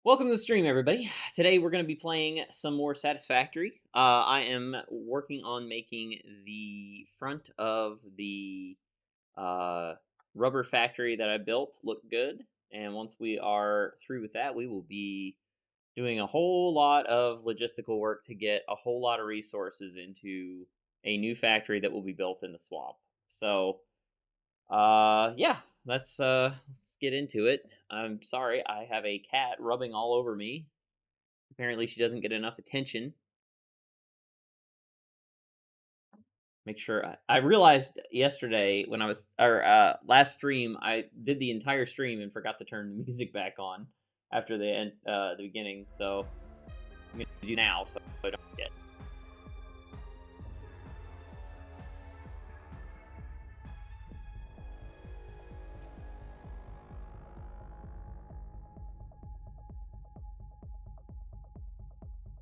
Welcome to the stream, everybody. Today we're going to be playing some more Satisfactory. I am working on making the front of the rubber factory that I built look good. And once we are through with that, we will be doing a whole lot of logistical work to get a whole lot of resources into a new factory that will be built in the swamp. So, yeah, let's get into it. I'm sorry, I have a cat rubbing all over me. Apparently she doesn't get enough attention. Make sure I realized yesterday when I was last stream, I did the entire stream and forgot to turn the music back on after the beginning. So I'm gonna do now so I don't forget.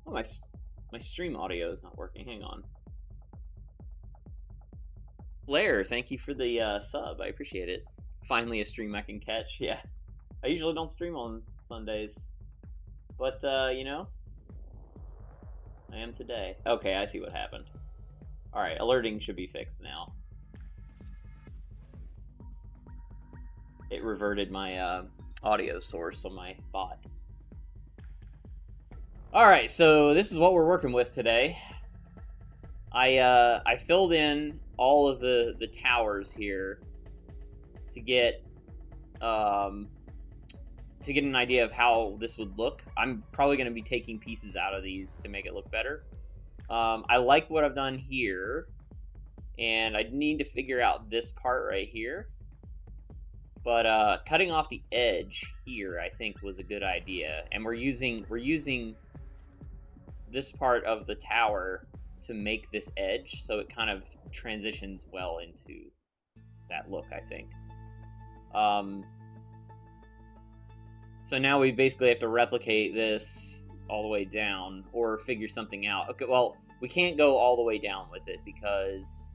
Oh, my stream audio is not working. Hang on. Blair, thank you for the sub. I appreciate it. Finally, a stream I can catch. Yeah, I usually don't stream on Sundays, but you know, I am today. Okay, I see what happened. All right, alerting should be fixed now. It reverted my audio source on my bot. All right, so this is what we're working with today. I filled in all of the towers here to get an idea of how this would look. I'm probably going to be taking pieces out of these to make it look better. I like what I've done here, and I need to figure out this part right here. But cutting off the edge here, I think, was a good idea, and we're using this part of the tower to make this edge, so it kind of transitions well into that look, I think. So now we basically have to replicate this all the way down, or figure something out. Okay, well, we can't go all the way down with it because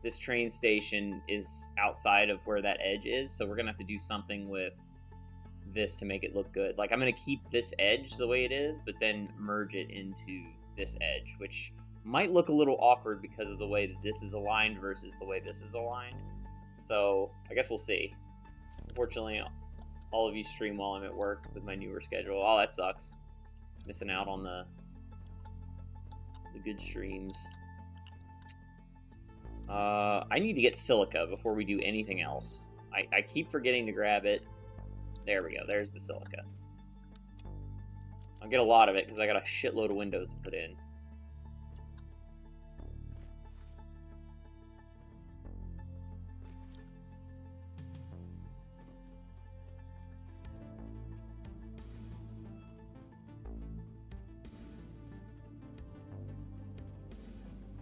this train station is outside of where that edge is, so we're gonna have to do something with this to make it look good. Like, I'm gonna keep this edge the way it is, but then merge it into this edge, which might look a little awkward because of the way that this is aligned versus the way this is aligned. So I guess we'll see. Unfortunately, all of you stream while I'm at work with my newer schedule. Oh, that sucks. Missing out on the good streams. I need to get silica before we do anything else. I keep forgetting to grab it. There we go. There's the silica. I'll get a lot of it because I got a shitload of windows to put in.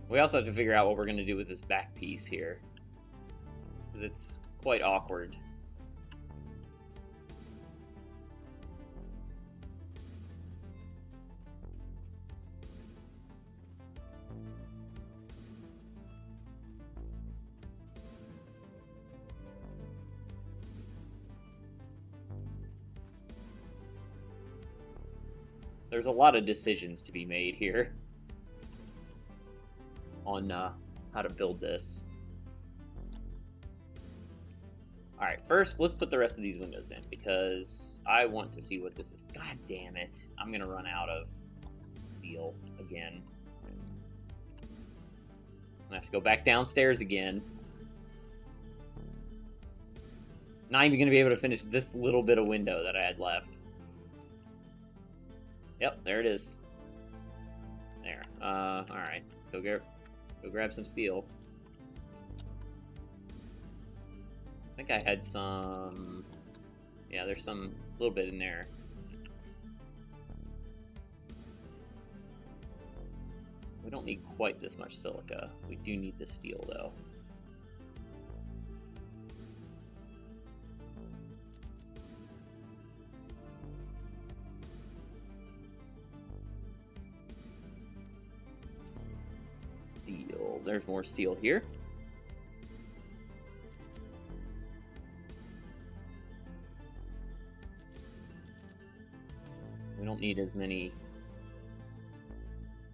We also have to figure out what we're going to do with this back piece here, because it's quite awkward. There's a lot of decisions to be made here on how to build this. Alright, first, let's put the rest of these windows in, because I want to see what this is. God damn it. I'm going to run out of steel again. I'm going to have to go back downstairs again. Not even going to be able to finish this little bit of window that I had left. Yep, there it is. There. Alright. Go grab some steel. I think I had some... Yeah, there's some... little bit in there. We don't need quite this much silica. We do need the steel, though. Steel. There's more steel here. need as many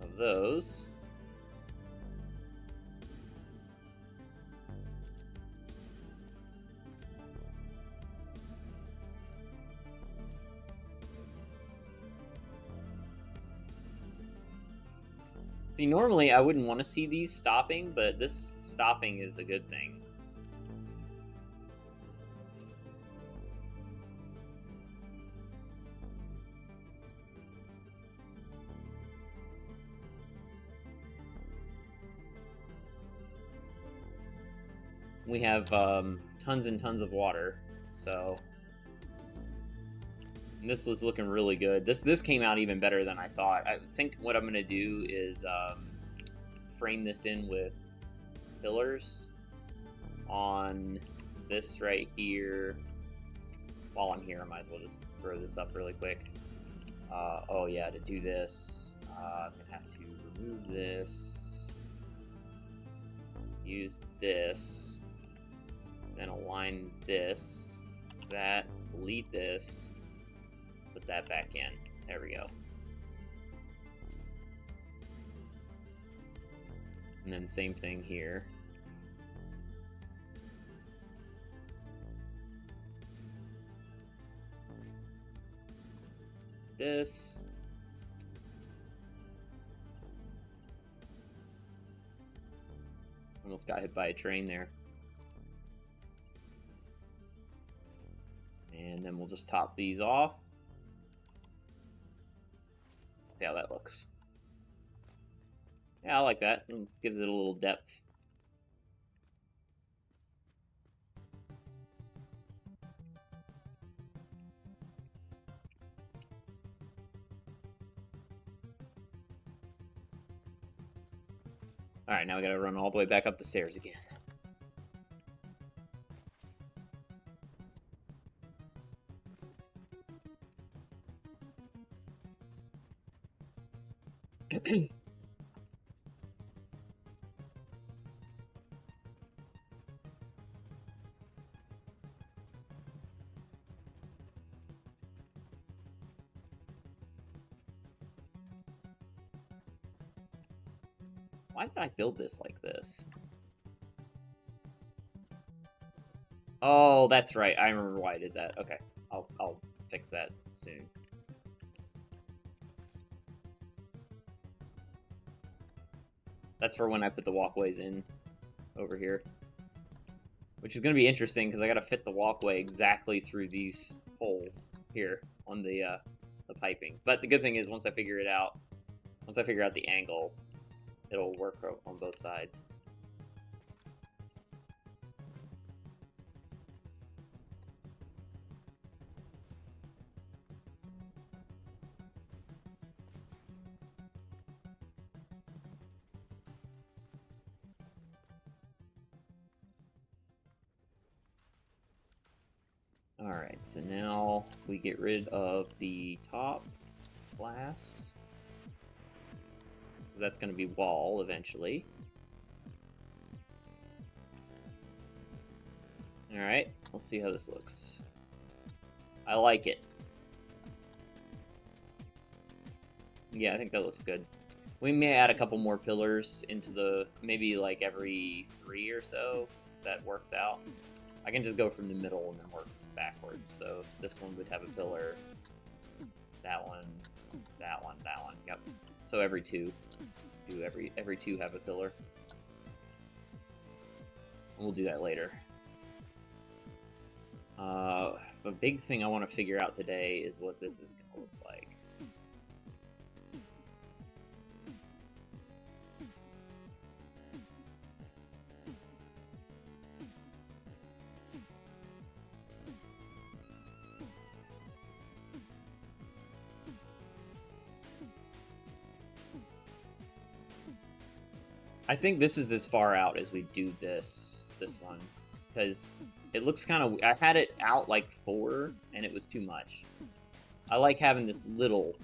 of those. See, normally I wouldn't want to see these stopping, but this stopping is a good thing. We have tons and tons of water, so and this was looking really good. This came out even better than I thought. I think what I'm gonna do is frame this in with pillars on this right here. While I'm here, I might as well just throw this up really quick. Oh yeah, to do this, I'm gonna have to remove this, use this, then align this, that, delete this, put that back in. There we go. And then same thing here. This. Almost got hit by a train there. And then we'll just top these off. See how that looks. Yeah, I like that. It gives it a little depth. Alright, now we gotta run all the way back up the stairs again. Why did I build this like this? Oh, that's right. I remember why I did that. Okay, I'll fix that soon. That's for when I put the walkways in over here. Which is going to be interesting because I got to fit the walkway exactly through these holes here on the piping. But the good thing is once I figure it out, once I figure out the angle, it'll work on both sides. Alright, so now we get rid of the top glass. That's going to be wall eventually. Alright, let's see how this looks. I like it. Yeah, I think that looks good. We may add a couple more pillars into the, maybe like every 3 or so. If that works out. I can just go from the middle and then work backwards. So this one would have a pillar. That one, that one, that one. Yep. So every 2. Every 2 have a pillar. We'll do that later. A big thing I want to figure out today is what this is going to look like. I think this is as far out as we do this one, because it looks kind of, I had it out like 4 and it was too much. I like having this little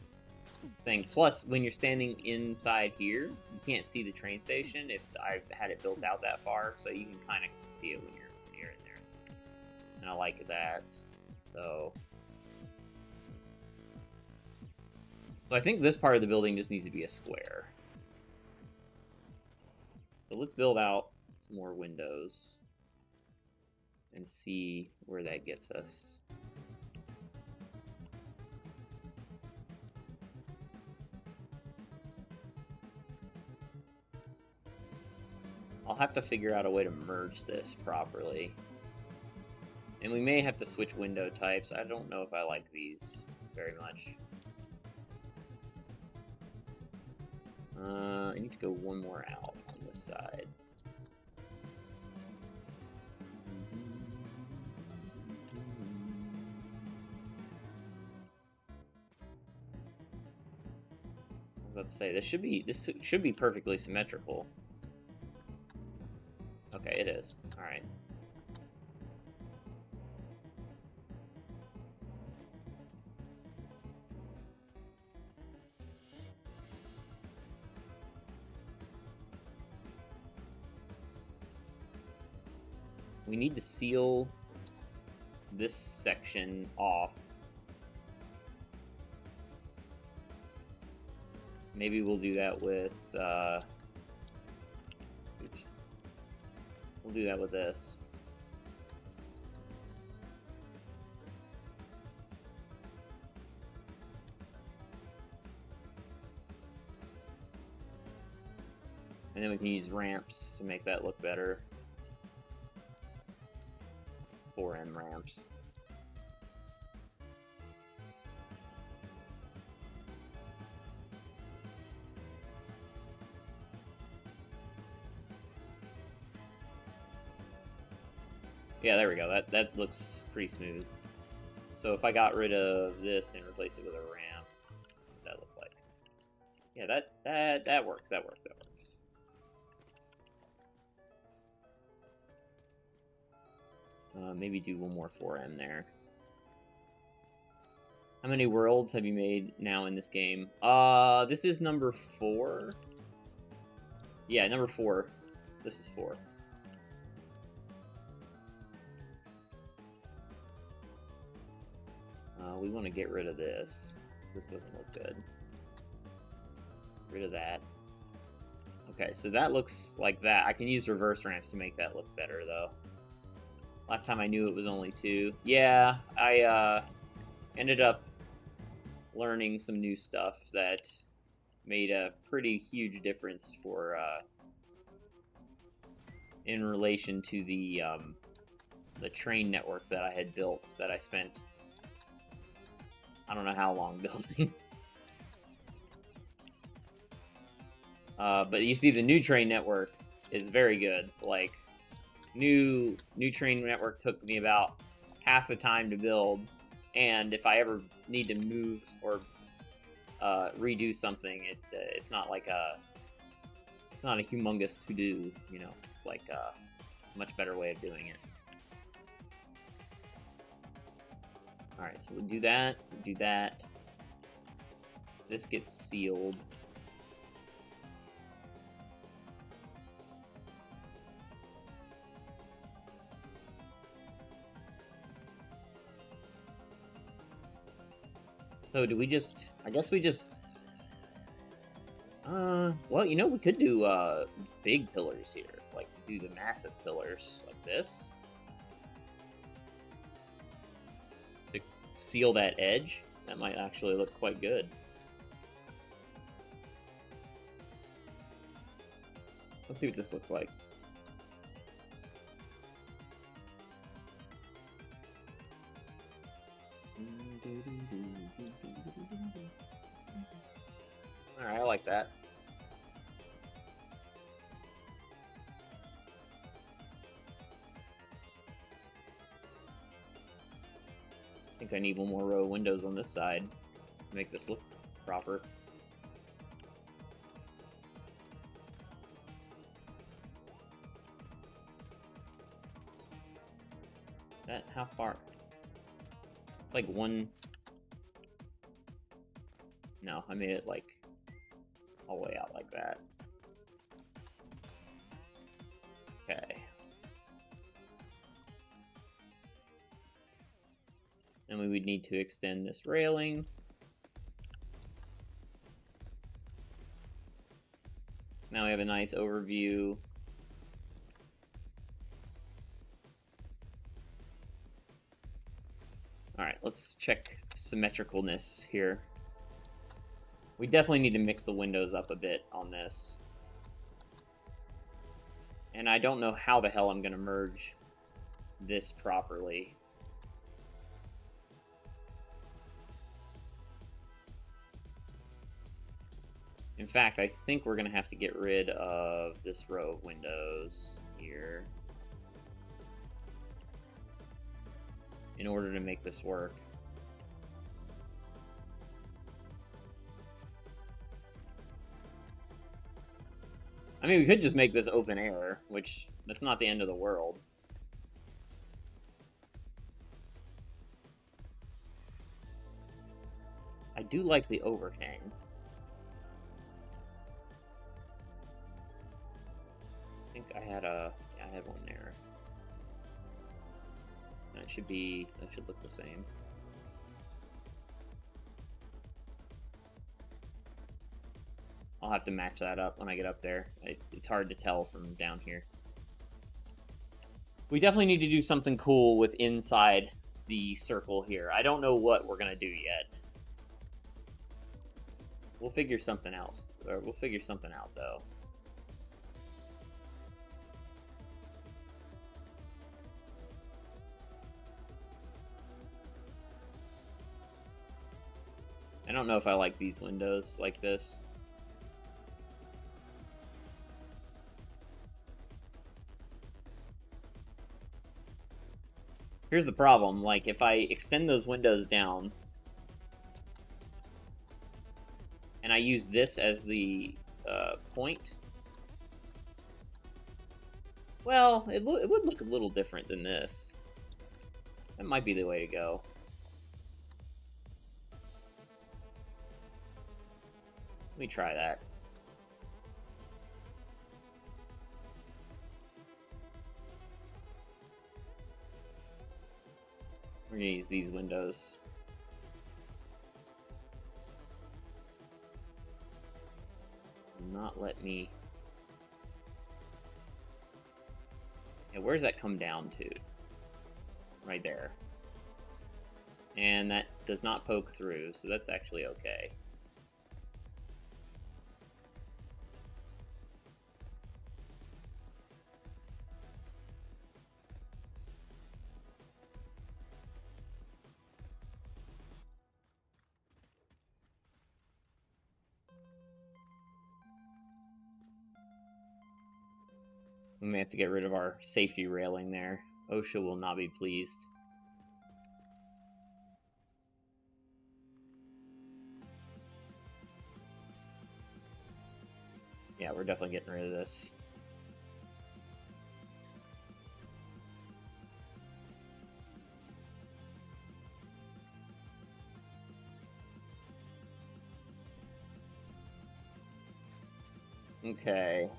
thing. Plus, when you're standing inside here, you can't see the train station if I had it built out that far, so you can kind of see it when you're in there. And I like that. So So I think this part of the building just needs to be a square. So let's build out some more windows and see where that gets us. I'll have to figure out a way to merge this properly. And we may have to switch window types. I don't know if I like these very much. I need to go one more out on this side. I was about to say this should be perfectly symmetrical. Okay, it is. All right. We need to seal this section off. Maybe we'll do that with, oops. We'll do that with this. And then we can use ramps to make that look better. 4M ramps. Yeah, there we go. That looks pretty smooth. So if I got rid of this and replaced it with a ramp, what does that look like? Yeah, that works. That works. Maybe do one more 4M there. How many worlds have you made now in this game? This is number 4. Yeah, number 4. This is 4. We want to get rid of this, because this doesn't look good. Get rid of that. Okay, so that looks like that. I can use reverse ramps to make that look better, though. Last time I knew it was only 2. Yeah, I ended up learning some new stuff that made a pretty huge difference for in relation to the train network that I had built, that I spent I don't know how long building. But you see, the new train network is very good. Like, new train network took me about half the time to build, and if I ever need to move or redo something, it's not like it's not a humongous to do. You know, it's like a much better way of doing it. All right, so we'll do that. We'll do that. This gets sealed. So do we just, I guess we just, well, you know, we could do, big pillars here. Like, do the massive pillars like this. To seal that edge. That might actually look quite good. Let's see what this looks like. Alright, I like that. I think I need one more row of windows on this side to make this look proper. How far? It's like one. No, I made it like all the way out like that. Okay. And we would need to extend this railing. Now we have a nice overview. Alright, let's check symmetricalness here. We definitely need to mix the windows up a bit on this. And I don't know how the hell I'm going to merge this properly. In fact, I think we're going to have to get rid of this row of windows here in order to make this work. I mean, we could just make this open air, which that's not the end of the world. I do like the overhang. I think I had one there. That should look the same. I'll have to match that up when I get up there. It's hard to tell from down here. We definitely need to do something cool with inside the circle here. I don't know what we're gonna do yet. We'll figure something else, or we'll figure something out though. I don't know if I like these windows like this. Here's the problem, like, if I extend those windows down, and I use this as the point, well, it would look a little different than this. That might be the way to go. Let me try that. We're gonna use these windows. Not let me... Yeah, where does that come down to? Right there. And that does not poke through, so that's actually okay. We may have to get rid of our safety railing there. OSHA will not be pleased. Yeah, we're definitely getting rid of this. Okay.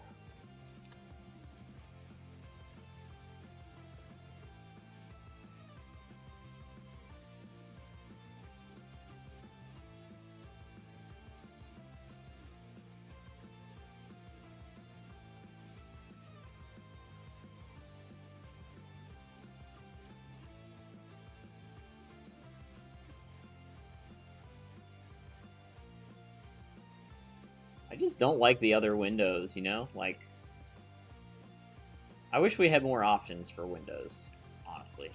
I just don't like the other windows, you know? Like, I wish we had more options for windows, honestly.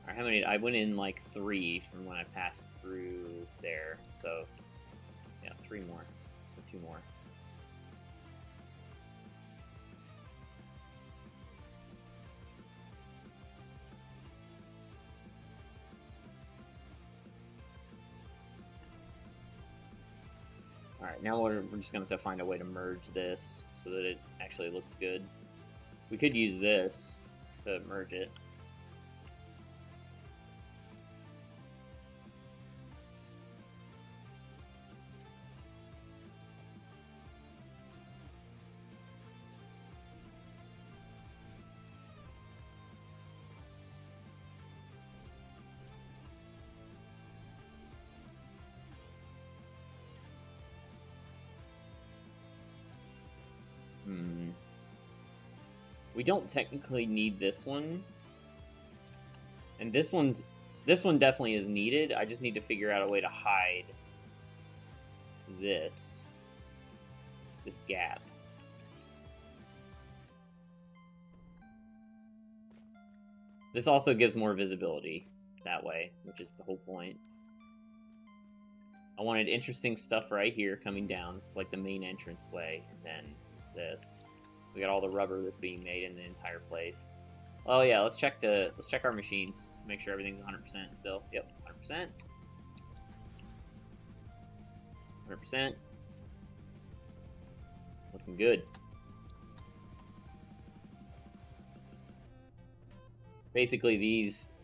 Alright, how many? I went in like 3 from when I passed through there, so yeah, 3 more, or 2 more. Alright, now we're just going to have to find a way to merge this so that it actually looks good. We could use this to merge it. We don't technically need this one. And this one definitely is needed. I just need to figure out a way to hide this gap. This also gives more visibility that way, which is the whole point. I wanted interesting stuff right here coming down. It's like the main entrance way, and then this. We got all the rubber that's being made in the entire place. Oh yeah, let's check our machines. Make sure everything's 100% still. Yep, 100%. 100%. Looking good. Basically,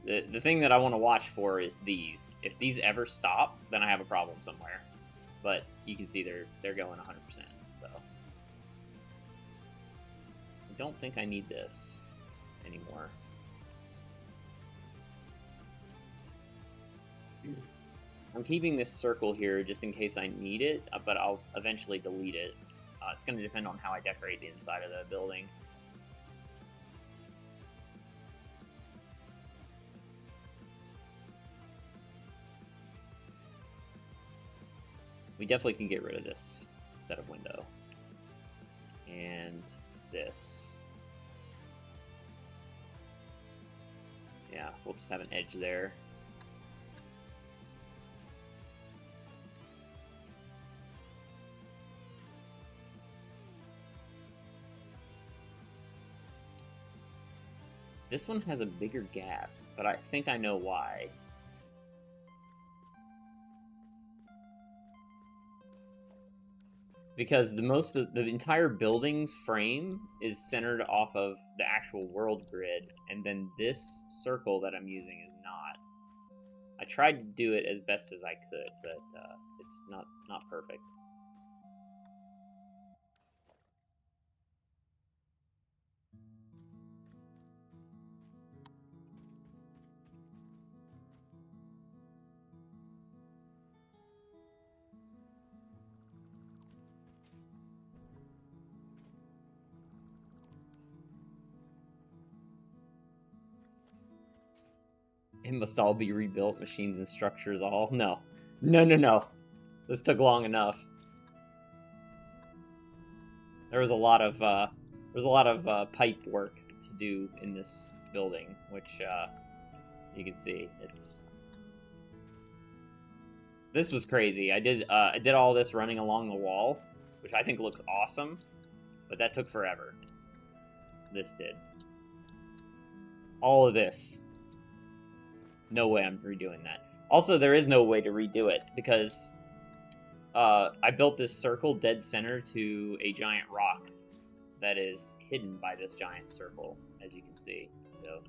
the thing that I want to watch for is these. If these ever stop, then I have a problem somewhere. But you can see they're going 100%. So I don't think I need this anymore. I'm keeping this circle here just in case I need it, but I'll eventually delete it. It's going to depend on how I decorate the inside of the building. We definitely can get rid of this set of window. And this. Yeah, we'll just have an edge there. This one has a bigger gap, but I think I know why. Because the entire building's frame is centered off of the actual world grid, and then this circle that I'm using is not. I tried to do it as best as I could, but it's not perfect. It must all be rebuilt, machines and structures all. No. No. This took long enough. There was a lot of pipe work to do in this building, which you can see. This was crazy. I did all this running along the wall, which I think looks awesome, but that took forever. This did. All of this. No way I'm redoing that. Also, there is no way to redo it, because I built this circle dead center to a giant rock that is hidden by this giant circle, as you can see. So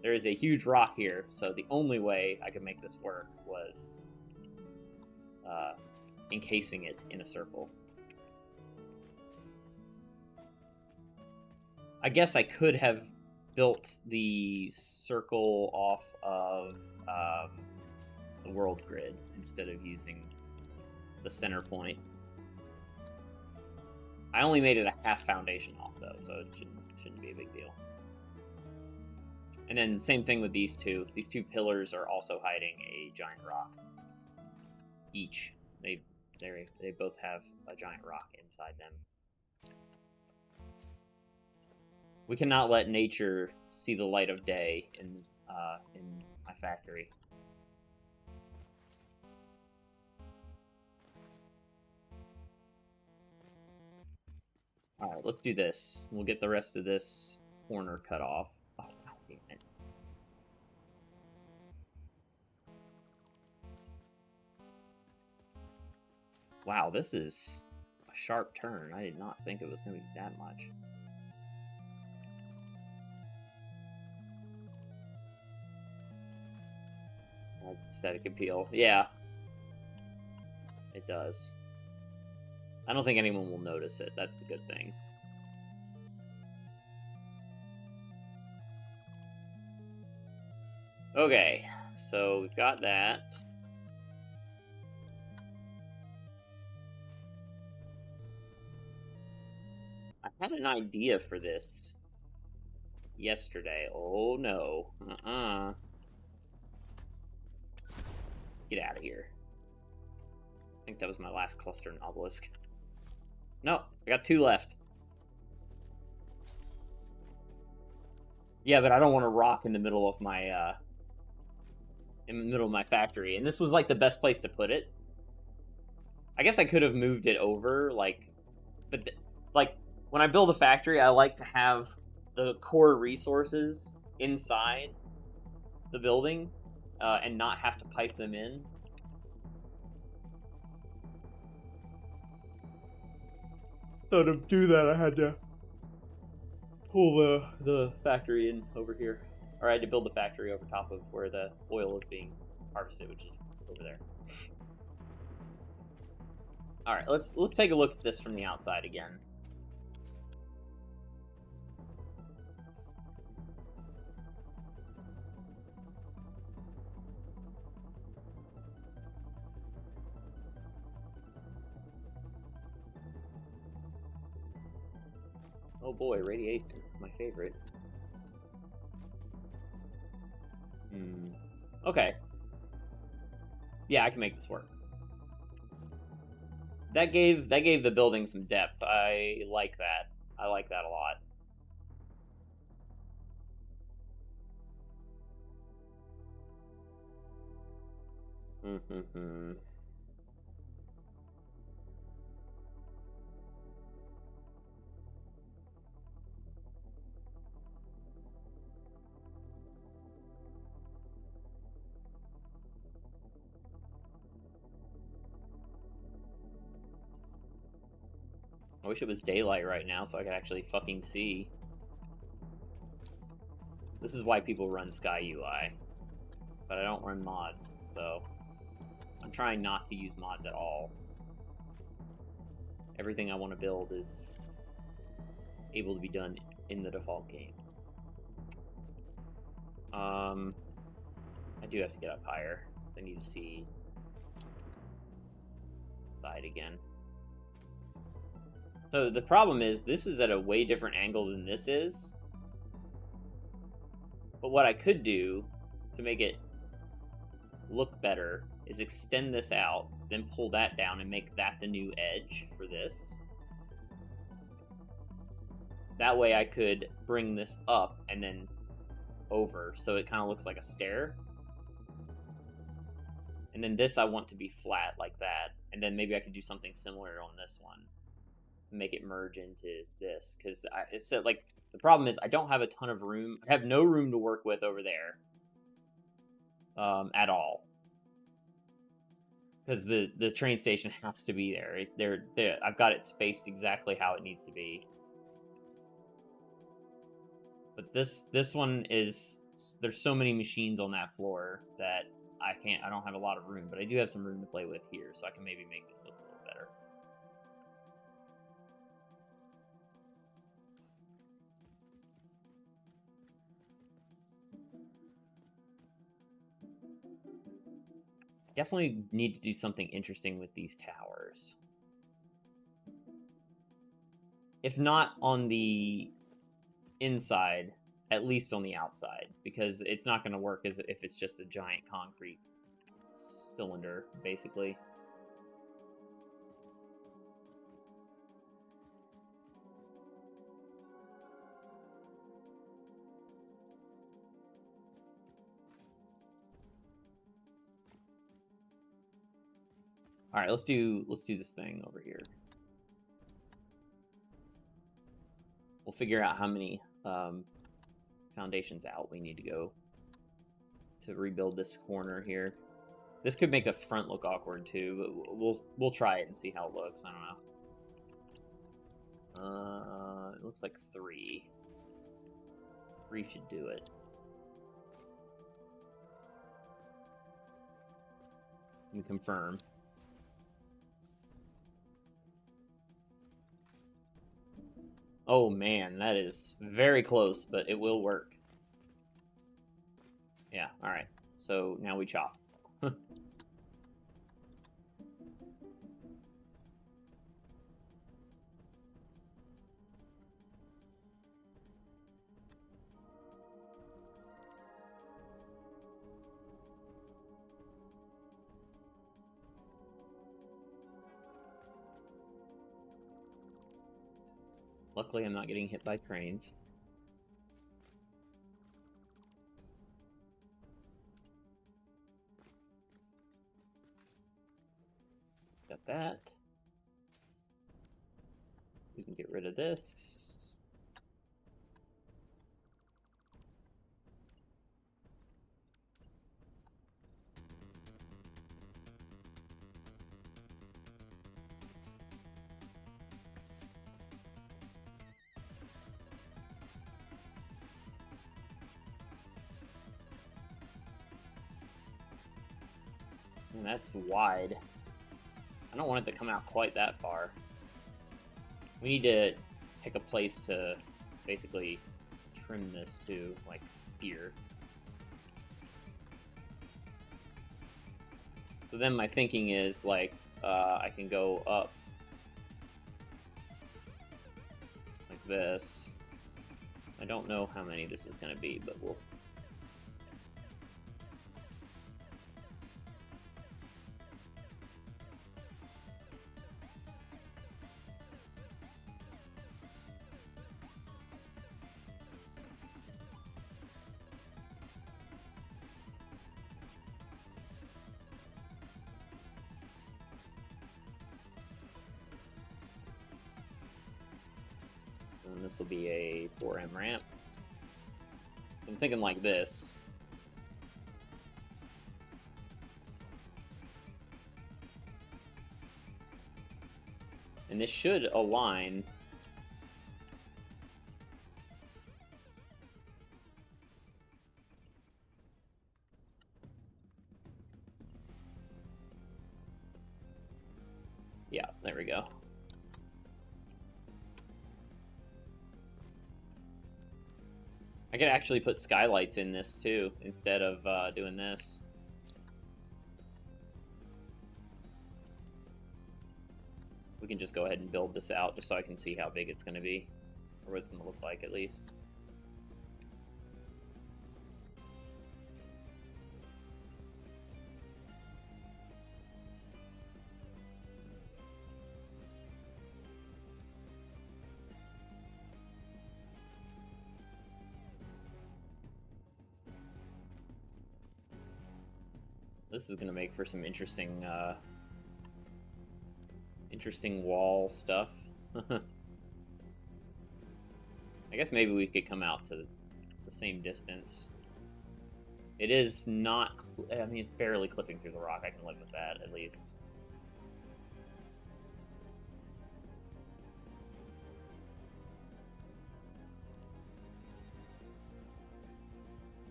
there is a huge rock here, so the only way I could make this work was encasing it in a circle. I guess I could have built the circle off of the world grid instead of using the center point. I only made it a half foundation off though, so it shouldn't be a big deal. And then same thing with these two. These two pillars are also hiding a giant rock. Each. They both have a giant rock inside them. We cannot let nature see the light of day in my factory. Alright, let's do this. We'll get the rest of this corner cut off. Oh, God damn it. Wow, this is a sharp turn. I did not think it was going to be that much. That's aesthetic appeal. Yeah. It does. I don't think anyone will notice it. That's the good thing. Okay, so we've got that. I had an idea for this yesterday. Oh no. Get out of here. I think that was my last cluster and obelisk. No, I got 2 left. Yeah, but I don't want to rock in the middle of my factory. And this was like the best place to put it. I guess I could have moved it over, like, but like when I build a factory, I like to have the core resources inside the building and not have to pipe them in. So to do that, I had to pull the factory in over here. Or I had to build the factory over top of where the oil is being harvested, which is over there. Alright, let's take a look at this from the outside again. Oh boy, radiation, my favorite. Okay. Yeah, I can make this work. That gave the building some depth. I like that. I like that a lot. I wish it was daylight right now so I could actually fucking see. This is why people run Sky UI. But I don't run mods, so I'm trying not to use mods at all. Everything I want to build is able to be done in the default game. I do have to get up higher, because I need to see side again. So the problem is, this is at a way different angle than this is. But what I could do to make it look better is extend this out, then pull that down and make that the new edge for this. That way I could bring this up and then over, so it kind of looks like a stair. And then this I want to be flat like that. And then maybe I could do something similar on this one to make it merge into this. Because it's like, the problem is I don't have a ton of room. I have no room to work with over there. At all. Because the train station has to be there. I've got it spaced exactly how it needs to be. But this one is, there's so many machines on that floor that I don't have a lot of room, but I do have some room to play with here, so I can maybe make this look a little better. Definitely need to do something interesting with these towers. If not on the inside, at least on the outside, because it's not going to work as if it's just a giant concrete cylinder, basically. All right, let's do this thing over here. We'll figure out how many foundations out we need to go to rebuild this corner here. This could make the front look awkward too, but we'll try it and see how it looks. I don't know. It looks like 3. 3 should do it. You confirm. Oh man, that is very close, but it will work. Yeah, alright. So now we chop. Luckily, I'm not getting hit by trains. Got that. We can get rid of this. And that's wide. I don't want it to come out quite that far. We need to pick a place to basically trim this to, like here. So then my thinking is, like, I can go up like this. I don't know how many this is going to be, but we'll... And this will be a 4M ramp. I'm thinking like this. And this should align. Yeah, there we go. I could actually put skylights in this too, instead of doing this. We can just go ahead and build this out just so I can see how big it's going to be, or what it's going to look like at least. This is going to make for some interesting wall stuff. I guess maybe we could come out to the same distance. It is not... I mean, it's barely clipping through the rock. I can live with that, at least.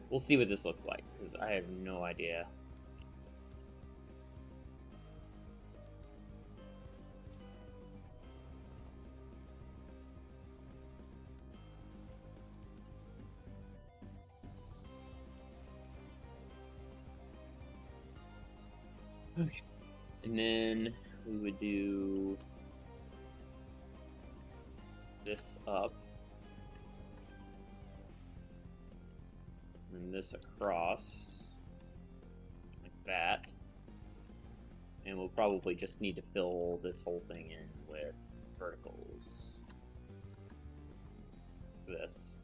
We'll see what this looks like, because I have no idea. Okay. And then we would do this up. And this across. Like that. And we'll probably just need to fill this whole thing in with verticals. This.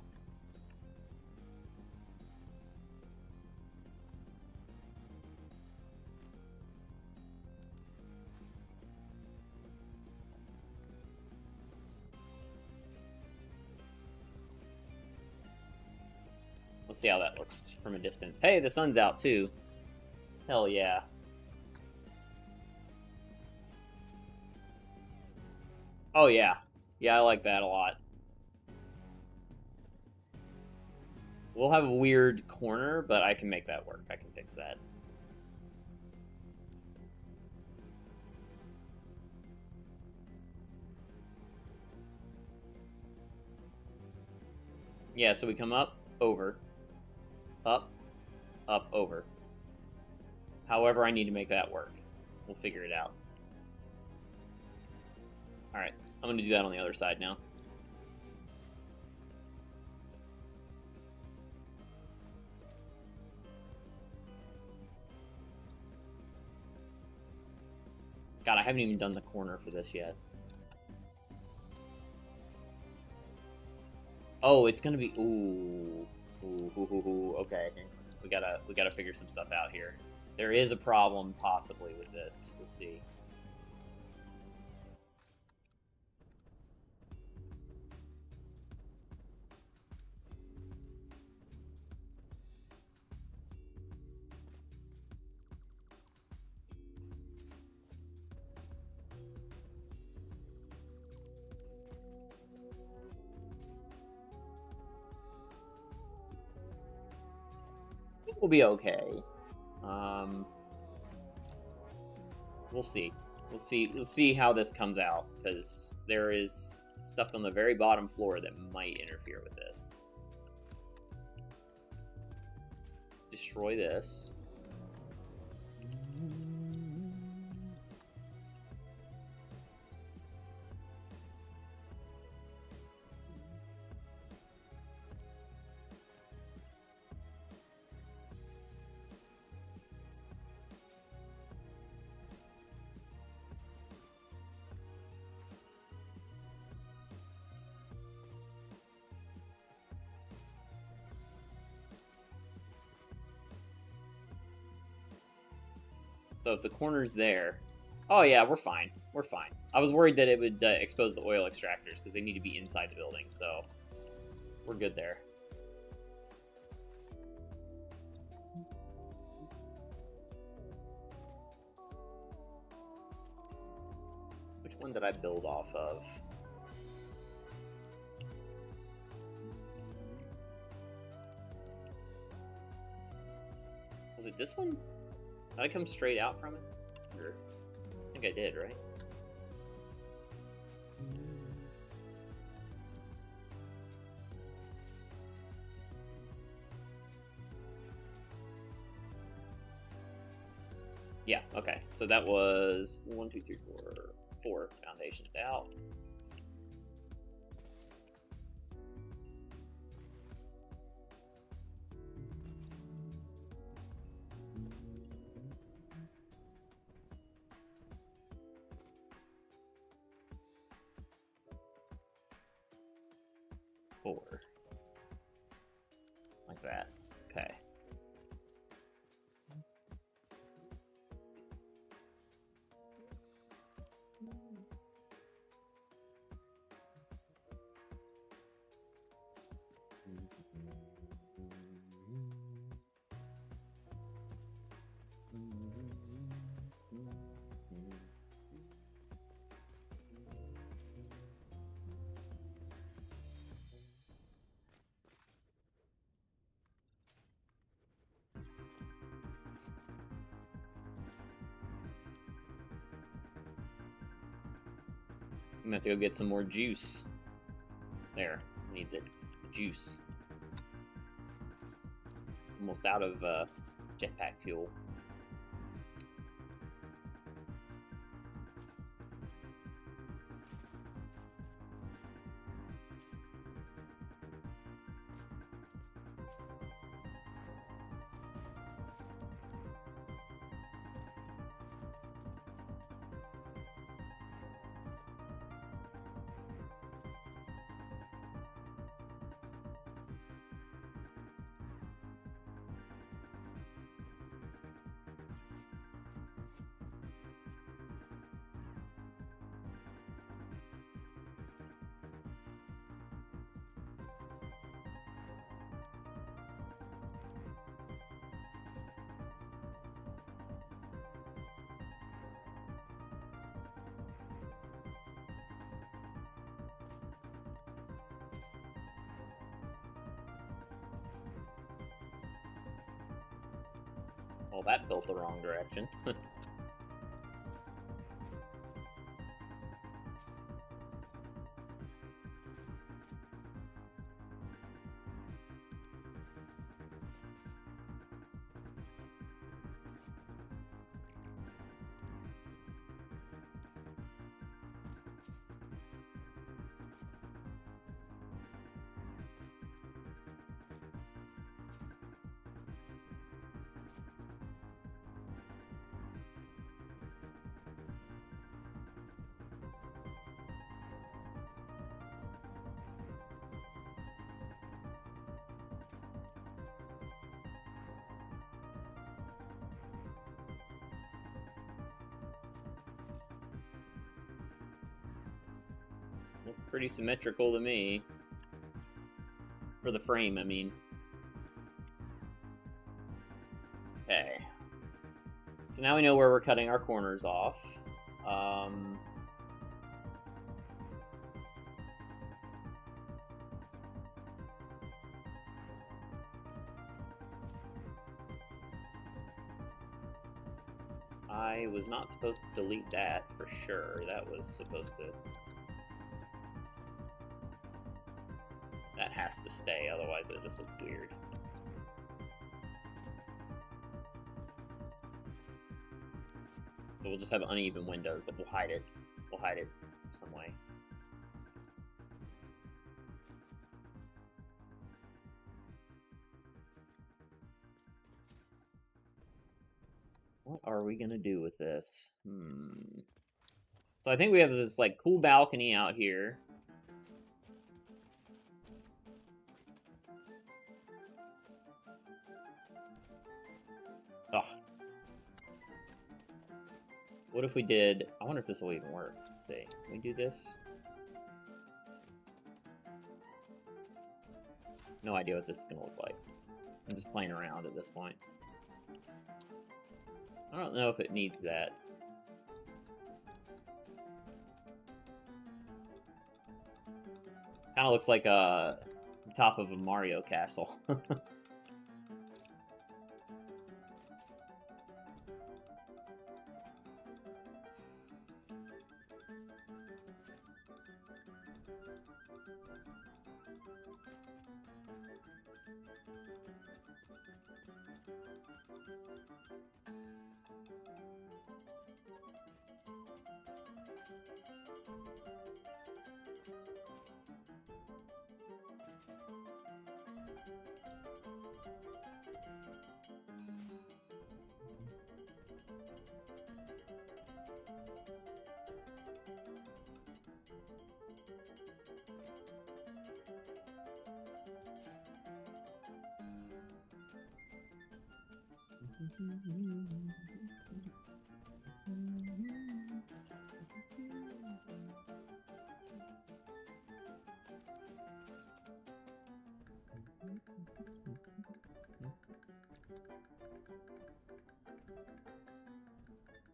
Let's see how that looks from a distance. Hey, the sun's out too. Hell yeah. Oh yeah. Yeah, I like that a lot. We'll have a weird corner, but I can make that work. I can fix that. Yeah, so we come up, over, up, up, over. However I need to make that work. We'll figure it out. Alright, I'm going to do that on the other side now. God, I haven't even done the corner for this yet. Oh, it's gonna be ooh. Okay, we gotta figure some stuff out here. There is a problem possibly with this. We'll see. I think we'll be okay. We'll see. We'll see how this comes out, because there is stuff on the very bottom floor that might interfere with this. Destroy this. So if the corner's there... Oh yeah, we're fine. We're fine. I was worried that it would expose the oil extractors, because they need to be inside the building, so... We're good there. Which one did I build off of? Was it this one? Did I come straight out from it? Or, I think I did, right? Yeah, okay. So that was 1, 2, 3, 4 foundations out. Four. Like that. Okay. I'm gonna have to go get some more juice. There, need the juice. Almost out of jetpack fuel. Well, that built the wrong direction. Looks pretty symmetrical to me. For the frame, I mean. Okay. So now we know where we're cutting our corners off. I was not supposed to delete that for sure. That was supposed to... That has to stay, otherwise it just looks weird. So we'll just have uneven windows, but we'll hide it. We'll hide it some way. What are we gonna do with this? So I think we have this, like, cool balcony out here. Ugh. What if we did... I wonder if this will even work. Let's see. Can we do this? No idea what this is gonna look like. I'm just playing around at this point. I don't know if it needs that. Kind of looks like the top of a Mario castle.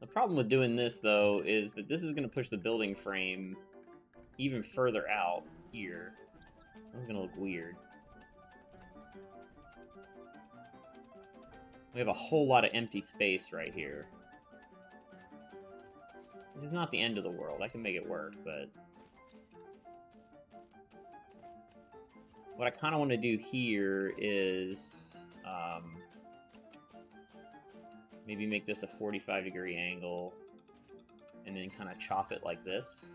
The problem with doing this, though, is that this is going to push the building frame even further out here. That's going to look weird. We have a whole lot of empty space right here. It's not the end of the world. I can make it work, but... What I kind of want to do here is... maybe make this a 45-degree angle, and then kind of chop it like this.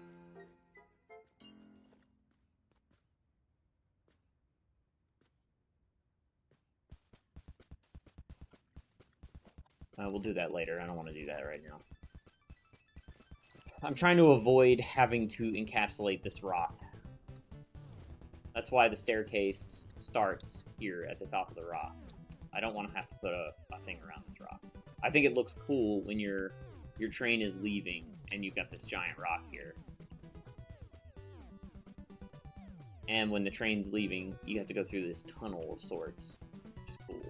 We'll do that later. I don't want to do that right now. I'm trying to avoid having to encapsulate this rock. That's why the staircase starts here at the top of the rock. I don't want to have to put a thing around this rock. I think it looks cool when your train is leaving and you've got this giant rock here. And when the train's leaving, you have to go through this tunnel of sorts, which is cool.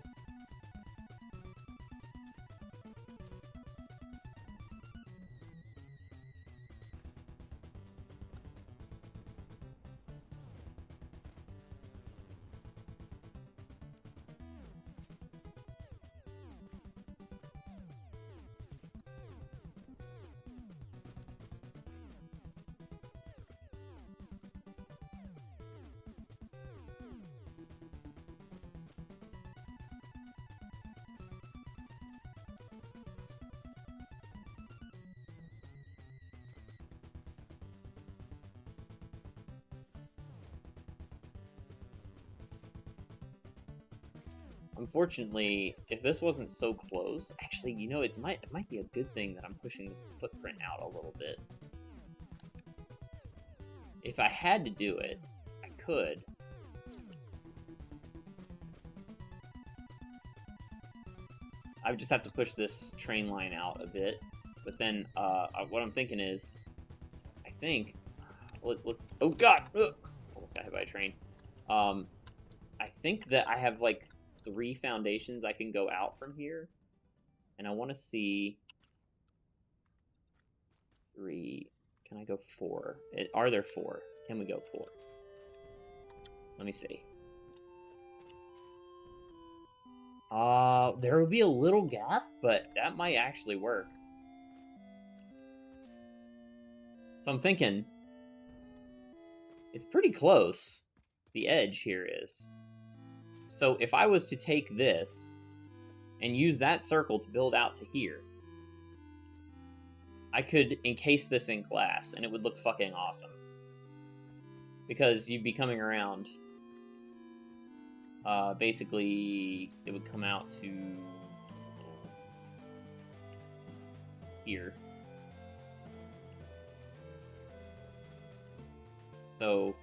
Unfortunately, if this wasn't so close, actually, you know, it might be a good thing that I'm pushing the footprint out a little bit. If I had to do it, I could. I would just have to push this train line out a bit. But then, what I'm thinking is, let's. Oh God! Ugh. Almost got hit by a train. I think that I have like 3 foundations I can go out from here, and I want to see 3. Can I go 4? Are there 4? Can we go 4? Let me see. There will be a little gap, but that might actually work. So I'm thinking it's pretty close. The edge here is. So if I was to take this and use that circle to build out to here, I could encase this in glass and it would look fucking awesome. Because you'd be coming around. Basically, it would come out to here. So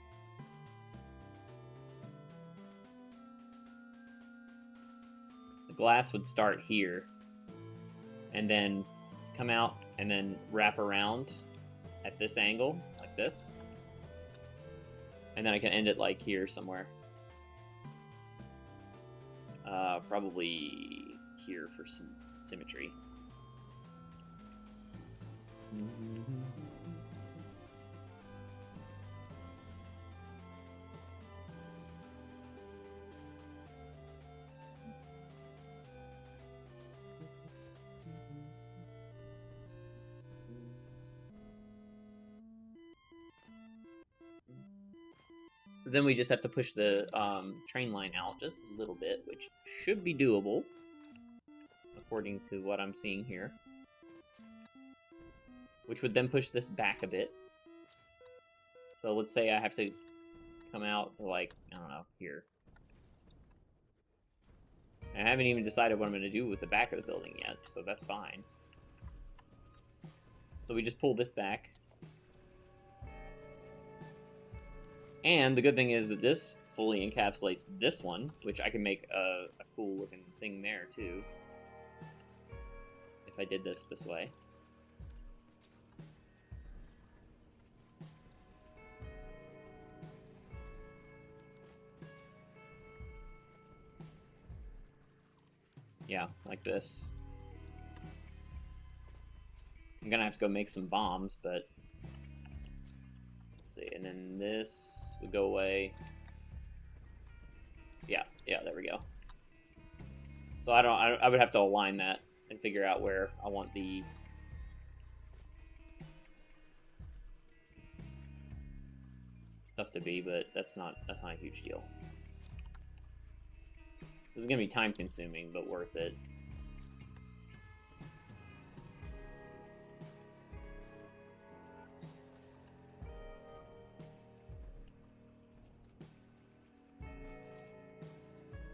the glass would start here and then come out and then wrap around at this angle, like this. And then I can end it like here somewhere. Probably here for some symmetry. Then we just have to push the train line out just a little bit, which should be doable, according to what I'm seeing here. Which would then push this back a bit. So let's say I have to come out to, like, I don't know, here. I haven't even decided what I'm going to do with the back of the building yet, so that's fine. So we just pull this back. And the good thing is that this fully encapsulates this one, which I can make a cool looking thing there too. If I did this way. Yeah, like this. I'm gonna have to go make some bombs, but let's see. And then this would go away. Yeah, there we go. So I would have to align that and figure out where I want the stuff to be, but that's not a huge deal. This is gonna be time consuming, but worth it.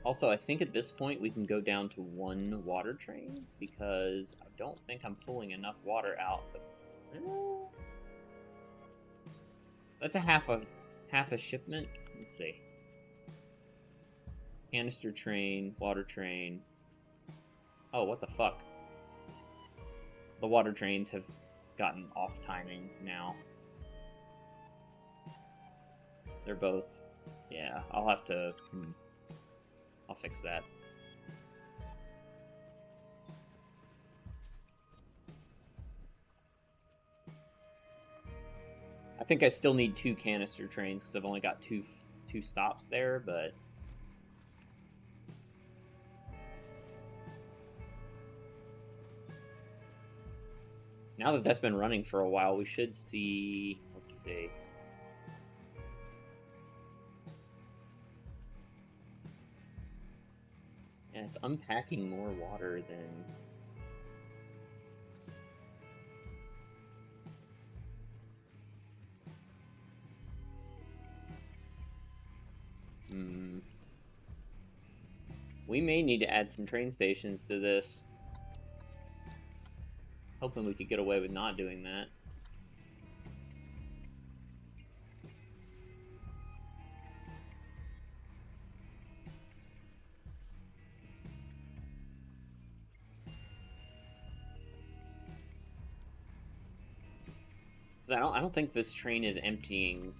Also, I think at this point we can go down to 1 water train, because I don't think I'm pulling enough water out. But, that's a half a shipment. Let's see. Canister train, water train. Oh, what the fuck? The water trains have gotten off timing now. They're both. Yeah, I'll have to. I'll fix that. I think I still need 2 canister trains because I've only got two stops there, but now that that's been running for a while, we should see. Let's see. And it's unpacking more water than. We may need to add some train stations to this. I was hoping we could get away with not doing that. Because I don't think this train is emptying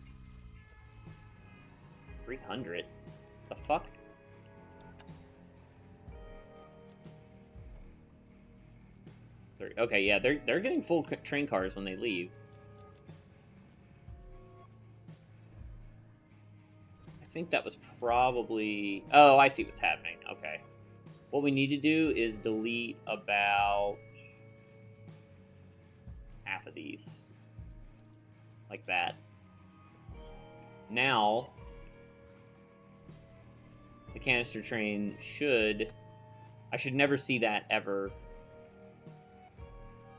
300. The fuck? Okay, yeah, they're getting full train cars when they leave. I think that was probably... Oh, I see what's happening. Okay. What we need to do is delete about half of these. Like that. Now, the canister train should... I should never see that ever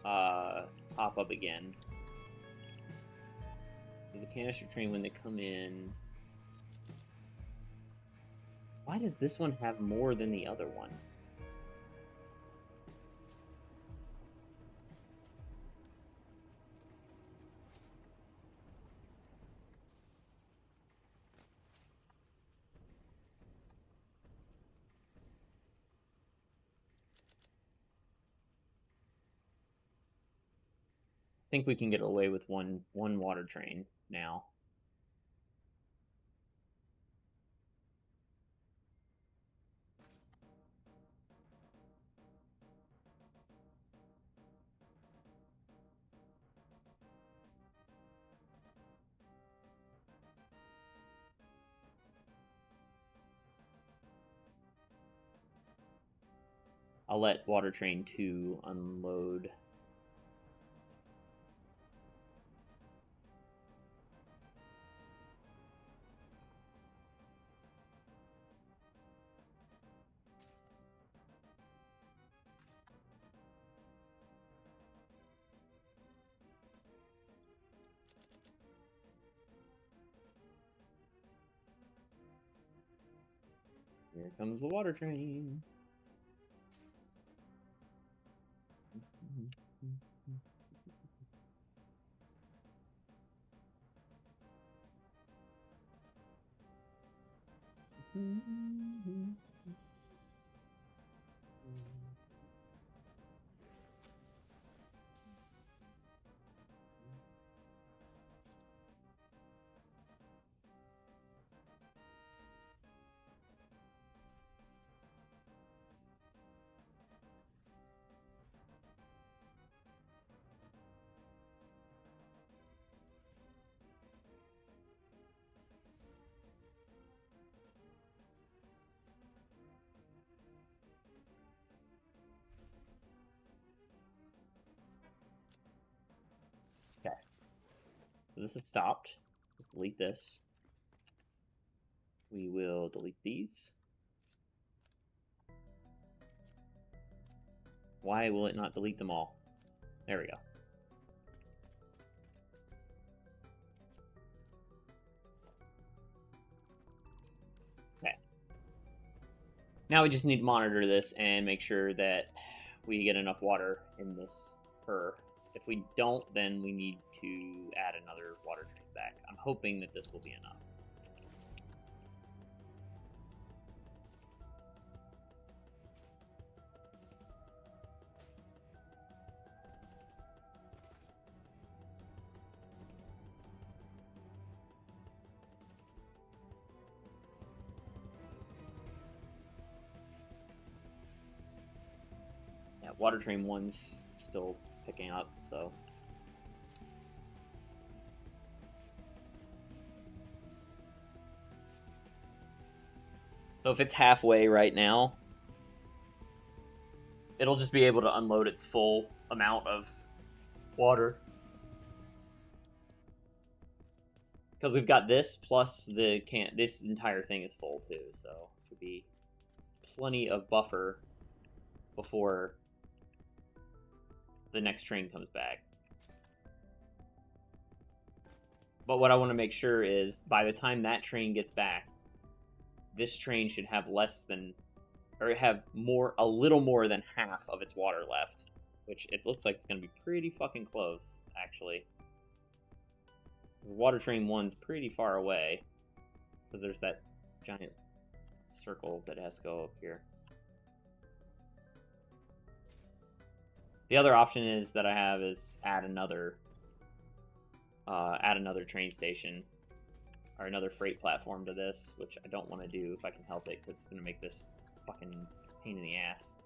pop up again. The canister train, when they come in... Why does this one have more than the other one? I think we can get away with one water train now. I'll let water train 2 unload. Here comes the water train. Okay. So this is stopped. Just delete this. We will delete these. Why will it not delete them all? There we go. Okay. Now we just need to monitor this and make sure that we get enough water in this per. If we don't, then we need to add another water train back. I'm hoping that this will be enough. Yeah, water train 1's still picking up, so... So if it's halfway right now, it'll just be able to unload its full amount of water. Because we've got this plus the can. This entire thing is full too, so it should be plenty of buffer before the next train comes back. But what I want to make sure is by the time that train gets back, this train should have less than, or have more, a little more than half of its water left, which it looks like it's going to be pretty fucking close, actually. Water train 1's pretty far away, because there's that giant circle that has to go up here. The other option is that I have is add another add another train station or another freight platform to this, which I don't want to do if I can help it, because it's going to make this fucking pain in the ass.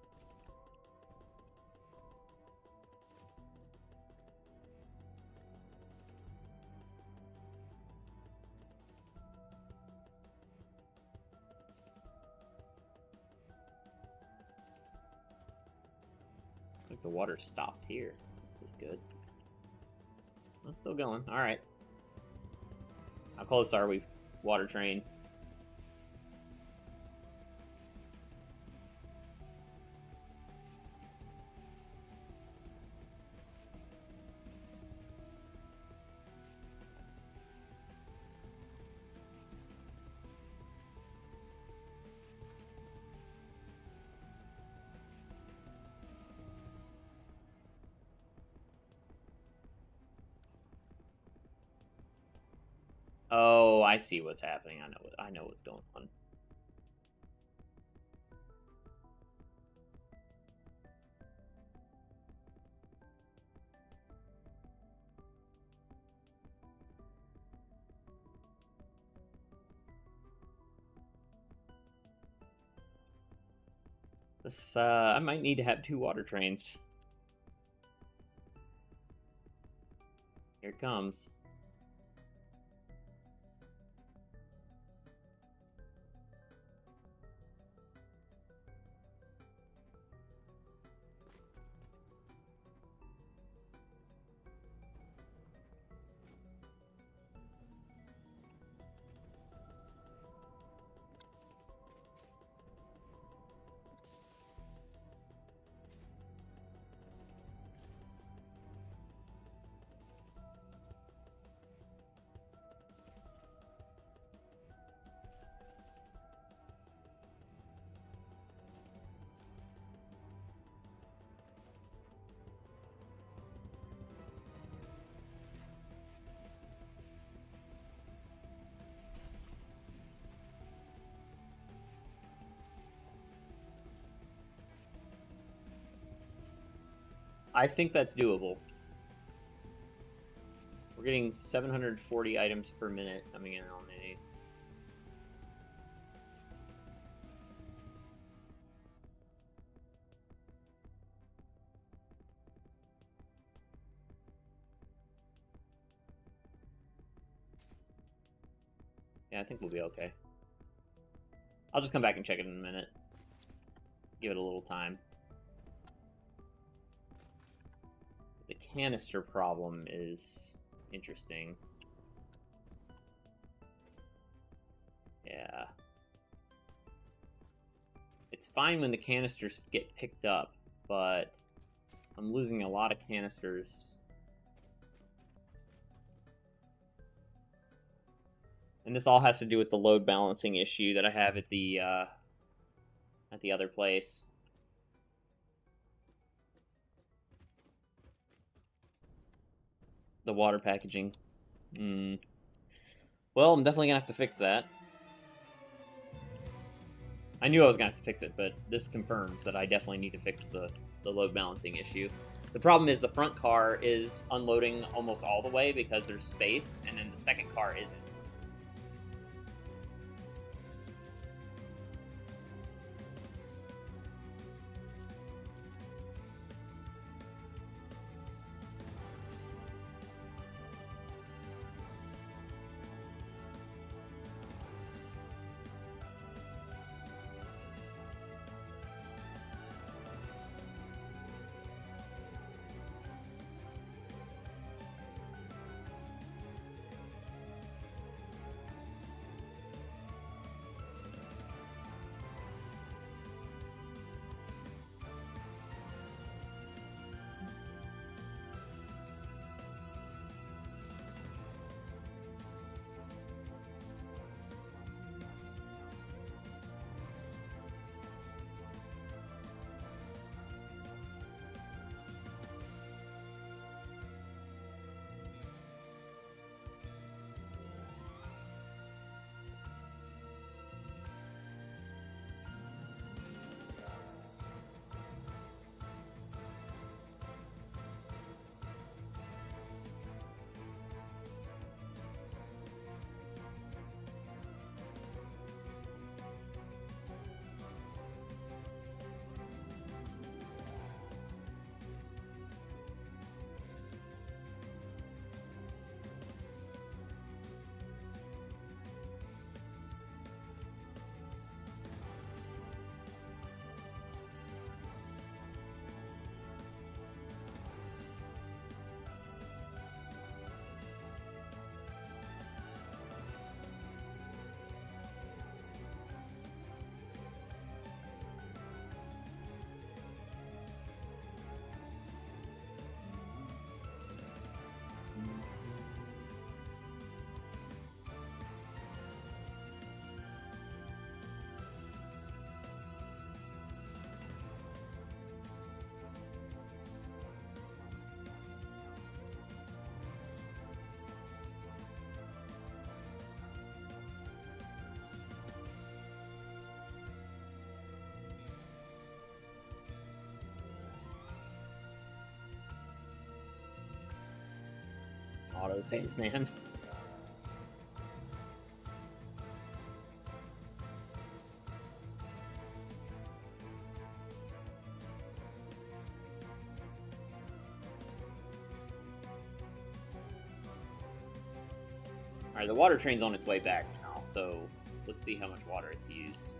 I think the water stopped here. This is good. It's still going. Alright. How close are we, water train? Oh, I see what's happening. I know what's going on. This I might need to have 2 water trains. Here it comes. I think that's doable. We're getting 740 items per minute coming in on A. Yeah, I think we'll be okay. I'll just come back and check it in a minute. Give it a little time. The canister problem is interesting. Yeah. It's fine when the canisters get picked up, but I'm losing a lot of canisters. And this all has to do with the load balancing issue that I have at the other place. The water packaging. Well, I'm definitely gonna have to fix that. I knew I was gonna have to fix it, but this confirms that I definitely need to fix the load balancing issue. The problem is the front car is unloading almost all the way because there's space, and then the second car isn't. safe, man. Alright, the water train's on its way back now, so let's see how much water it's used.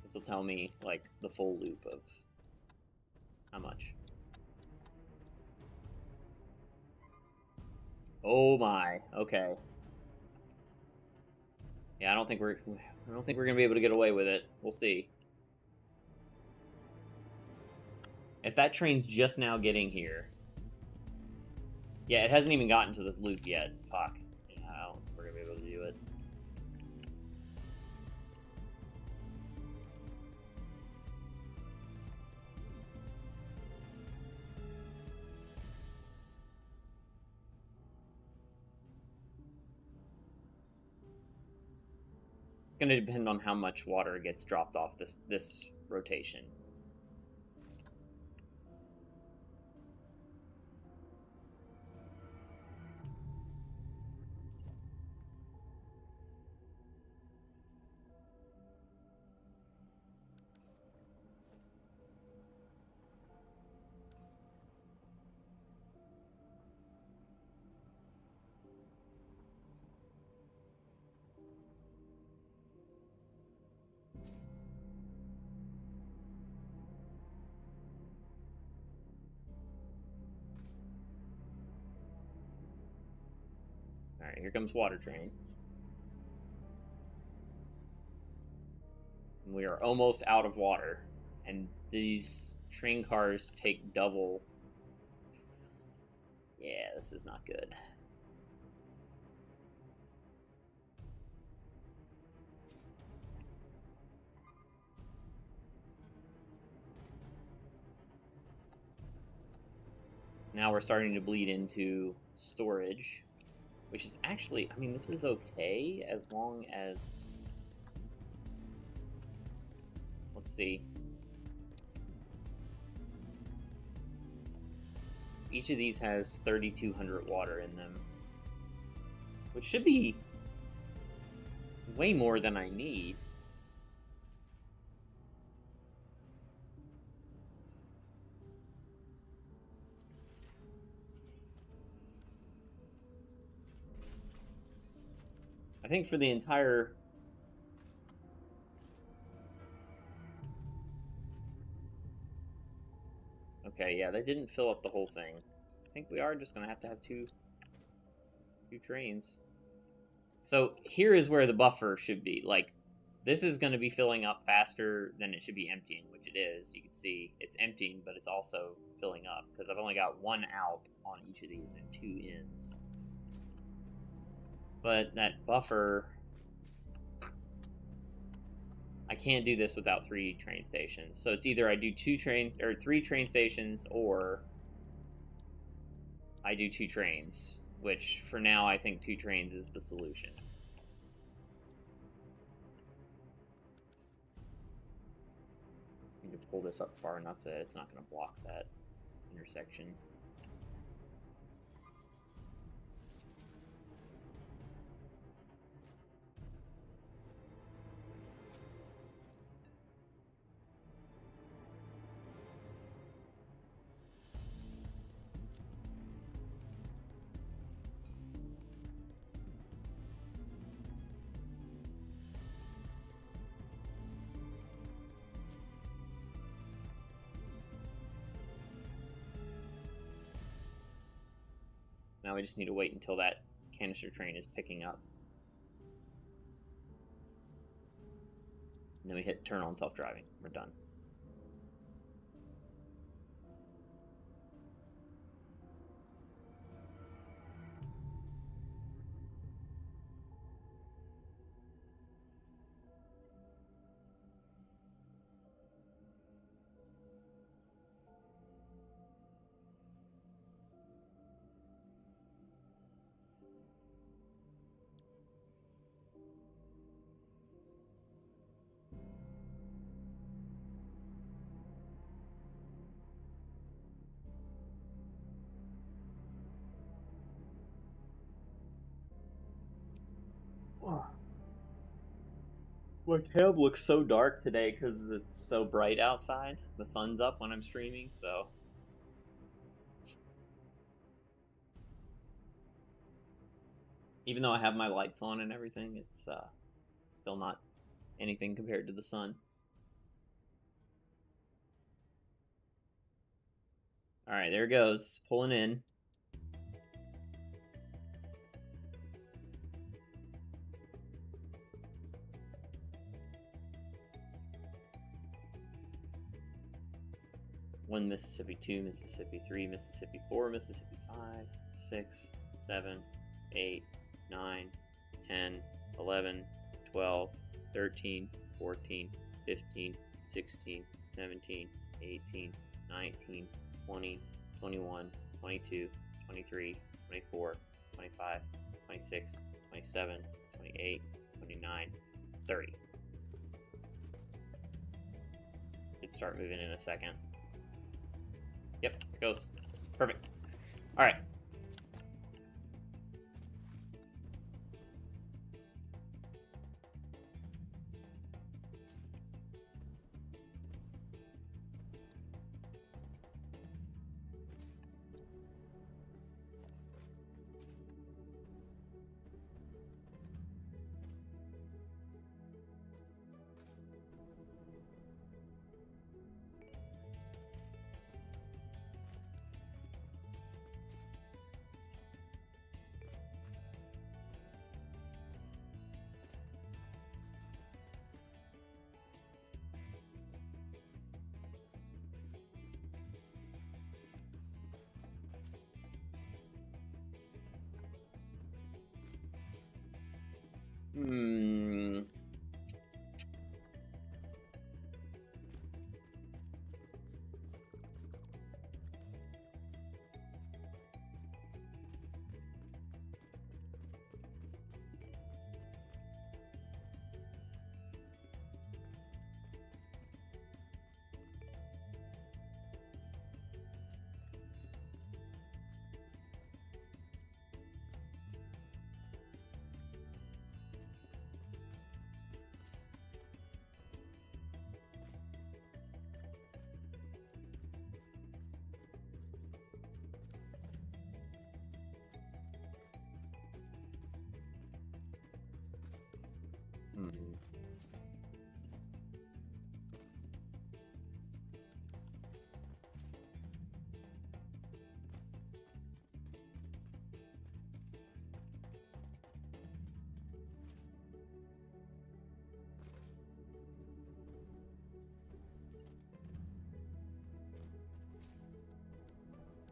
This will tell me, like, the full loop of how much. Oh my, okay. Yeah, I don't think we're gonna be able to get away with it. We'll see. If that train's just now getting here. Yeah, it hasn't even gotten to the loop yet. Fuck. Yeah, I don't think we're gonna be able to do it. It's going to depend on how much water gets dropped off this rotation. Alright, here comes water train. And we are almost out of water. And these train cars take double. Yeah, this is not good. Now we're starting to bleed into storage, which is actually, I mean, this is okay as long as, let's see. Each of these has 3,200 water in them, which should be way more than I need. I think for the entire... Okay, yeah, they didn't fill up the whole thing. I think we are just going to have two trains. So here is where the buffer should be. Like, this is going to be filling up faster than it should be emptying, which it is. You can see it's emptying, but it's also filling up, because I've only got one out on each of these and two ins. But that buffer... I can't do this without 3 train stations. So it's either I do 2 trains, or 3 train stations, or I do 2 trains. Which, for now, I think 2 trains is the solution. I need to pull this up far enough that it's not going to block that intersection. Now we just need to wait until that canister train is picking up. And then we hit turn on self-driving. We're done. My tab looks so dark today because it's so bright outside. The sun's up when I'm streaming, so. Even though I have my lights on and everything, it's still not anything compared to the sun. Alright, there it goes. Pulling in. One Mississippi, 2 Mississippi, 3 Mississippi, 4 Mississippi, 5, 6, 7, 8, 9, 10, 11, 12, 13, 14, 15, 16, 17, 18, 19, 20, 21, 22, 23, 24, 25, 26, 27, 28, 29, 30. Should start moving in a second. Yep, it goes. Perfect. Alright.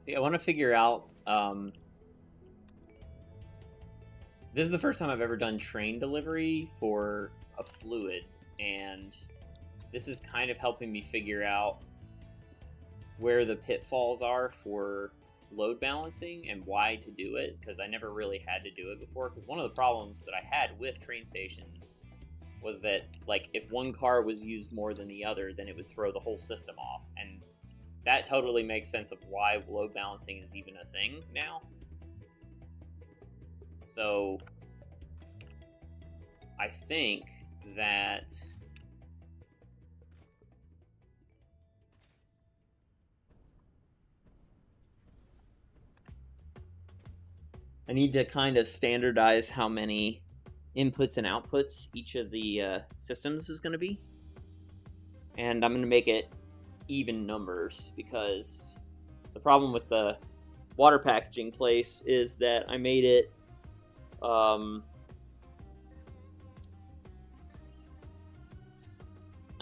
Yeah, I want to figure out. This is the first time I've ever done train delivery for a fluid, and this is kind of helping me figure out where the pitfalls are for load balancing and why to do it, because I never really had to do it before. Because one of the problems that I had with train stations was that, like, if one car was used more than the other, then it would throw the whole system off, and that totally makes sense of why load balancing is even a thing now. So I think that I need to kind of standardize how many inputs and outputs each of the systems is going to be. And I'm going to make it even numbers, because the problem with the water packaging place is that I made it I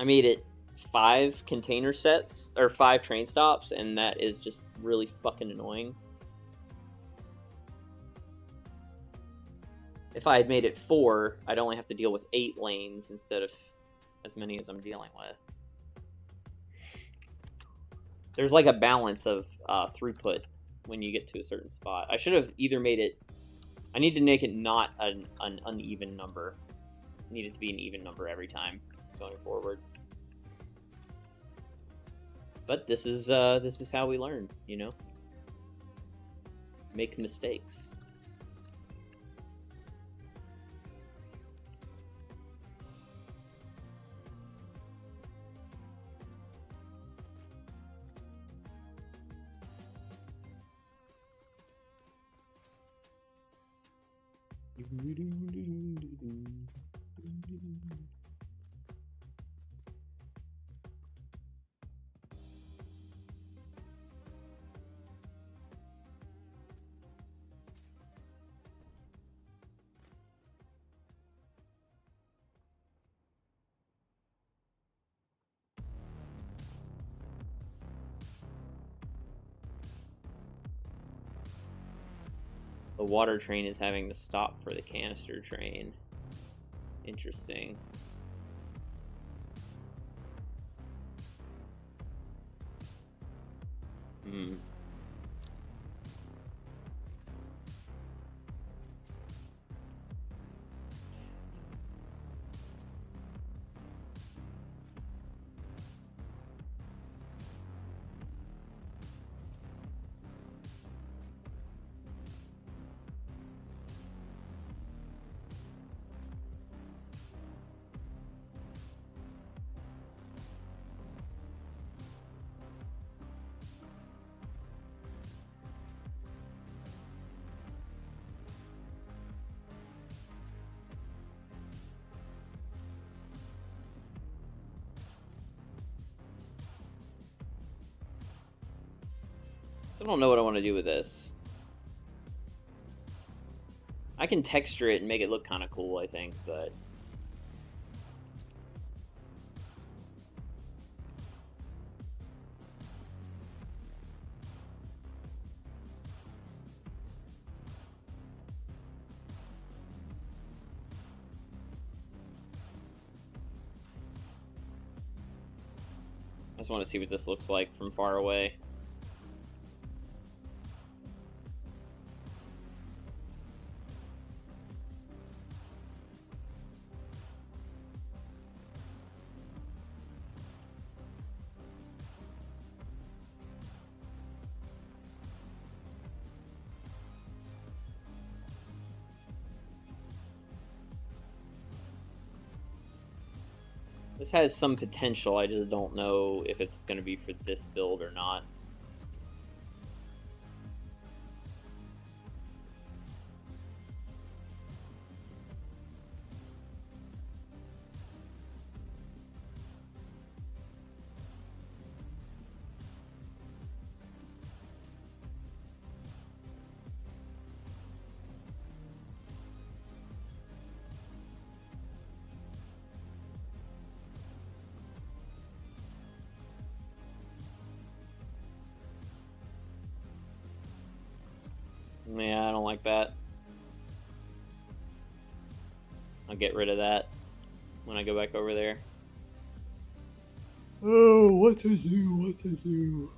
made it 5 container sets, or 5 train stops, and that is just really fucking annoying. If I had made it 4, I'd only have to deal with 8 lanes instead of as many as I'm dealing with. There's like a balance of throughput when you get to a certain spot. I should have either made it... I need to make it not an uneven number. I need it to be an even number every time going forward. But this is how we learn, you know? Make mistakes. The water train is having to stop for the canister train. Interesting. Hmm. Still don't know what I want to do with this. I can texture it and make it look kind of cool, I think, but... I just want to see what this looks like from far away. This has some potential, I just don't know if it's going to be for this build or not. Yeah, I don't like that. I'll get rid of that when I go back over there. Oh, what to do, what to do.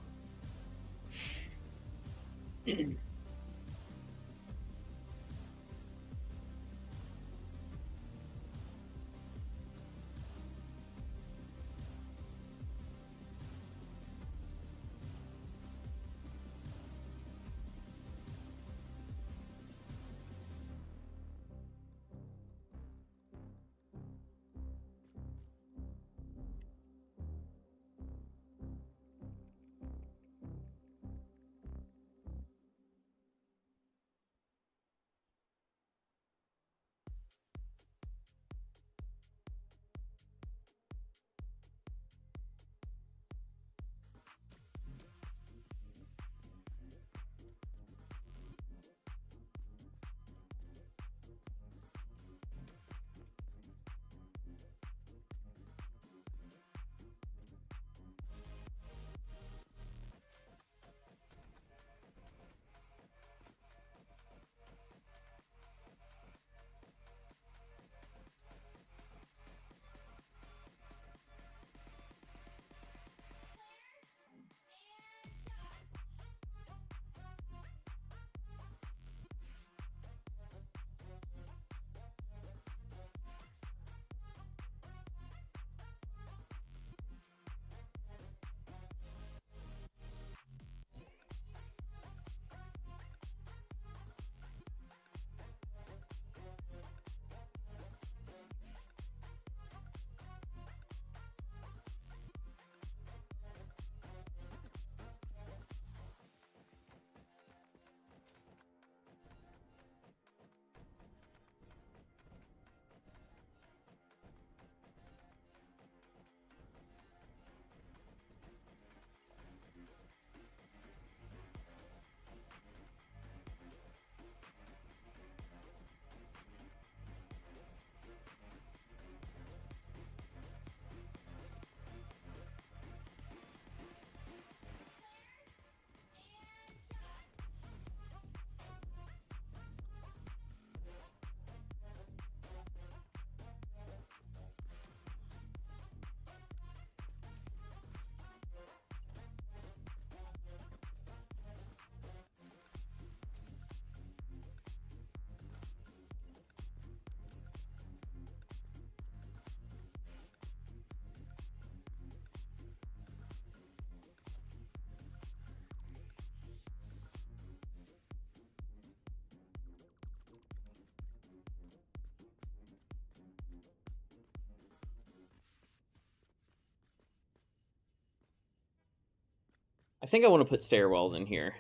I think I want to put stairwells in here.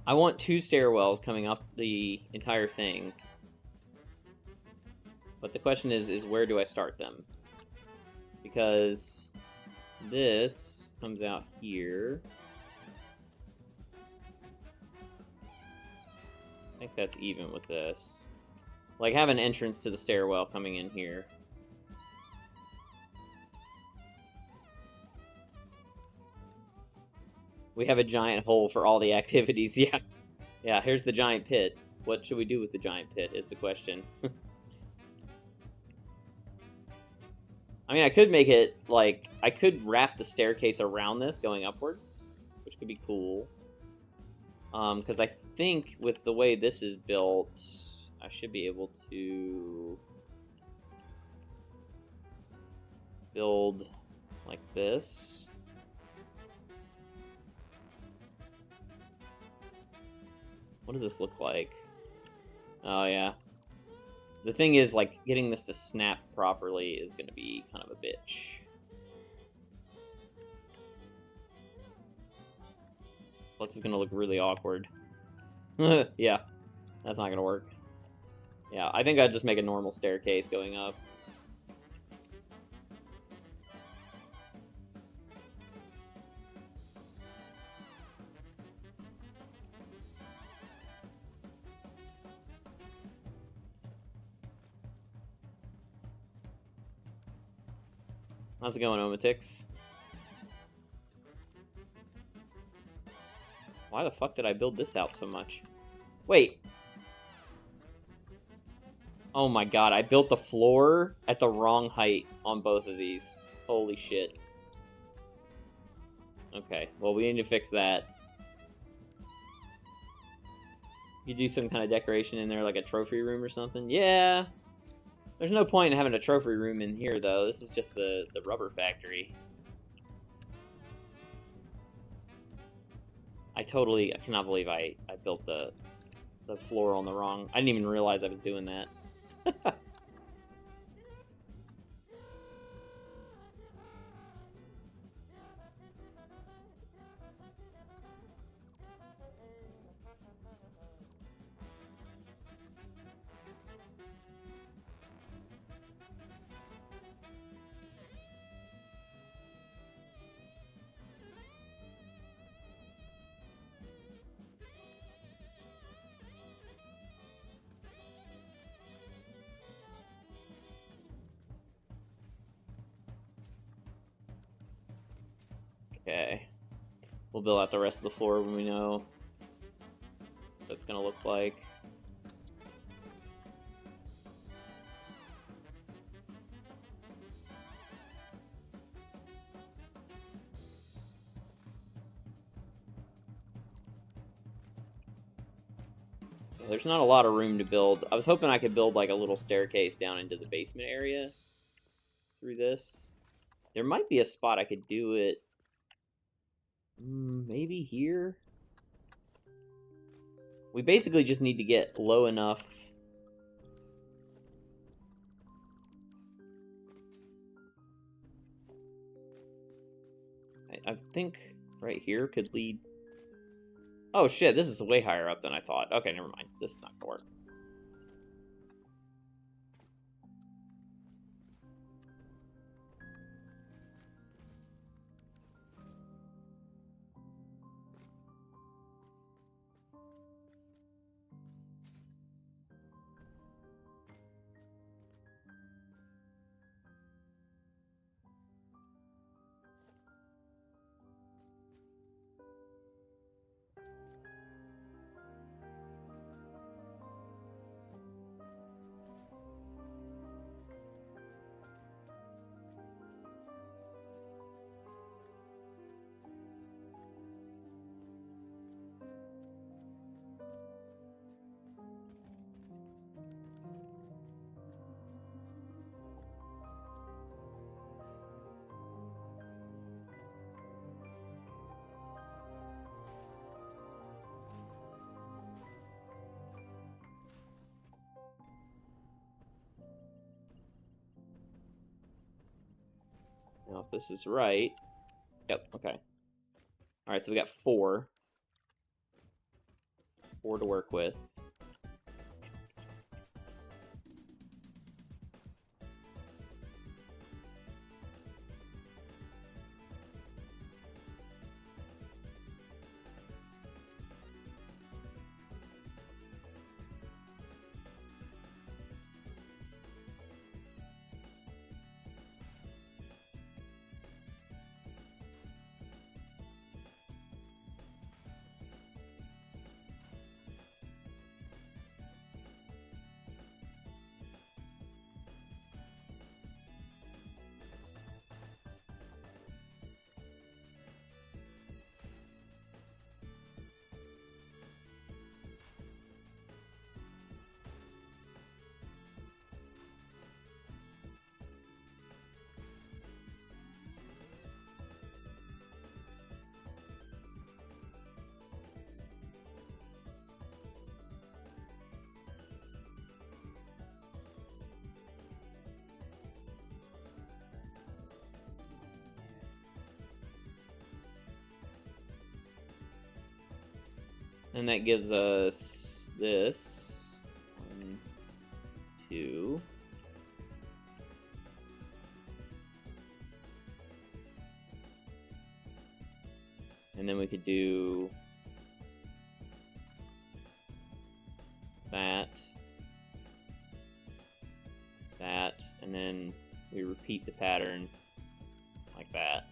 I want 2 stairwells coming up the entire thing. But the question is where do I start them? Because this comes out here. I think that's even with this. Like, have an entrance to the stairwell coming in here. We have a giant hole for all the activities, yeah. Yeah, here's the giant pit. What should we do with the giant pit is the question. I mean, I could make it, like, I could wrap the staircase around this going upwards, which could be cool. Because I think with the way this is built, I should be able to build like this. What does this look like? Oh, yeah. The thing is, like, getting this to snap properly is going to be kind of a bitch. Plus, it's going to look really awkward. Yeah, that's not going to work. Yeah, I think I'd just make a normal staircase going up. How's it going, Omatix? Why the fuck did I build this out so much? Wait. Oh my god, I built the floor at the wrong height on both of these. Holy shit. Okay, well, we need to fix that. You do some kind of decoration in there, like a trophy room or something? Yeah. There's no point in having a trophy room in here, though. This is just the rubber factory. I cannot believe I built the floor on the wrong... I didn't even realize I was doing that. Okay. We'll build out the rest of the floor when we know what it's gonna look like. There's not a lot of room to build. I was hoping I could build like a little staircase down into the basement area through this. There might be a spot I could do it. Maybe here? We basically just need to get low enough. I think right here could lead... Oh shit, this is way higher up than I thought. Okay, never mind. This is not gonna work. Now, if this is right, Yep, okay. Alright, so we got 4. 4 to work with. And that gives us this. 1, 2. And then we could do that, that, and then we repeat the pattern like that.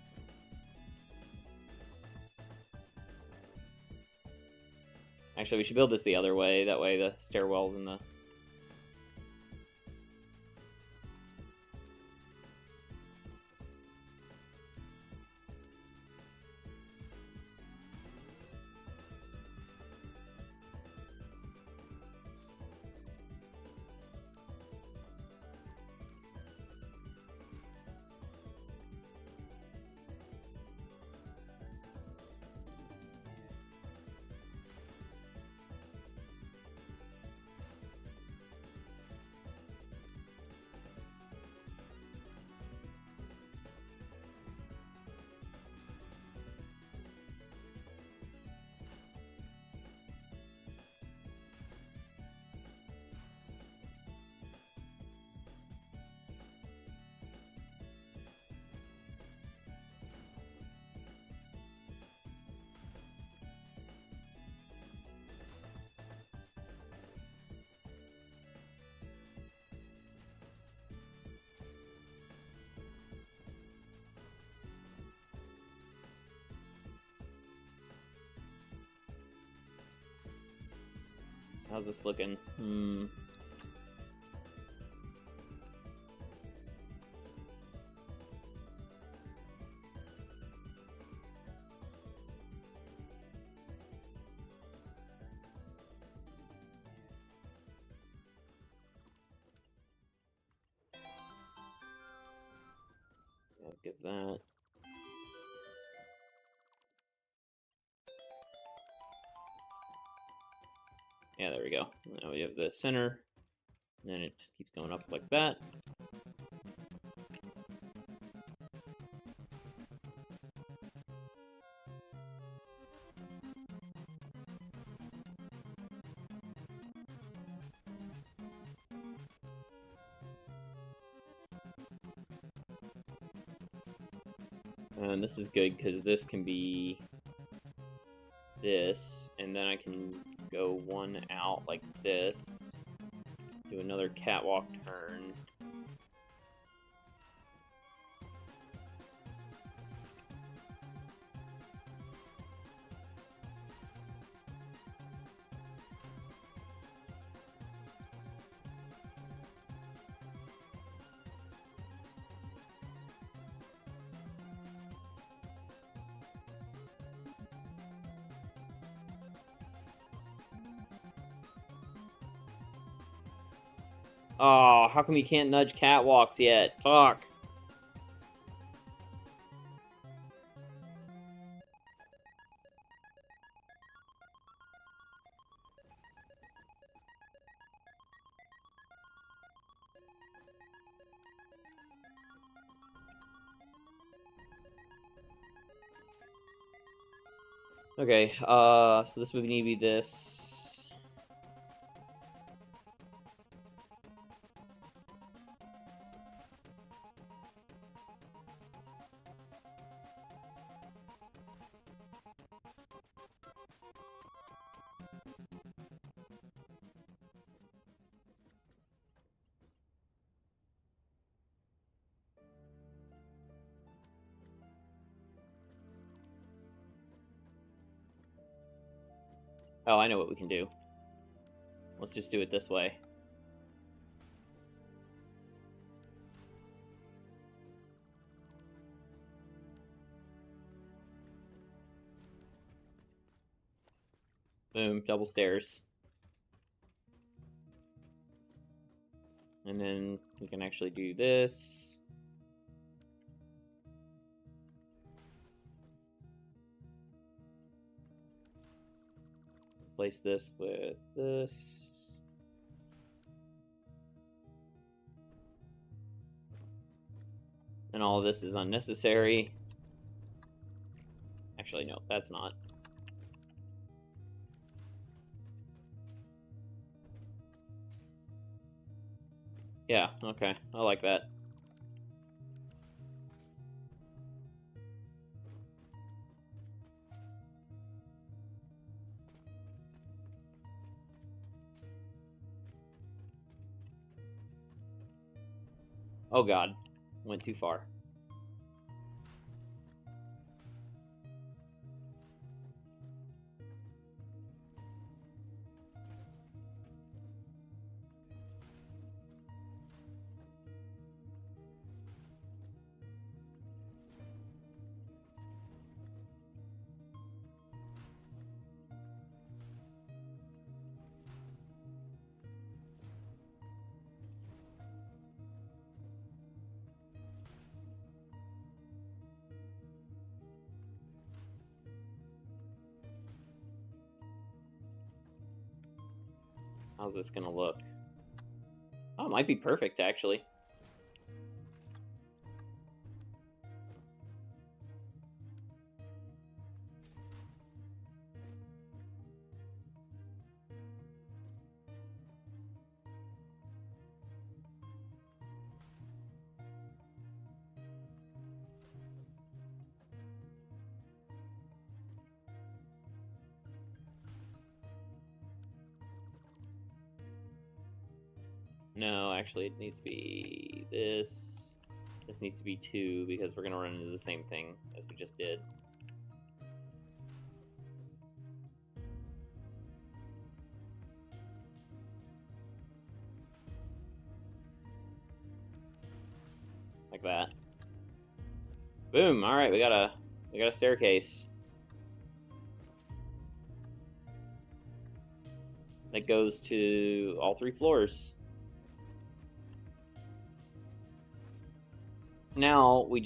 Actually, we should build this the other way. That way the stairwell's in the... How's this looking? I'll give that. Yeah, there we go. Now we have the center, and then it just keeps going up like that. And this is good because this can be this, and then I can go one out like this, do another catwalk turn. Oh, how come you can't nudge catwalks yet? Fuck. Okay, so this would need to be this. Oh, I know what we can do. Let's just do it this way. Boom, double stairs. And then we can actually do this. Replace this with this. And all of this is unnecessary. Actually, no, that's not. Yeah, okay, I like that. Oh god, went too far. How's this gonna look? Oh, it might be perfect, actually. No, actually, it needs to be this. This needs to be 2 because we're gonna run into the same thing as we just did. Like that. Boom! Alright, we got a staircase. That goes to all 3 floors. So now we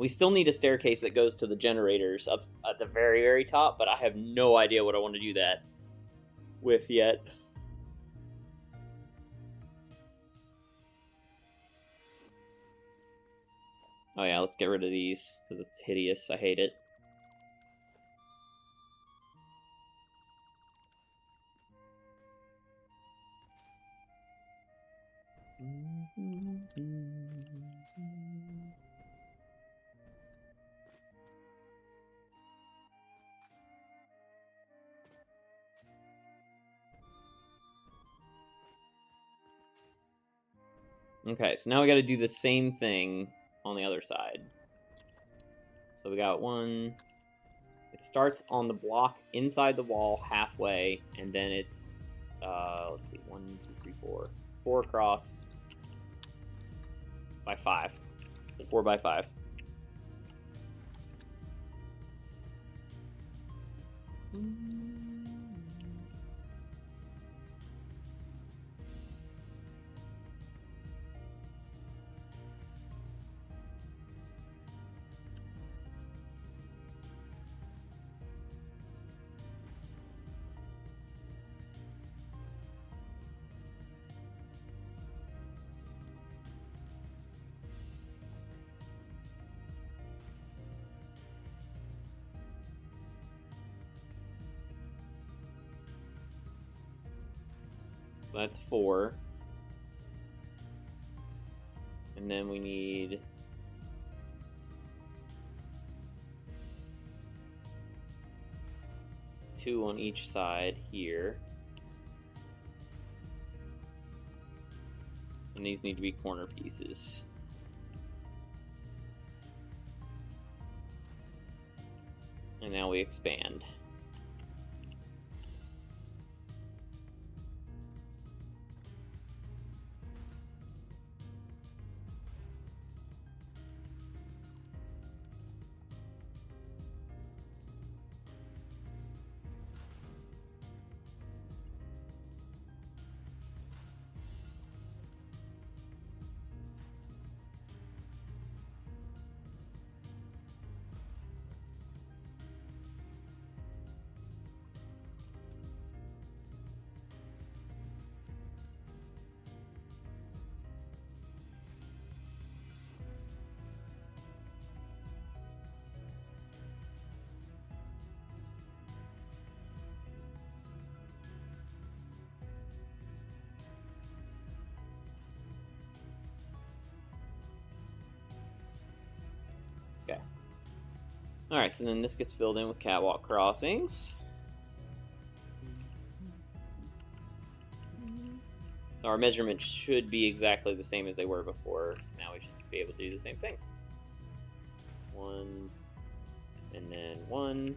still need a staircase that goes to the generators up at the very, very top, but I have no idea what I want to do that with yet. Oh yeah, let's get rid of these, because it's hideous. I hate it. Okay, so now we gotta do the same thing on the other side. So we got one. It starts on the block inside the wall halfway, and then it's, let's see, 1, 2, 3, 4. 4 across by 5. So 4 by 5. That's 4. And then we need 2 on each side here. And these need to be corner pieces. And now we expand. Okay. Alright, so then this gets filled in with catwalk crossings. So our measurements should be exactly the same as they were before. So now we should just be able to do the same thing. 1, and then 1,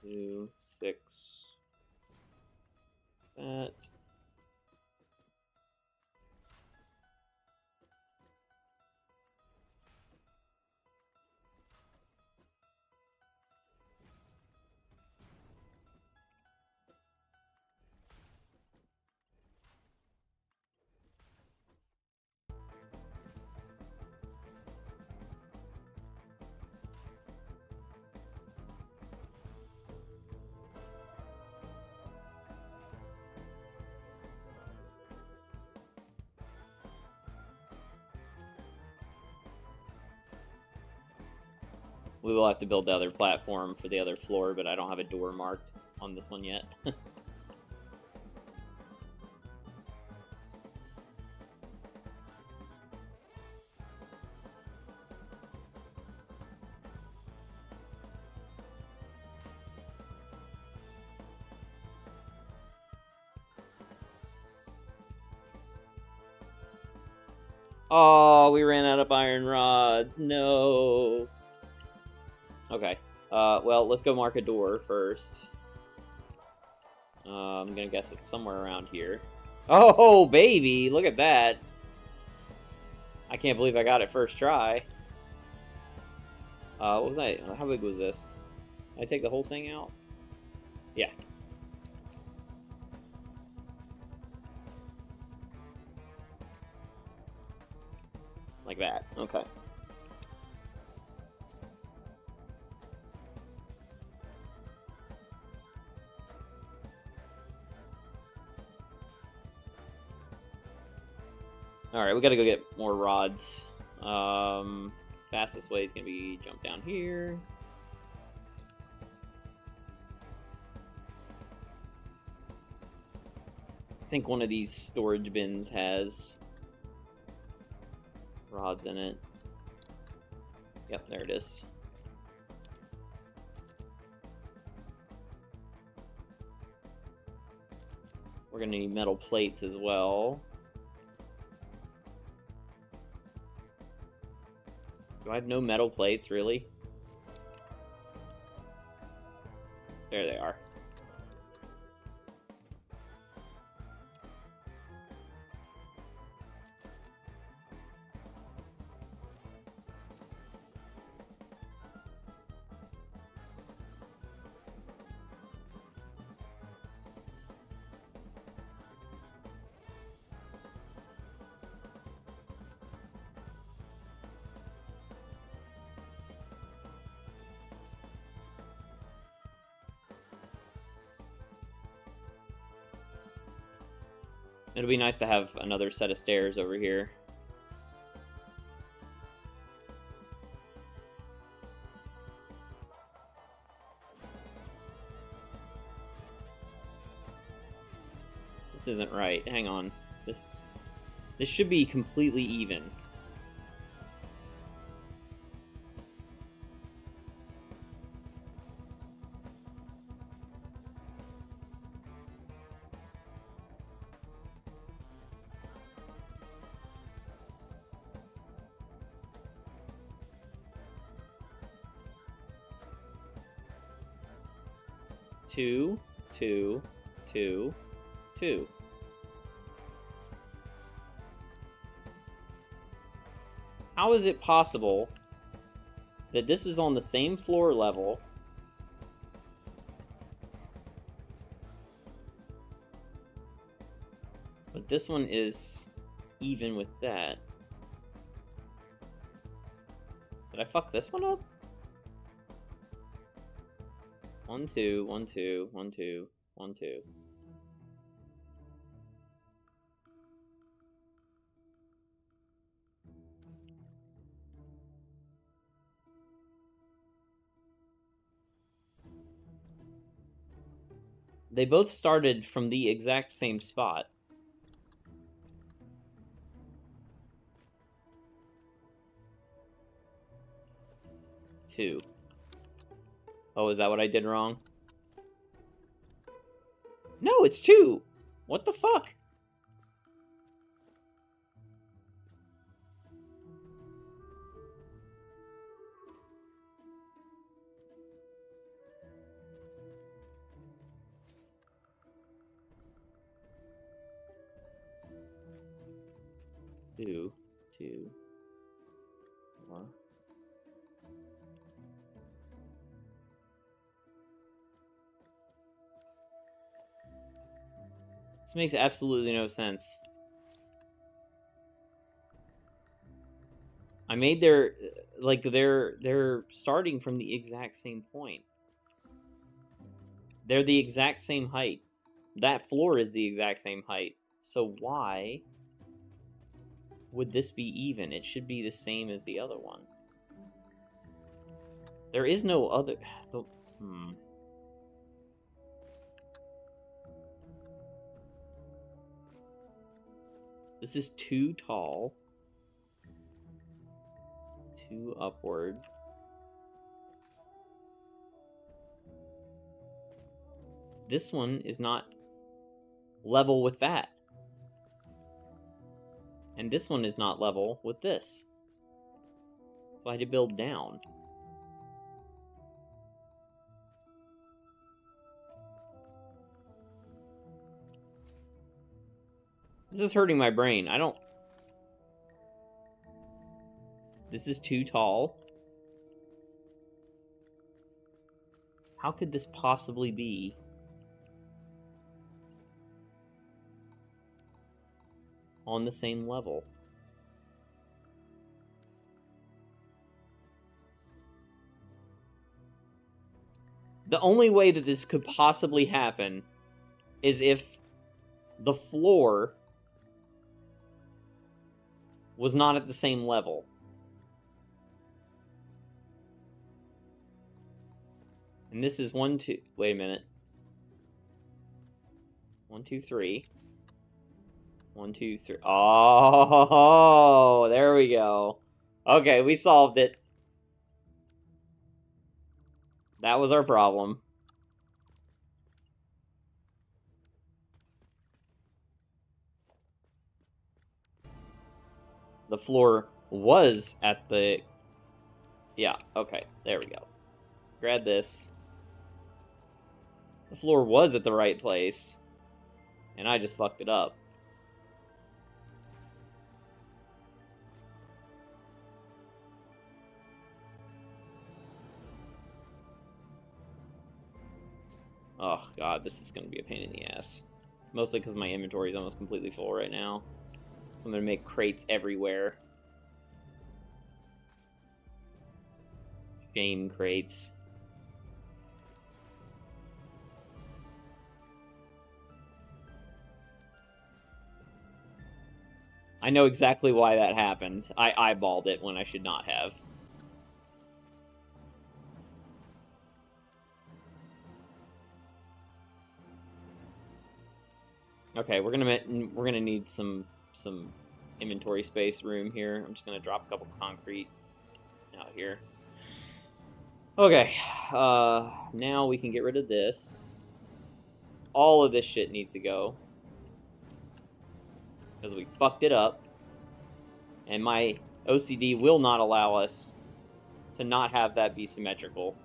2, 6, that. We will have to build the other platform for the other floor, but I don't have a door marked on this one yet. Oh, we ran out of iron rods. No. Okay. Well, let's go mark a door first. I'm gonna guess it's somewhere around here. Oh, baby! Look at that! I can't believe I got it first try. What was I? How big was this? Did I take the whole thing out? Yeah. Like that. Okay. Alright, we gotta go get more rods. Fastest way is gonna be jump down here. I think one of these storage bins has rods in it. Yep, there it is. We're gonna need metal plates as well. Do I have no metal plates, really? There they are. It'll be nice to have another set of stairs over here. This isn't right. Hang on. This should be completely even. Two, two, two, two. How is it possible that this is on the same floor level but this one is even with that? Did I fuck this one up? 1, 2, 1, 2, 1, 2, 1, 2. They both started from the exact same spot. Two. Oh, is that what I did wrong? No, it's 2! What the fuck? Two, 4. This makes absolutely no sense. I made their, like, they're starting from the exact same point. They're the exact same height. That floor is the exact same height. So why would this be even? It should be the same as the other one. There is no other... This is too tall. 2 upward. This one is not level with that. And this one is not level with this. So I had to build down. This is hurting my brain. I don't... This is too tall. How could this possibly be on the same level? The only way that this could possibly happen is if the floor was not at the same level. And this is 1, 2... Wait a minute. 1, 2, 3. 1, 2, 3. Oh, there we go. Okay, we solved it. That was our problem. The floor was at the... Yeah, okay, there we go. Grab this. The floor was at the right place, and I just fucked it up. Oh god, this is gonna be a pain in the ass. Mostly because my inventory is almost completely full right now. So I'm gonna make crates everywhere. Shame crates. I know exactly why that happened. I eyeballed it when I should not have. Okay, we're gonna need some inventory space room here. I'm just gonna drop a couple concrete out here. Okay, now we can get rid of this. All of this shit needs to go because we fucked it up, and my OCD will not allow us to not have that be symmetrical.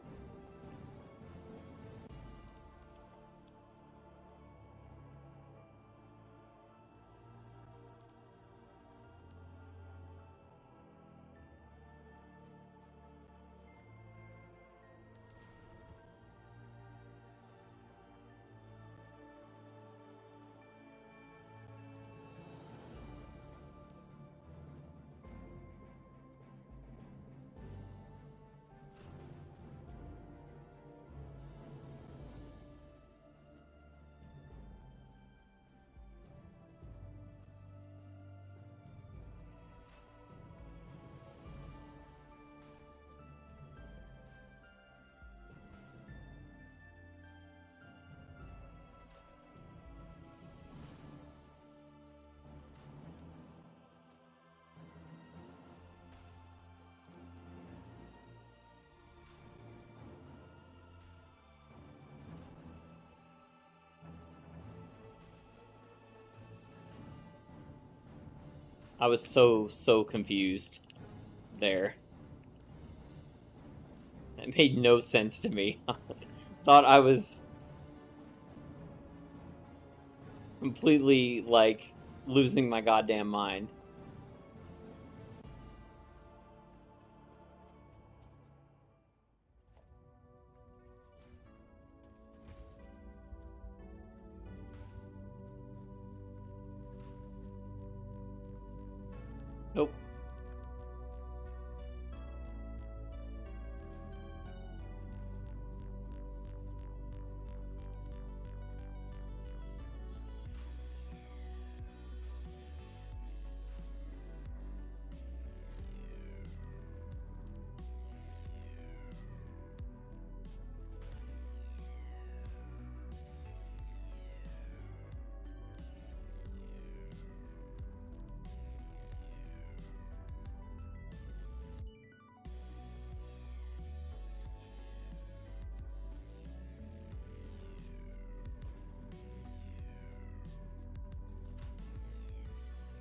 I was so confused there. It made no sense to me. Thought I was completely, like, losing my goddamn mind. Nope.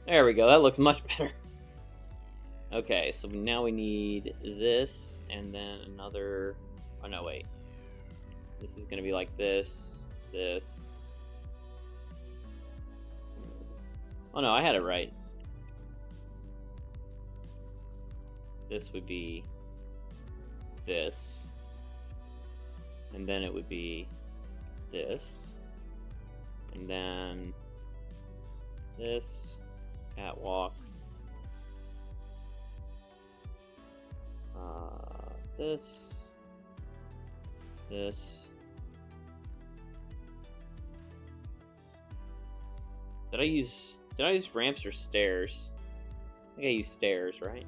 There we go, that looks much better. Okay, so now we need this, and then another... Oh, no, wait. This is gonna be like this, this... Oh no, I had it right. This would be this. And then it would be this. And then this. Catwalk. This. This. Did I use ramps or stairs? I think I used stairs, right?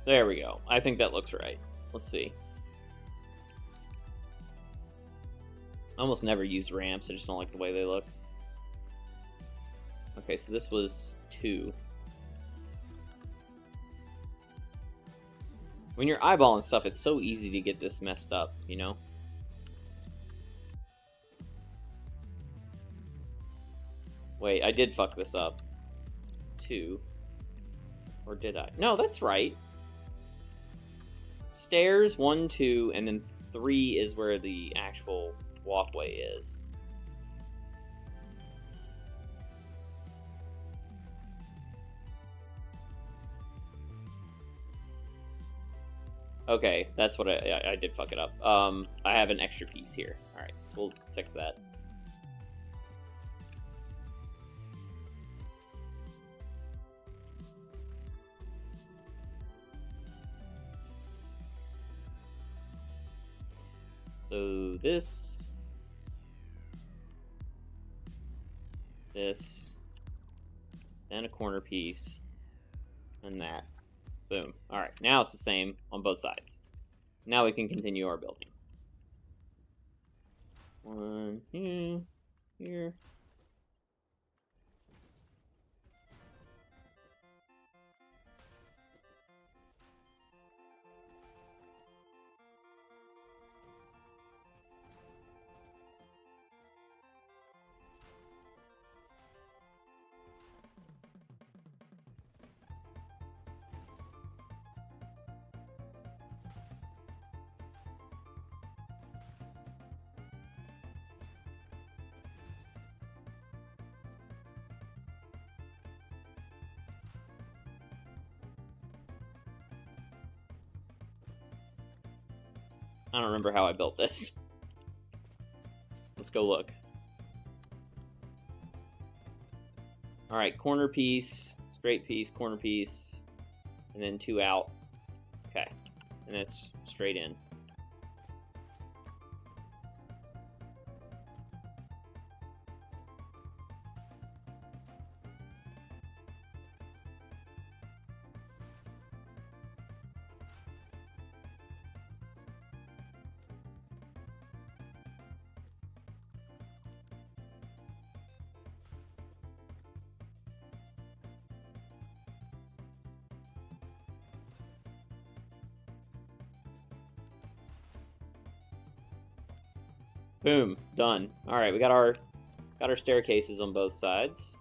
There we go. I think that looks right. Let's see. I almost never use ramps. I just don't like the way they look. Okay, so this was 2. When you're eyeballing stuff, it's so easy to get this messed up, you know? Wait, I did fuck this up. 2. Or did I? No, that's right. Stairs, 1, 2, and then 3 is where the actual walkway is. Okay, that's what I did fuck it up. I have an extra piece here. Alright, so we'll fix that. So this, then a corner piece, and that. Boom. Alright, now it's the same on both sides. Now we can continue our building. One here, here. I don't remember how I built this. Let's go look. Alright, corner piece, straight piece, corner piece, and then 2 out. Okay, and it's straight in. Boom, done. All right, we got our staircases on both sides.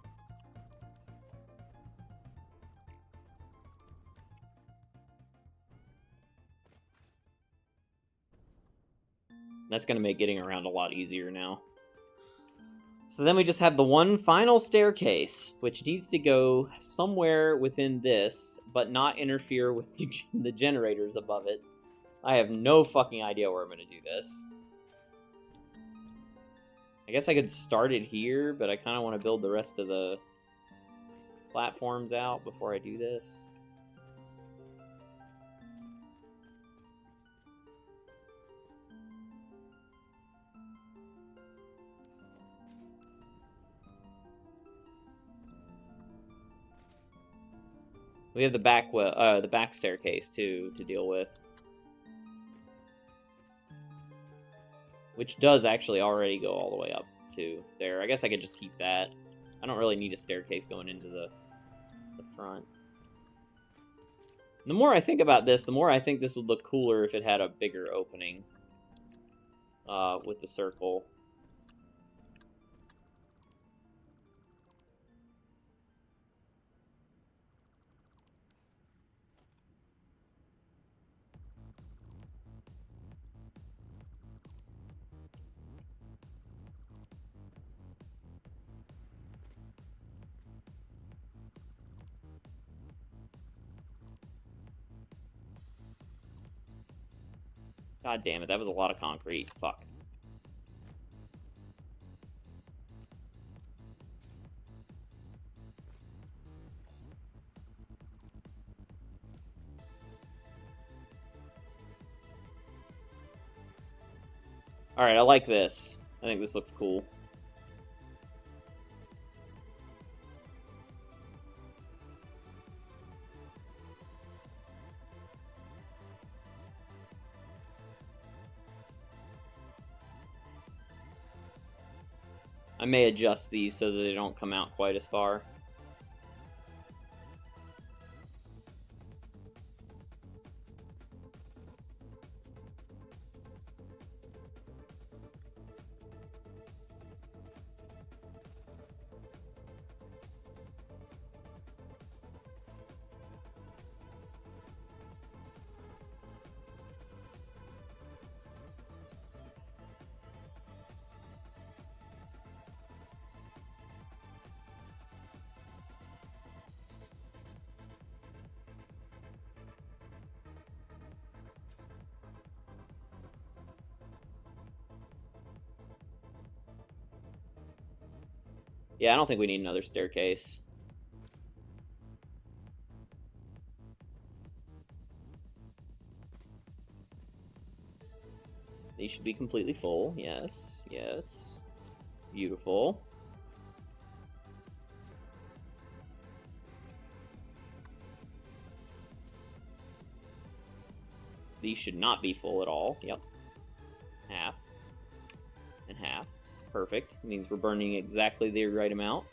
That's going to make getting around a lot easier now. So then we just have the one final staircase, which needs to go somewhere within this, but not interfere with the generators above it. I have no fucking idea where I'm going to do this. I guess I could start it here, but I kind of want to build the rest of the platforms out before I do this. We have the back staircase too to deal with, which does actually already go all the way up to there. I guess I could just keep that. I don't really need a staircase going into the front. The more I think about this, the more I think this would look cooler if it had a bigger opening with the circle. God damn it, that was a lot of concrete. Fuck. Alright, I like this. I think this looks cool. I may adjust these so that they don't come out quite as far. Yeah, I don't think we need another staircase. These should be completely full. Yes, yes. Beautiful. These should not be full at all. Yep. Half. And half. Perfect. Means we're burning exactly the right amount.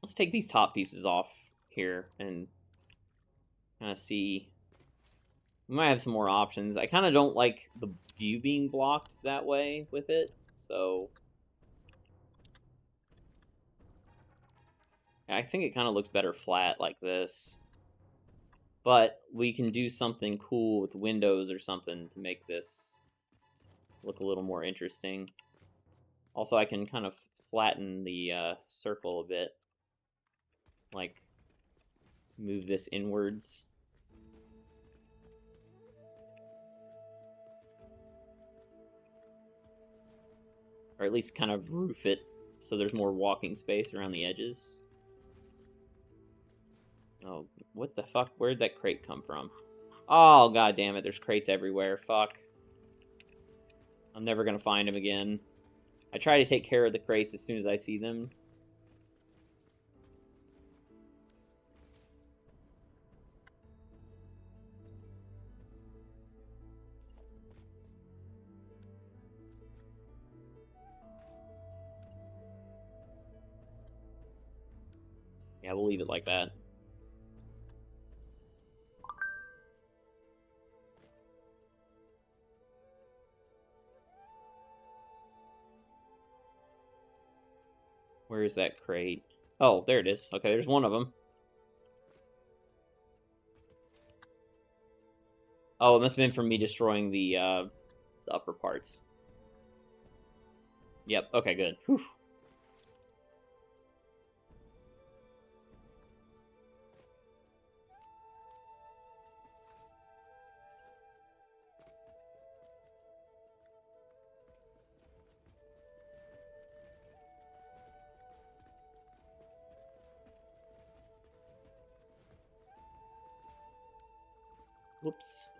Let's take these top pieces off here and kind of see. We might have some more options. I kind of don't like the view being blocked that way with it, so I think it kind of looks better flat like this. But we can do something cool with windows or something to make this look a little more interesting. Also, I can kind of flatten the circle a bit. Like, move this inwards. Or at least kind of roof it so there's more walking space around the edges. Oh, what the fuck? Where'd that crate come from? Oh, god damn it, there's crates everywhere. Fuck. I'm never gonna find them again. I try to take care of the crates as soon as I see them. Yeah, we'll leave it like that. Where is that crate? Oh, there it is. Okay, there's one of them. Oh, it must have been from me destroying the upper parts. Yep, okay, good. Whew. Whoops.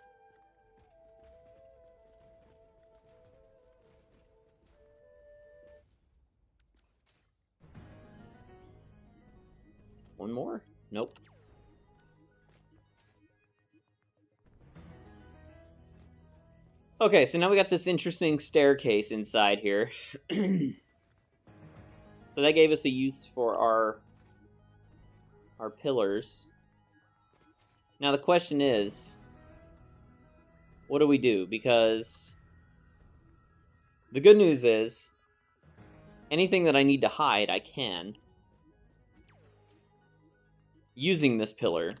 One more? Nope. Okay, so now we got this interesting staircase inside here. So that gave us a use for our pillars. Now the question is, what do we do? Because the good news is, anything that I need to hide, I can. Using this pillar.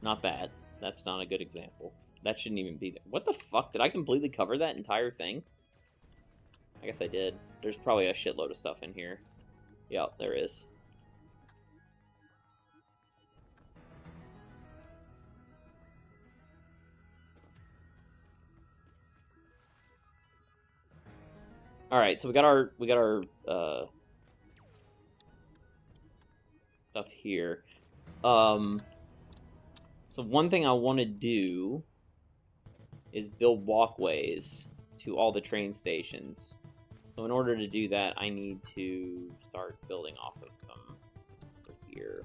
Not bad. That's not a good example. That shouldn't even be there. What the fuck? Did I completely cover that entire thing? I guess I did. There's probably a shitload of stuff in here. Yeah, there is. All right, so we got our stuff here. So one thing I want to do is build walkways to all the train stations. So in order to do that, I need to start building off of them over here.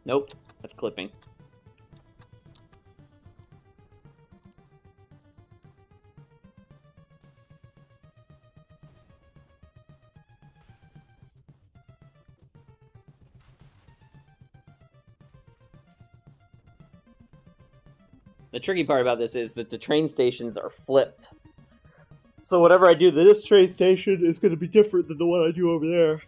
Nope, that's clipping. The tricky part about this is that the train stations are flipped. So whatever I do to this train station is going to be different than the one I do over there.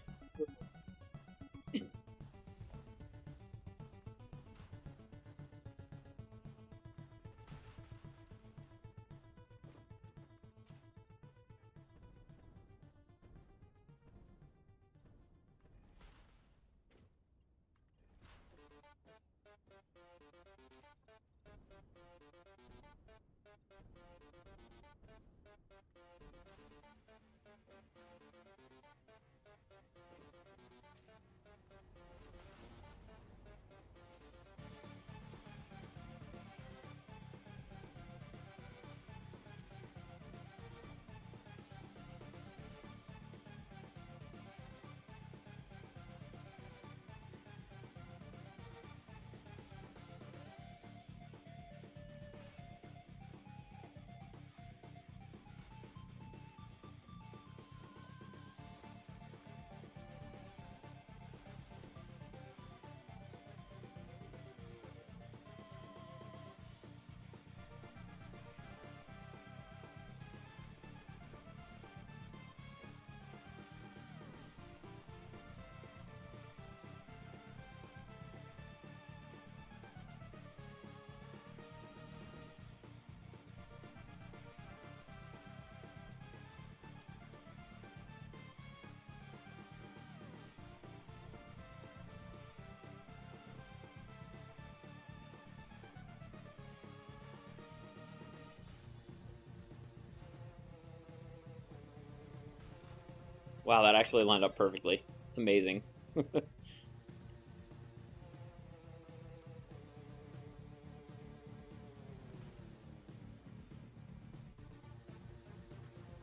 Wow, that actually lined up perfectly. It's amazing.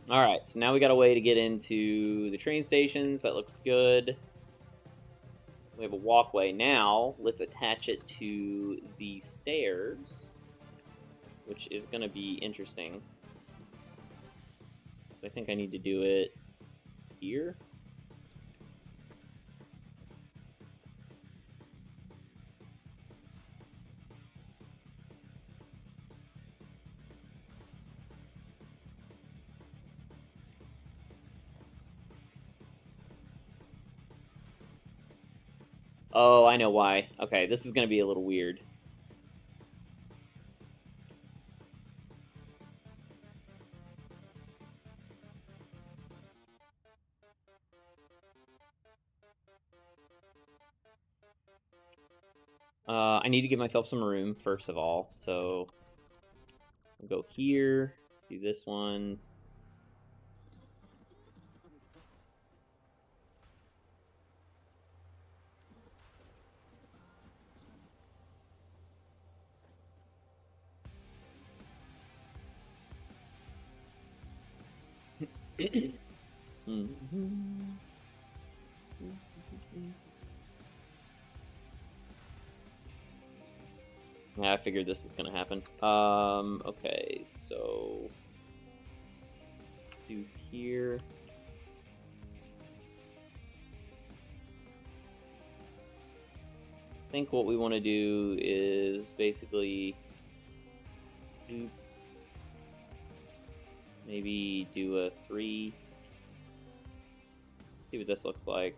Alright, so now we got a way to get into the train stations. That looks good. We have a walkway. Now, let's attach it to the stairs, which is going to be interesting. Because I think I need to do it here. Oh, I know why. Okay, this is going to be a little weird. I need to give myself some room, first of all. So, I'll go here, do this one. Yeah, I figured this was gonna happen. Okay, so let's do here. I think what we want to do is basically zoop. Maybe do a 3. See what this looks like.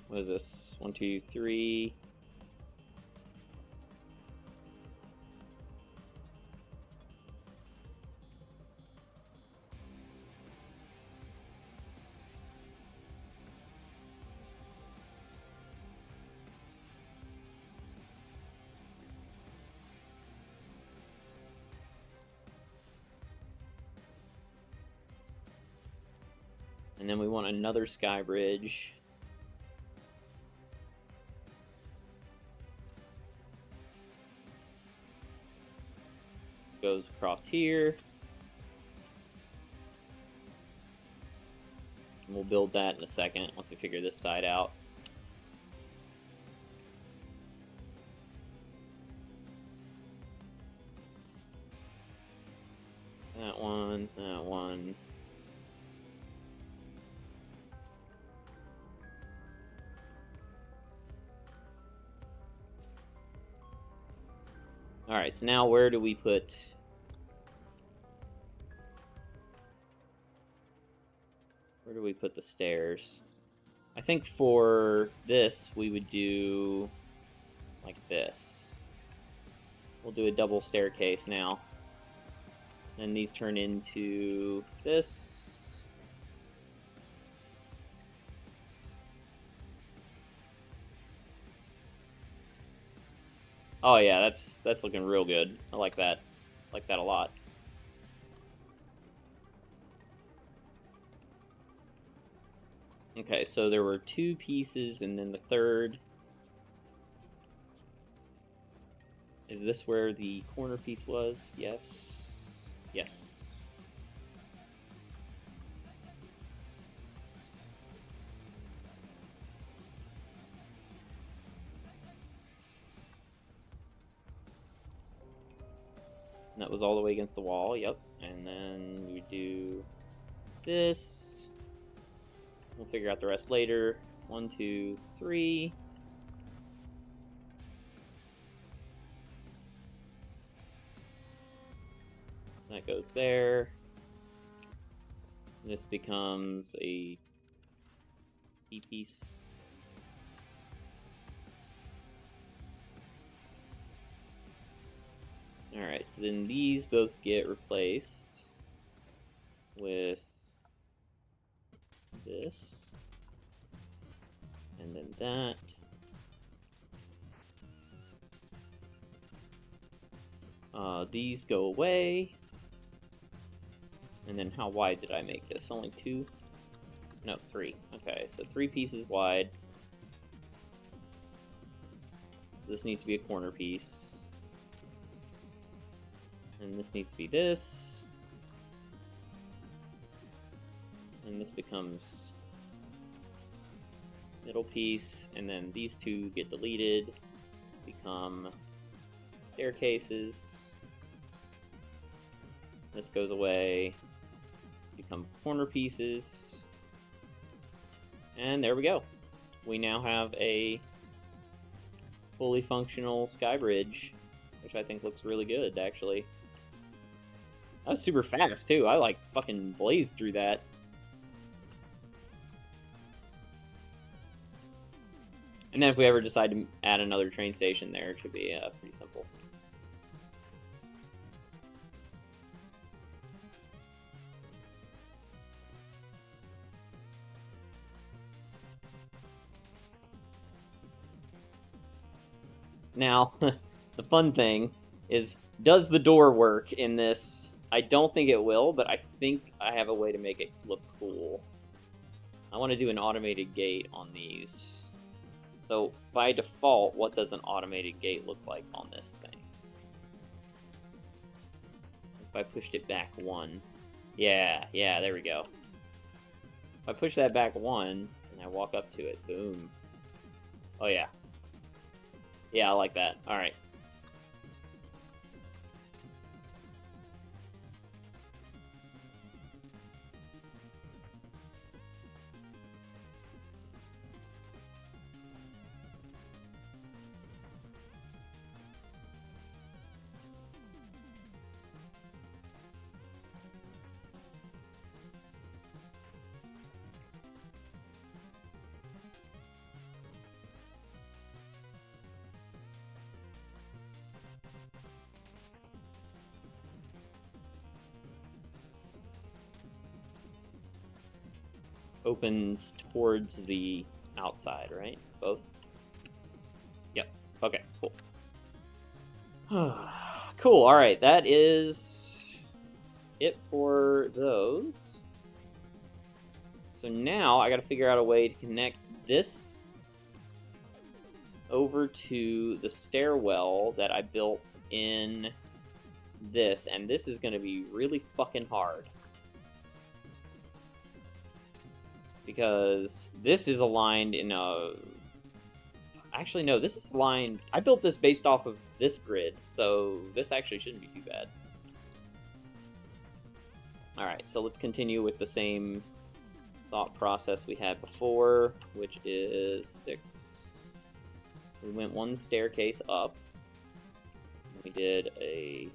What is this? 1, 2, 3. And then we want another sky bridge. Goes across here. And we'll build that in a second once we figure this side out. That one, that one. Alright, so now where do we put... Where do we put the stairs? I think for this, we would do like this. We'll do a double staircase now. And these turn into this. Oh yeah, that's looking real good. I like that. I like that a lot. Okay, so there were 2 pieces and then the third. Is this where the corner piece was? Yes. Yes. And that was all the way against the wall, yep. And then you do this. We'll figure out the rest later. 1, 2, 3. That goes there. This becomes a piece. Alright, so then these both get replaced with this, and then that. These go away. And then how wide did I make this? Only 2? No, 3. Okay, so 3 pieces wide. This needs to be a corner piece. And this needs to be this. And this becomes middle piece, and then these 2 get deleted, become staircases. This goes away, become corner pieces, and there we go. We now have a fully functional sky bridge, which I think looks really good, actually. That was super fast, too. I, like, fucking blazed through that. And then if we ever decide to add another train station there, it should be pretty simple. Now, the fun thing is, does the door work in this? I don't think it will, but I think I have a way to make it look cool. I want to do an automated gate on these. So, by default, what does an automated gate look like on this thing? If I pushed it back 1. Yeah, there we go. If I push that back 1, and I walk up to it, boom. Oh yeah. Yeah, I like that. Alright. Opens towards the outside, right? Both? Yep. Okay, cool. Cool, alright, that is it for those. So now I gotta figure out a way to connect this over to the stairwell that I built in this, and this is gonna be really fucking hard. Because this is aligned in a... Actually, no, this is aligned... I built this based off of this grid, so this actually shouldn't be too bad. Alright, so let's continue with the same thought process we had before, which is 6. We went one staircase up. We did a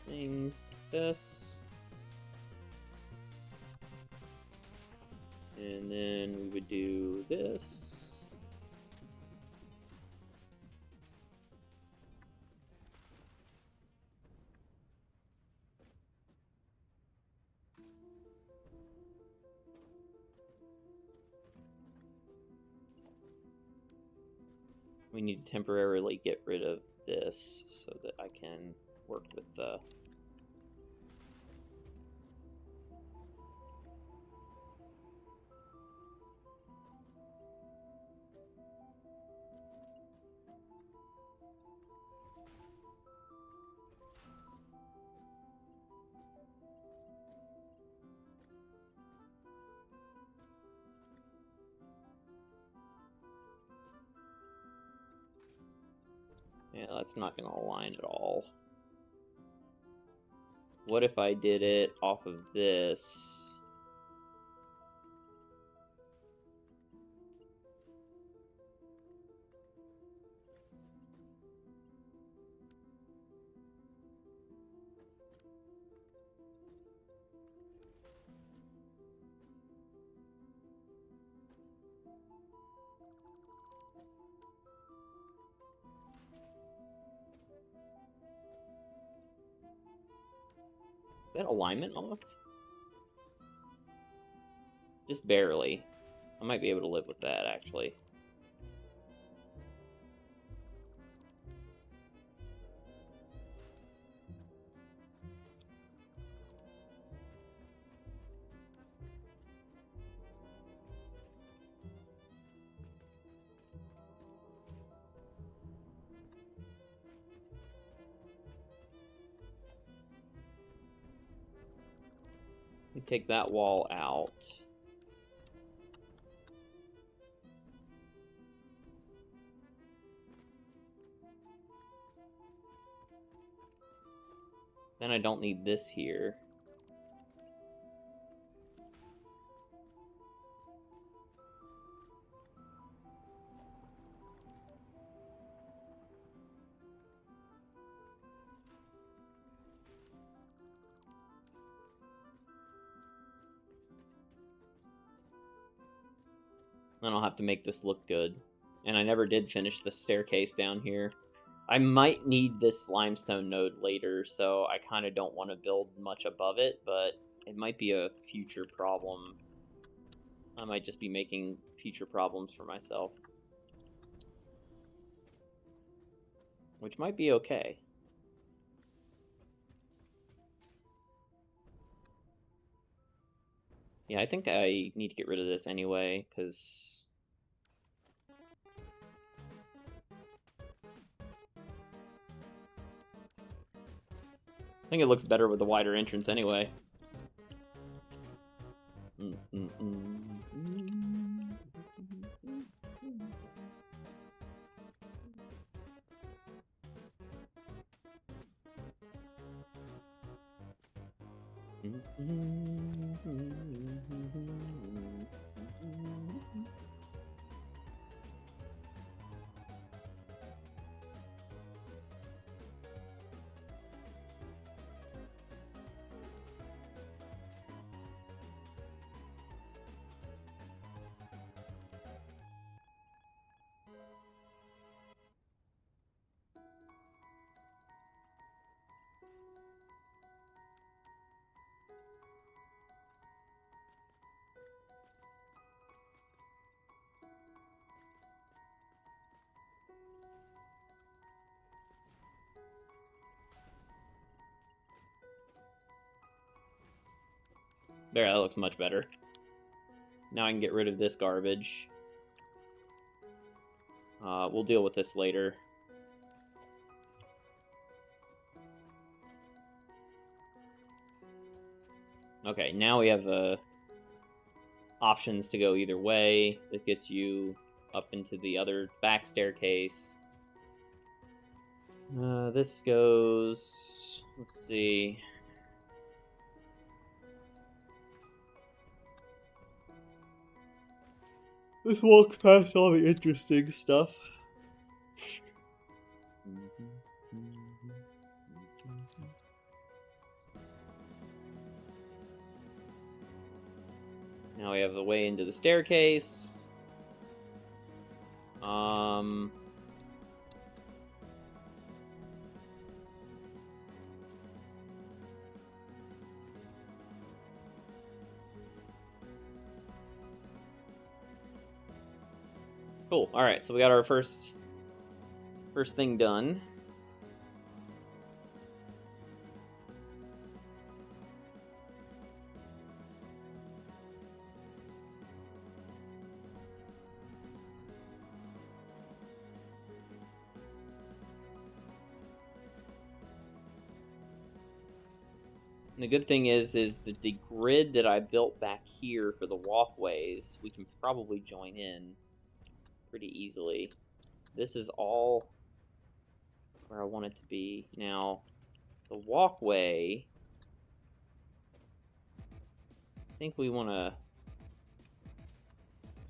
thing, this. And then we would do this. We need to temporarily get rid of this so that I can work with the... Yeah, that's not going to align at all. What if I did it off of this? Is that alignment off? Just barely. I might be able to live with that, actually. We take that wall out. Then I don't need this here. Then I'll have to make this look good. And I never did finish the staircase down here. I might need this limestone node later, so I kind of don't want to build much above it, but it might be a future problem. I might just be making future problems for myself. Which might be okay. Yeah, I think I need to get rid of this anyway, because... I think it looks better with the wider entrance anyway. There, that looks much better. Now I can get rid of this garbage. We'll deal with this later. Okay, now we have options to go either way. That gets you up into the other back staircase. This goes... Let's see... This walks past all the interesting stuff. Now we have the way into the staircase. Cool. All right, so we got our first thing done. And the good thing is the grid that I built back here for the walkways, we can probably join in pretty easily. This is all where I want it to be. Now, the walkway, I think we want to...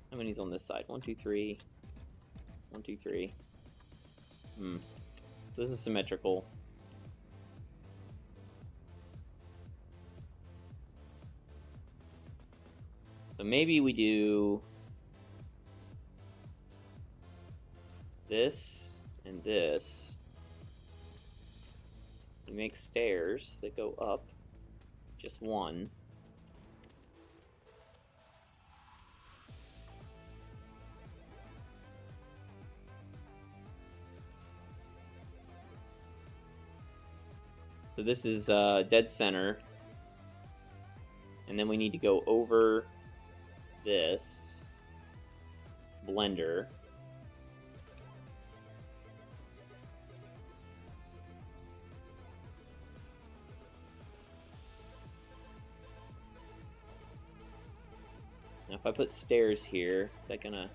How many's on this side? 1, 2, 3. 1, 2, 3. So this is symmetrical. So maybe we do this and this. We make stairs that go up, just one. So this is dead center. And then we need to go over this blender. Now if I put stairs here, is that gonna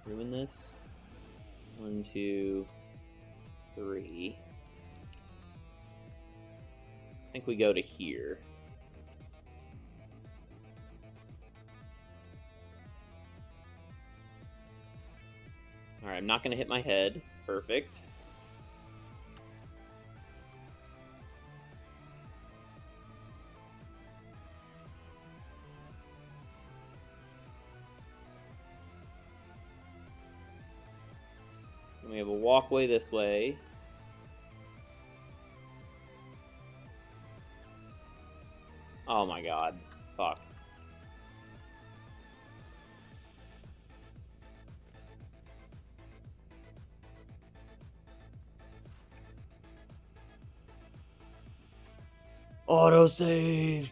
ruin this? 1, 2, 3. I think we go to here. Alright, I'm not going to hit my head. Perfect. And we have a walkway this way. Oh my god. Fuck. Autosave!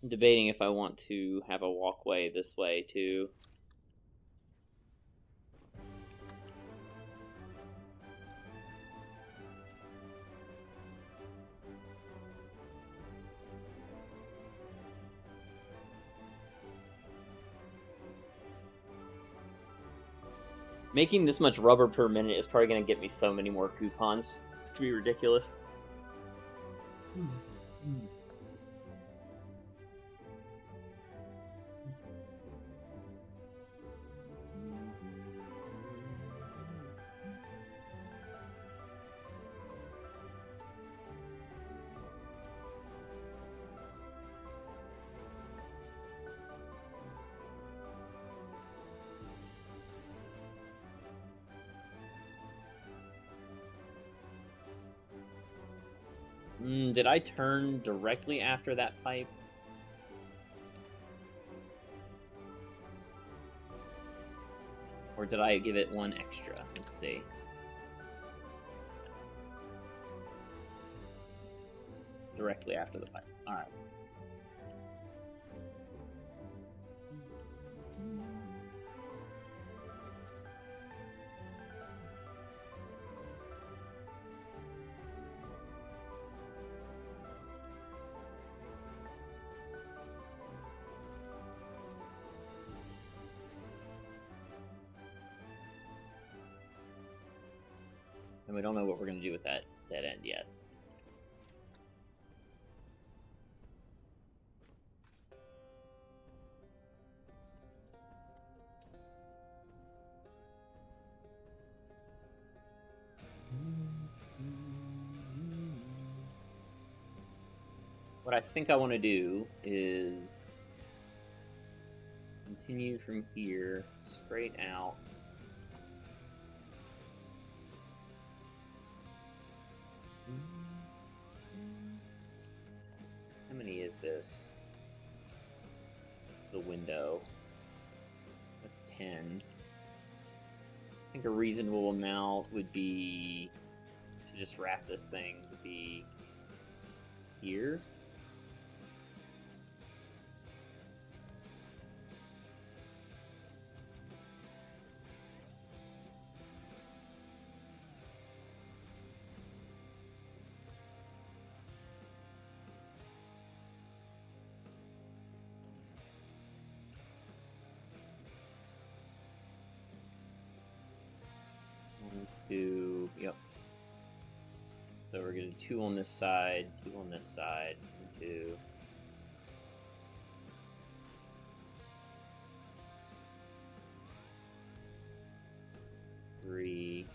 I'm debating if I want to have a walkway this way too. Making this much rubber per minute is probably going to get me so many more coupons. It's going to be ridiculous. Did I turn directly after that pipe? Or did I give it one extra? Let's see. Directly after the pipe. Alright. And we don't know what we're going to do with that dead end yet. What I think I want to do is continue from here straight out. How many is this? The window. That's 10. I think a reasonable amount would be to just wrap this thing would be here. Two, yep. So we're gonna do 2 on this side, 2 on this side, and 2. Three.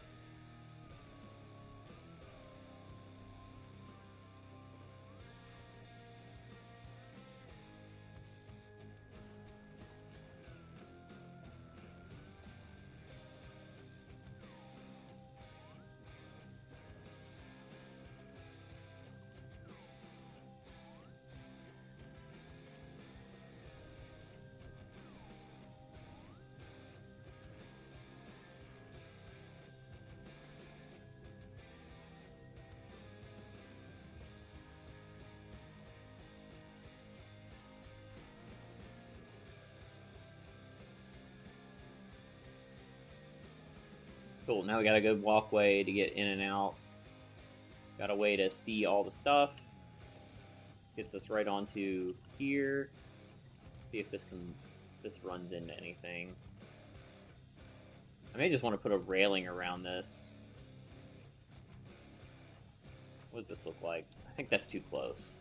Cool, now we got a good walkway to get in and out. Got a way to see all the stuff. Gets us right onto here. See if this runs into anything. I may just want to put a railing around this. What does this look like? I think that's too close.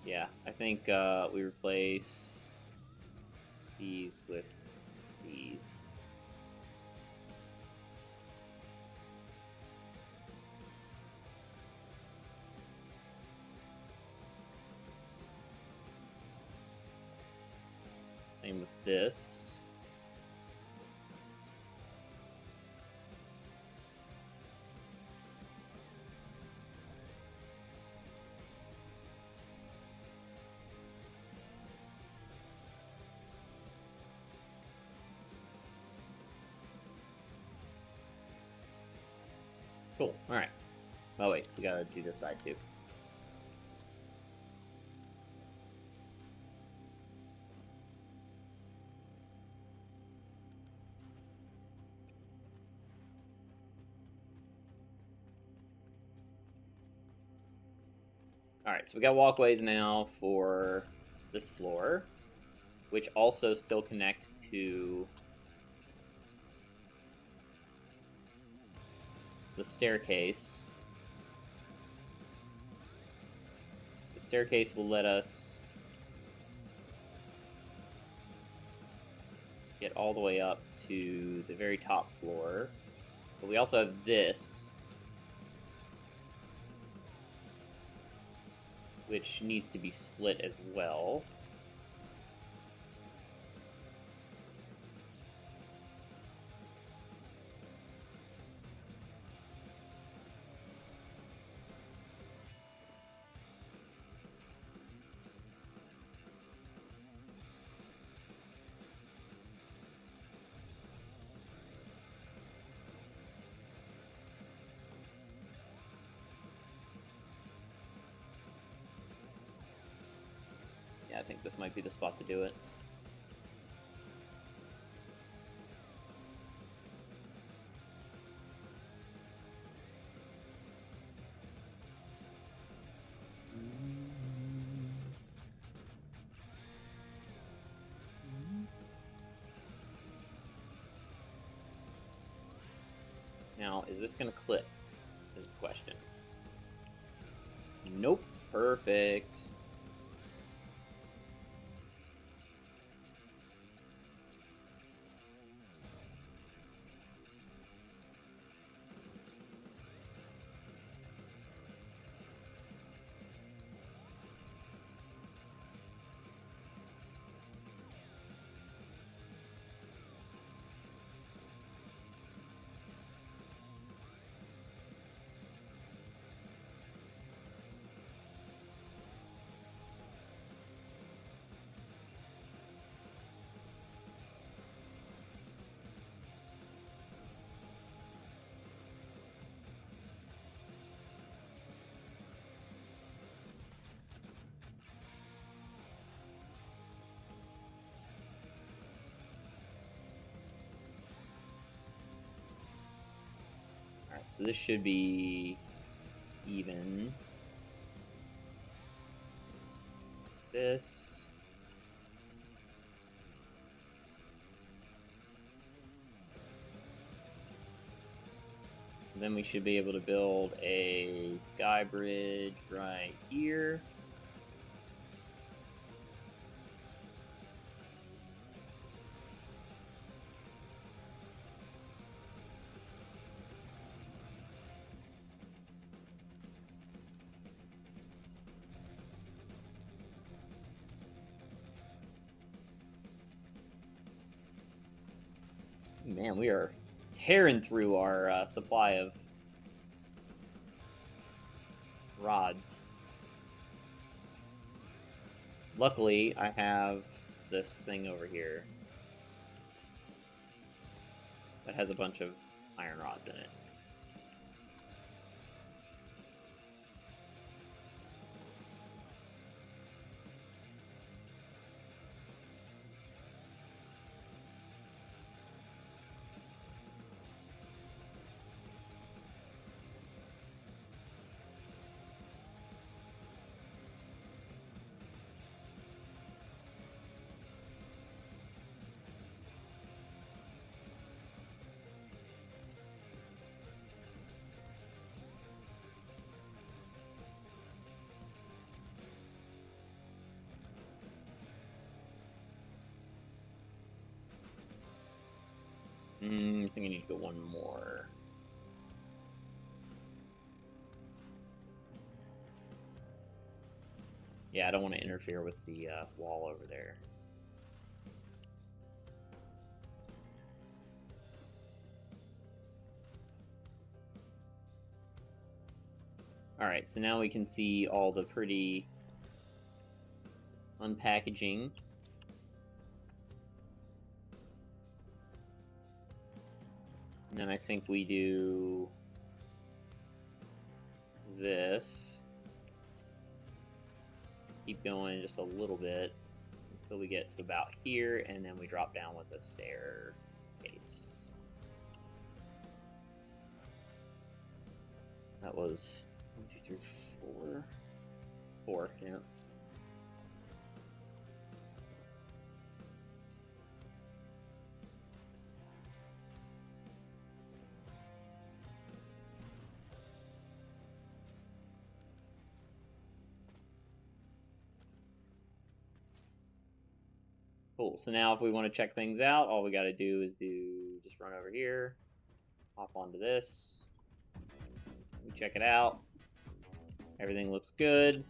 Yeah, I think we replace these with these. Same with this. Cool. All right. Oh wait, we gotta do this side too. Alright, so we got walkways now for this floor, which also still connect to the staircase. The staircase will let us get all the way up to the very top floor. But we also have this, which needs to be split as well. Yeah, I think this might be the spot to do it. Now, is this going to clip? Is the question. Nope. Perfect. Alright, so this should be even. This. And then we should be able to build a sky bridge right here. Man, we are tearing through our supply of rods. Luckily, I have this thing over here that has a bunch of iron rods in it. I think I need to go one more. Yeah, I don't want to interfere with the wall over there. Alright, so now we can see all the pretty unpackaging. And then I think we do this. Keep going just a little bit until we get to about here, and then we drop down with a staircase. That was 1, 2, 3, 4. 4, yeah. Cool. So now if we want to check things out, all we got to do is just run over here, hop onto this. We check it out. Everything looks good.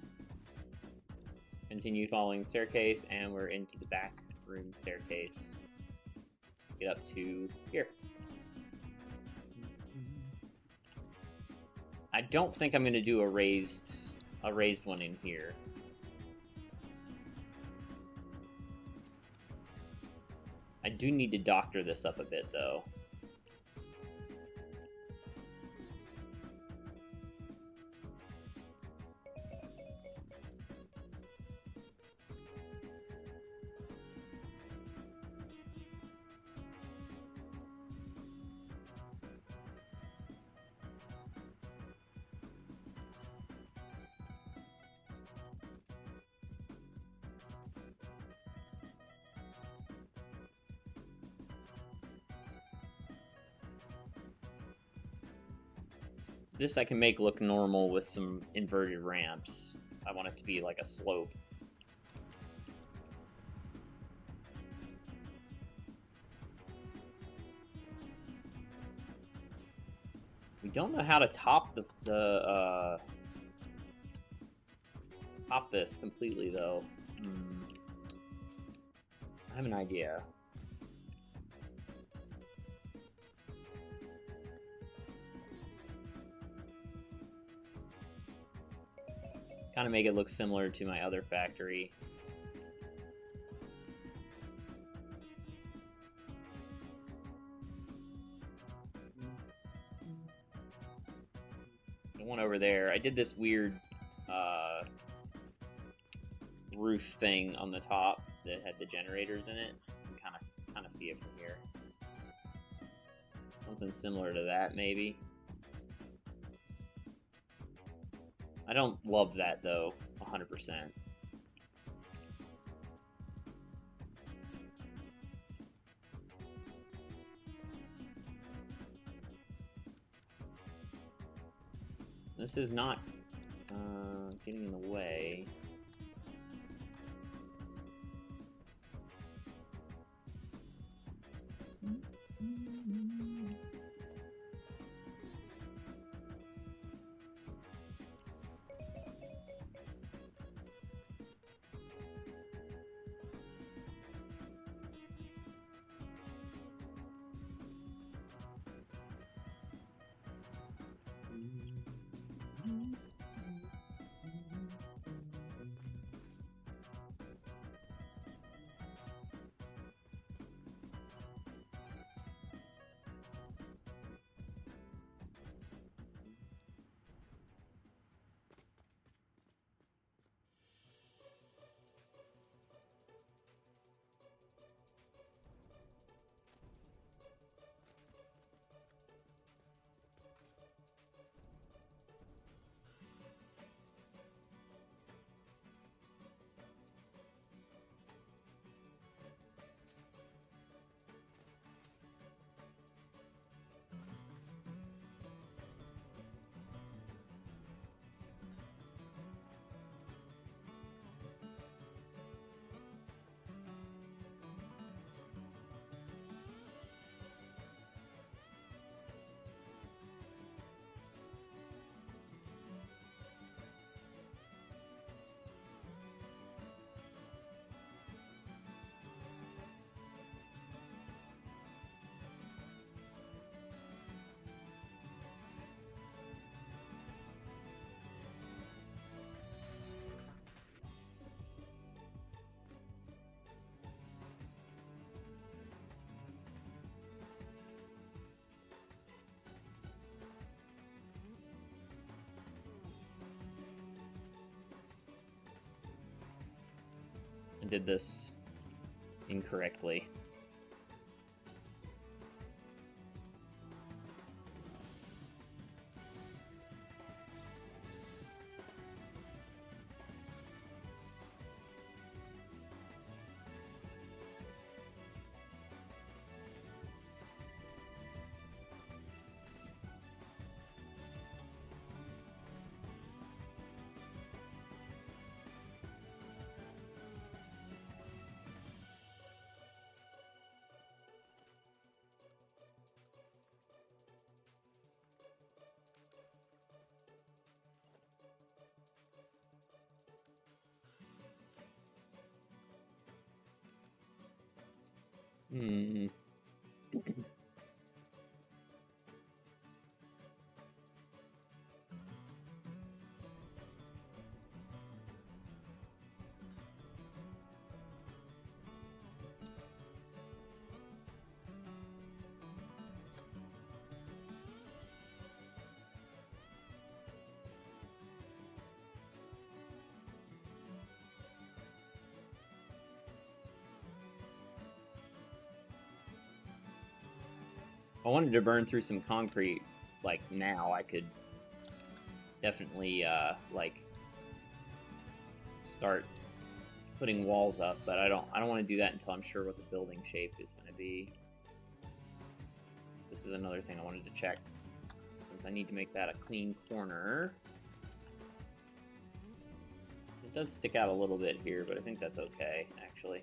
Continue following the staircase, and we're into the back room staircase. Get up to here. I don't think I'm going to do a raised one in here. I do need to doctor this up a bit, though. This I can make look normal with some inverted ramps. I want it to be like a slope. We don't know how to top top this completely, though. I have an idea. Kind of make it look similar to my other factory. The one over there, I did this weird roof thing on the top that had the generators in it. You can kind of see it from here. Something similar to that, maybe. I don't love that, though, 100%. This is not getting in the way. I did this incorrectly. Hmm. If I wanted to burn through some concrete, like now, I could definitely like start putting walls up, but I don't want to do that until I'm sure what the building shape is going to be. This is another thing I wanted to check, since I need to make that a clean corner. It does stick out a little bit here, but I think that's okay, actually.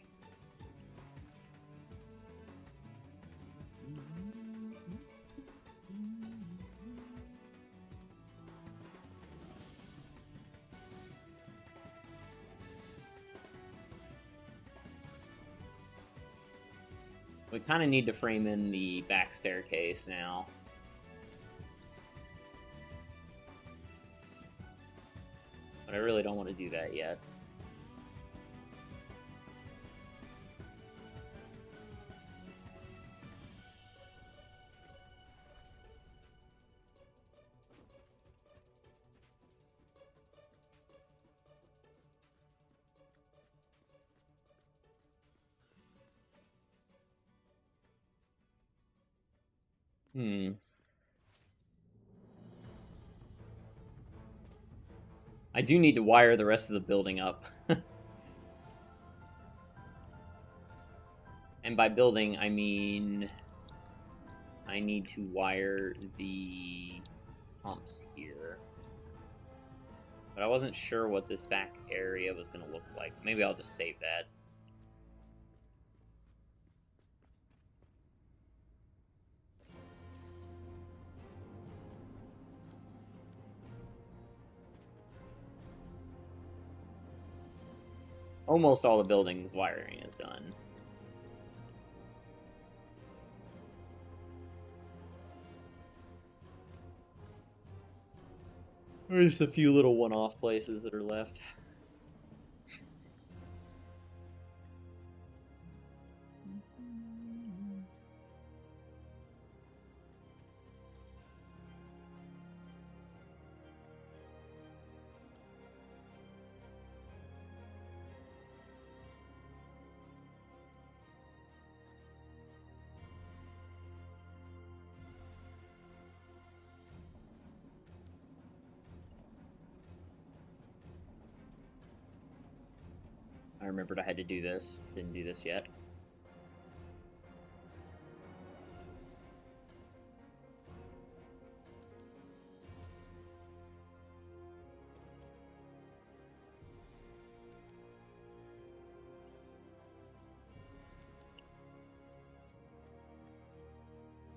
We kind of need to frame in the back staircase now. But I really don't want to do that yet. I do need to wire the rest of the building up. And by building, I mean I need to wire the pumps here. But I wasn't sure what this back area was going to look like. Maybe I'll just save that. Almost all the building's wiring is done. There's a few little one-off places that are left. I remembered I had to do this. Didn't do this yet.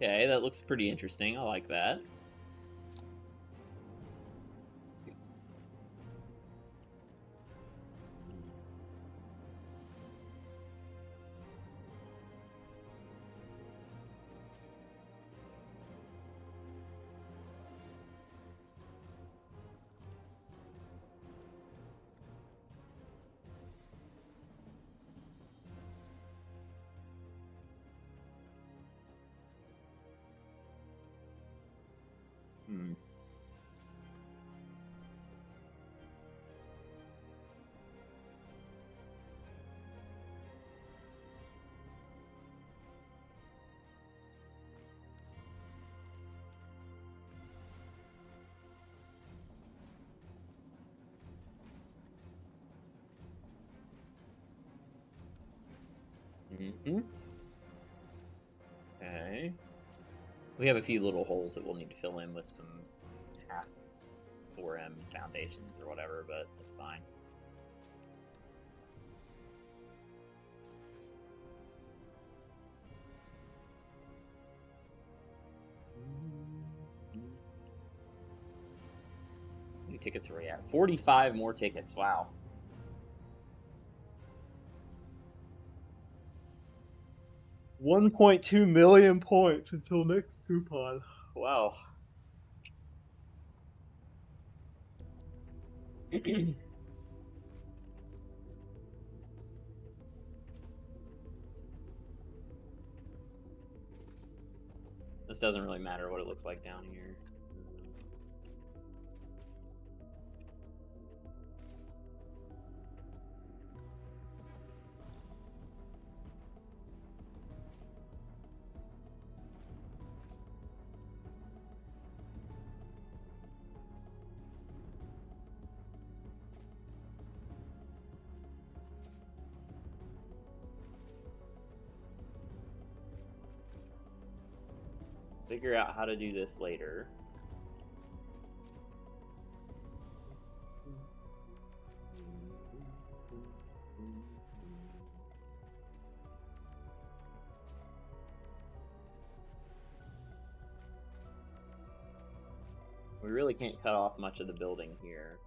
Okay, that looks pretty interesting. I like that. Hmm. Mm-hmm. Okay. We have a few little holes that we'll need to fill in with some half 4M foundations or whatever, but that's fine. How many tickets are we at? 45 more tickets. Wow. 1.2 million points until next coupon. Wow. This doesn't really matter what it looks like down here. Figure out how to do this later. We really can't cut off much of the building here.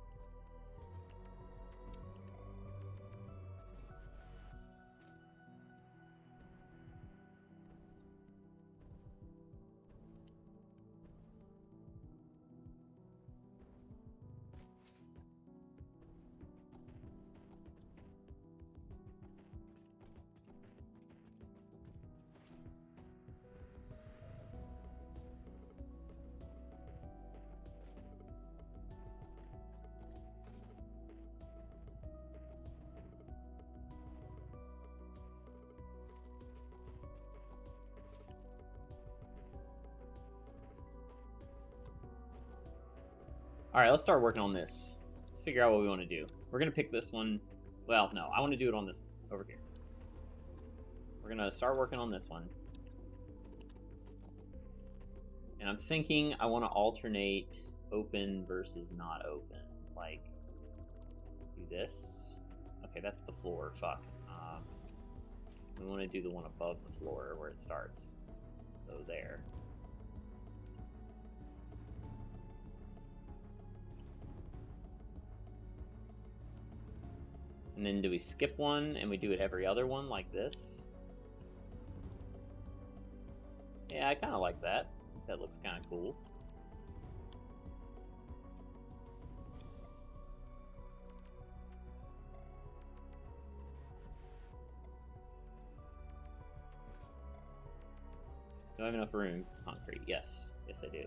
Alright, let's start working on this. Let's figure out what we want to do. We're going to pick this one. Well, no, I want to do it on this one, over here. We're going to start working on this one. And I'm thinking I want to alternate open versus not open. Like, do this. Okay, that's the floor. Fuck. We want to do the one above the floor where it starts. So there. And then do we skip one and we do it every other one like this? Yeah, I kind of like that. That looks kind of cool. Do I have enough room? Concrete, yes. Yes, I do.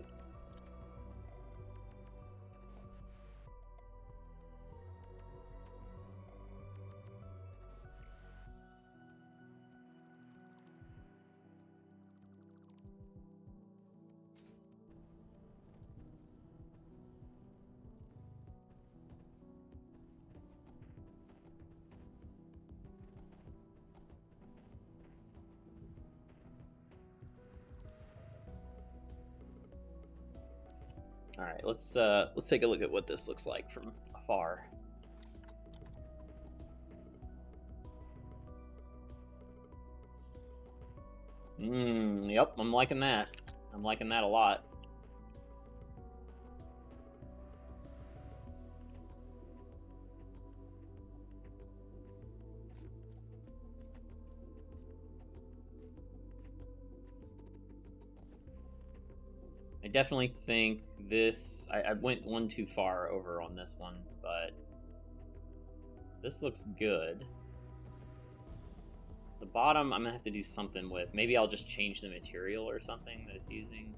All right, let's take a look at what this looks like from afar. Yep, I'm liking that. I'm liking that a lot. I definitely think this... I went one too far over on this one, but this looks good. The bottom, I'm gonna have to do something with. Maybe I'll just change the material or something that it's using.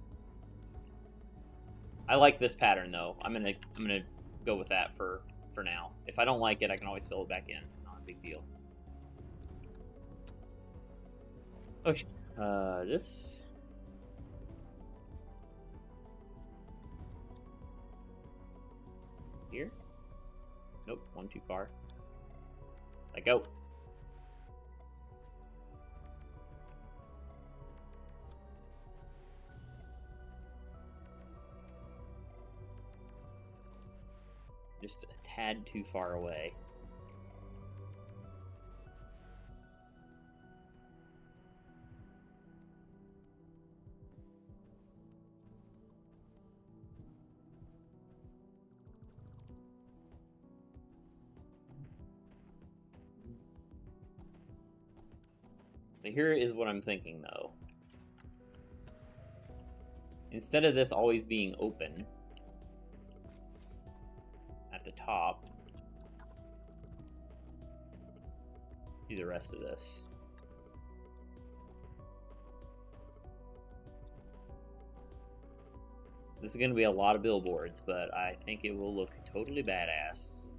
I like this pattern though. I'm gonna go with that for now. If I don't like it, I can always fill it back in. It's not a big deal. Okay. This. Here? Nope, one too far. Let go. Just a tad too far away. So here is what I'm thinking, though. Instead of this always being open at the top, do the rest of this. This is going to be a lot of billboards, but I think it will look totally badass.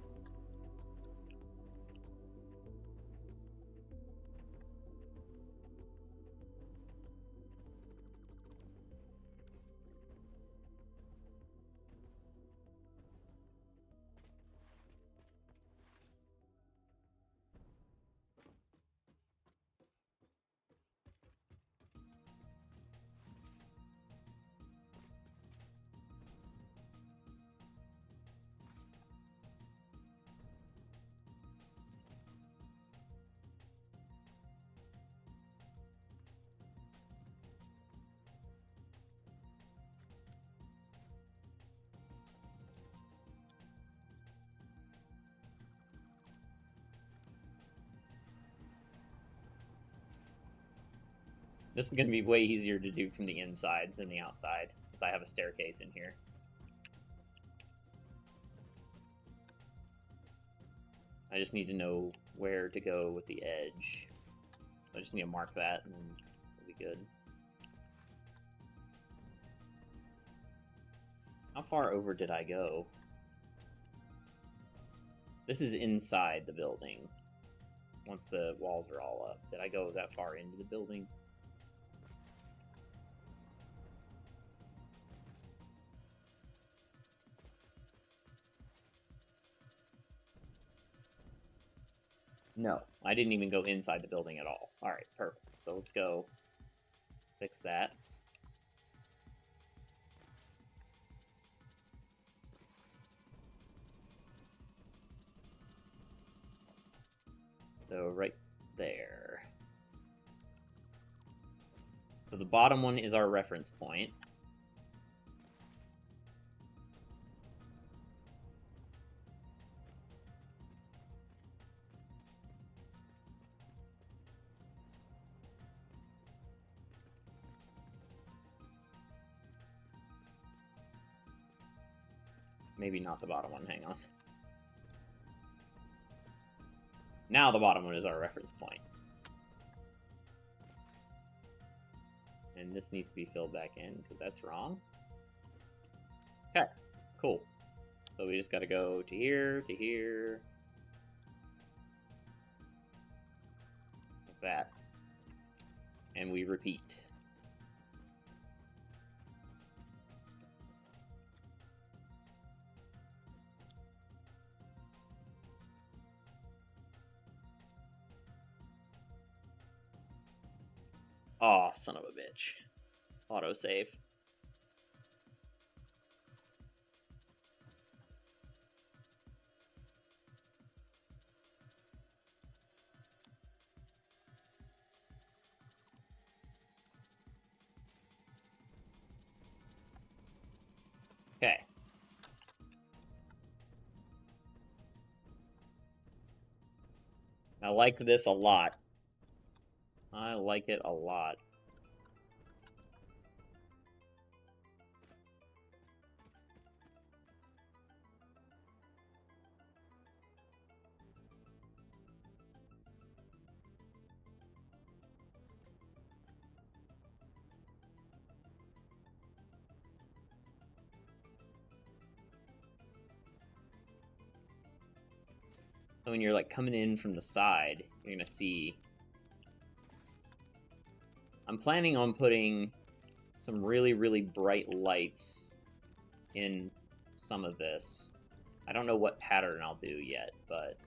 This is going to be way easier to do from the inside than the outside, since I have a staircase in here. I just need to know where to go with the edge. I just need to mark that, and it'll be good. How far over did I go? This is inside the building. Once the walls are all up. Did I go that far into the building? No, I didn't even go inside the building at all. Alright, perfect. So let's go fix that. So right there. So the bottom one is our reference point. Maybe not the bottom one, hang on. Now the bottom one is our reference point. And this needs to be filled back in, because that's wrong. Okay, cool. So we just gotta go to here, like that. And we repeat. Aw, son of a bitch. Autosave. Okay. I like this a lot. I like it a lot. So when you're like coming in from the side, you're gonna see. I'm planning on putting some really, really bright lights in some of this. I don't know what pattern I'll do yet, but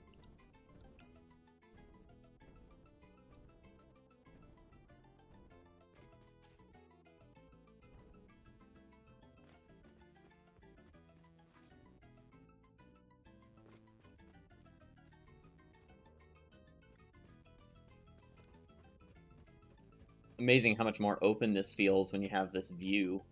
amazing how much more open this feels when you have this view.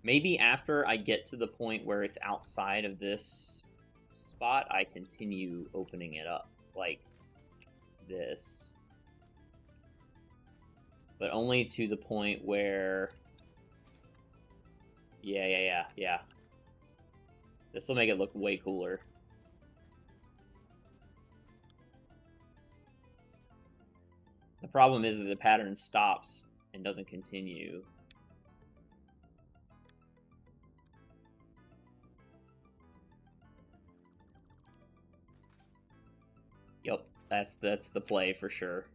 Maybe after I get to the point where it's outside of this spot, I continue opening it up. Like, this. But only to the point where... Yeah. This will make it look way cooler. The problem is that the pattern stops and doesn't continue. Yep, that's the play for sure.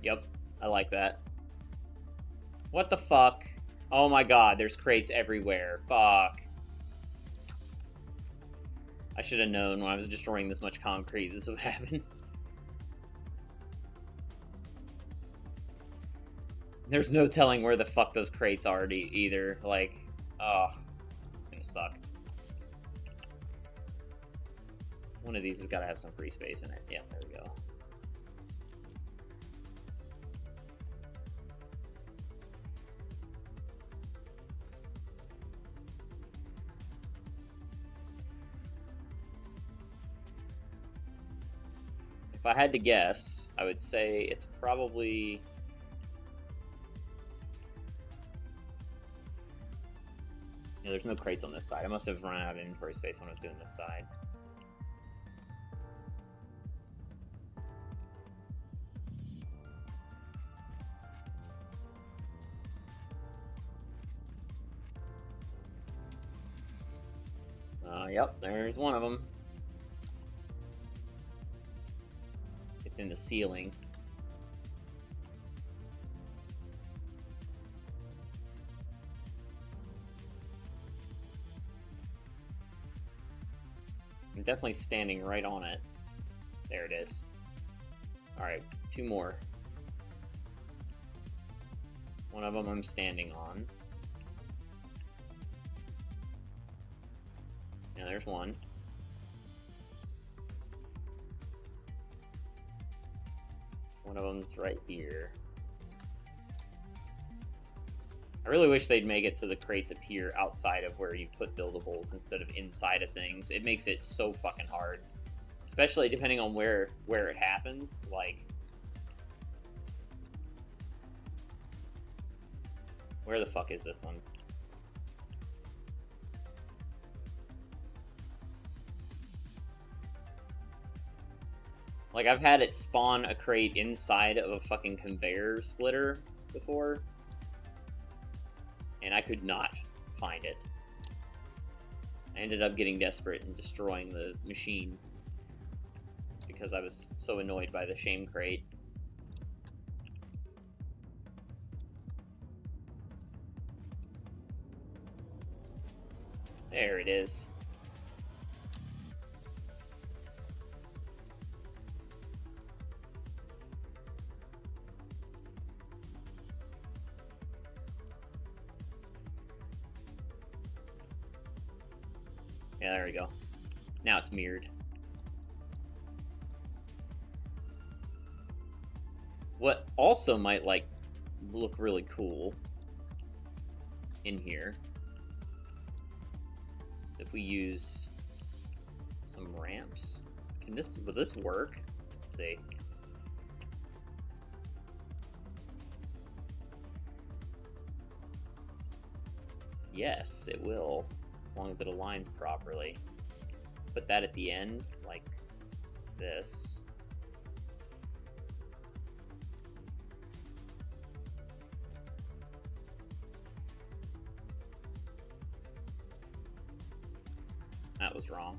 Yep, I like that. What the fuck? Oh my god, there's crates everywhere. Fuck. I should have known when I was destroying this much concrete this would happen. There's no telling where the fuck those crates are either. Like, oh, it's gonna suck. One of these has gotta have some free space in it. Yeah, there we go. If I had to guess, I would say it's probably... Yeah, there's no crates on this side. I must have run out of inventory space when I was doing this side. Yep, there's one of them. It's in the ceiling. I'm definitely standing right on it. There it is. Alright, two more. One of them I'm standing on. Yeah, there's one. One of them's right here. I really wish they'd make it so the crates appear outside of where you put buildables instead of inside of things. It makes it so fucking hard. Especially depending on where it happens. Like, where the fuck is this one? Like, I've had it spawn a crate inside of a fucking conveyor splitter before, and I could not find it. I ended up getting desperate and destroying the machine because I was so annoyed by the shame crate. There it is. Yeah, there we go. Now it's mirrored. What also might look really cool in here, if we use some ramps. Will this work? Let's see. Yes, it will. As long as it aligns properly. Put that at the end, like this. That was wrong.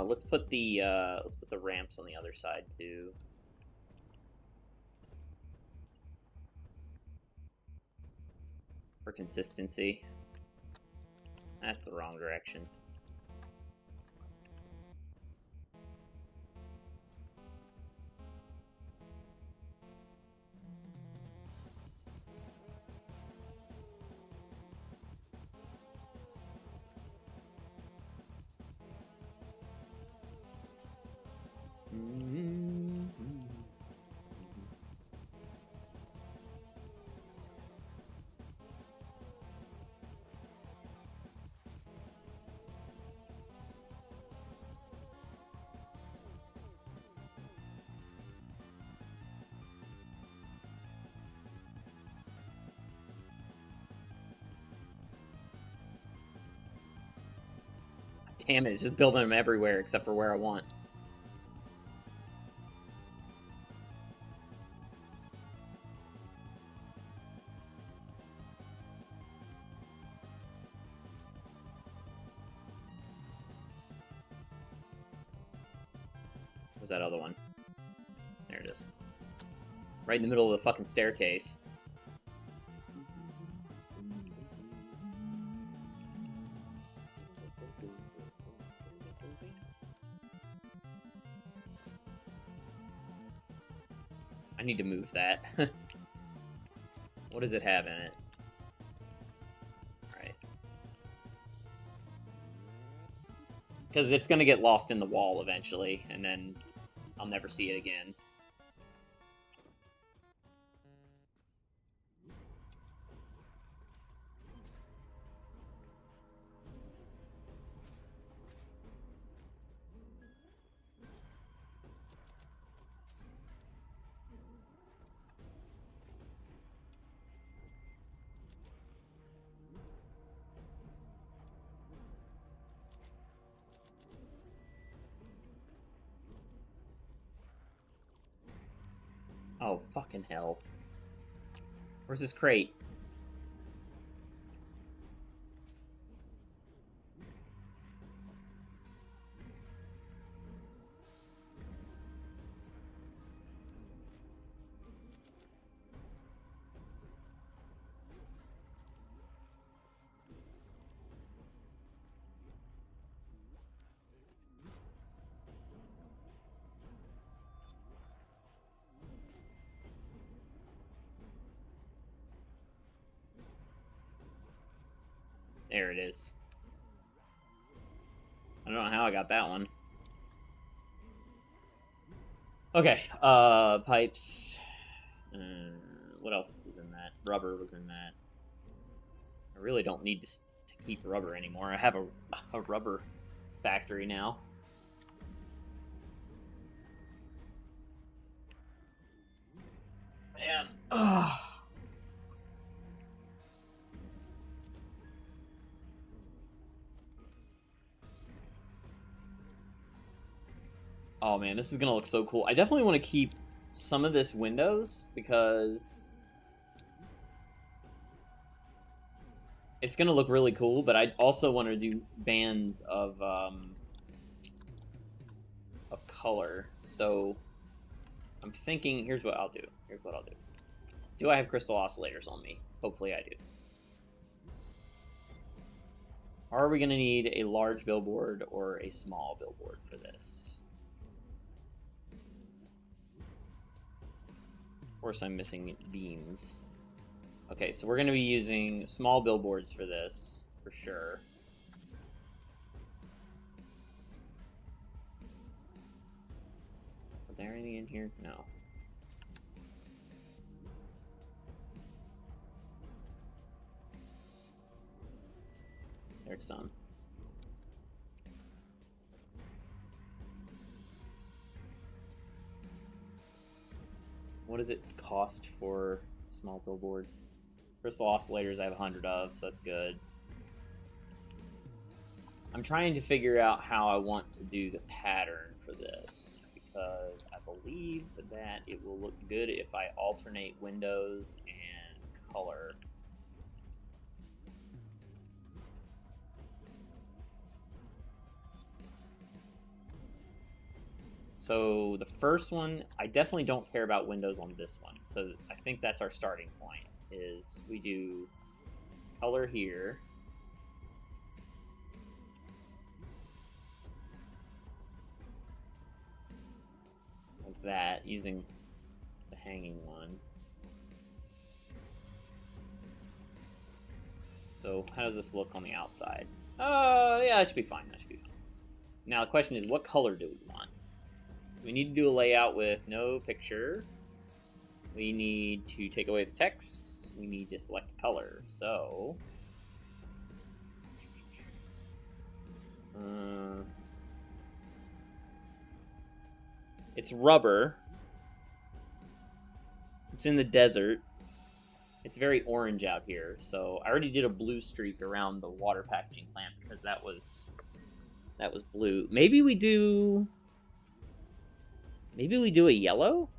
Let's put the ramps on the other side too. For consistency. That's the wrong direction. Damn it, it's just building them everywhere except for where I want. Where's that other one? There it is. Right in the middle of the fucking staircase. I need to move that. What does it have in it? Alright. Because it's going to get lost in the wall eventually, and then I'll never see it again. Oh, fucking hell. Where's this crate? There it is. I don't know how I got that one. Okay, pipes. What else was in that? Rubber was in that. I really don't need to keep rubber anymore. I have a rubber factory now. Man. Ugh. Oh man, this is gonna look so cool. I definitely want to keep some of this windows because it's gonna look really cool, but I also want to do bands of color. So I'm thinking, here's what I'll do. Do I have crystal oscillators on me? Hopefully I do. Are we gonna need a large billboard or a small billboard for this? Of course I'm missing beams. Okay, so we're going to be using small billboards for this, for sure. Is there anything in here? No. There's some. What does it cost for a small billboard? Crystal oscillators I have 100 of, so that's good. I'm trying to figure out how I want to do the pattern for this, because I believe that it will look good if I alternate windows and color. So the first one, I definitely don't care about windows on this one. So I think that's our starting point, is we do color here. Like that, using the hanging one. So how does this look on the outside? Yeah, that should be fine. That should be fine. Now the question is, what color do we want? So we need to do a layout with no picture. We need to take away the text. We need to select color. So it's rubber. It's in the desert. It's very orange out here. So I already did a blue streak around the water packaging plant because that was blue. Maybe we do a yellow?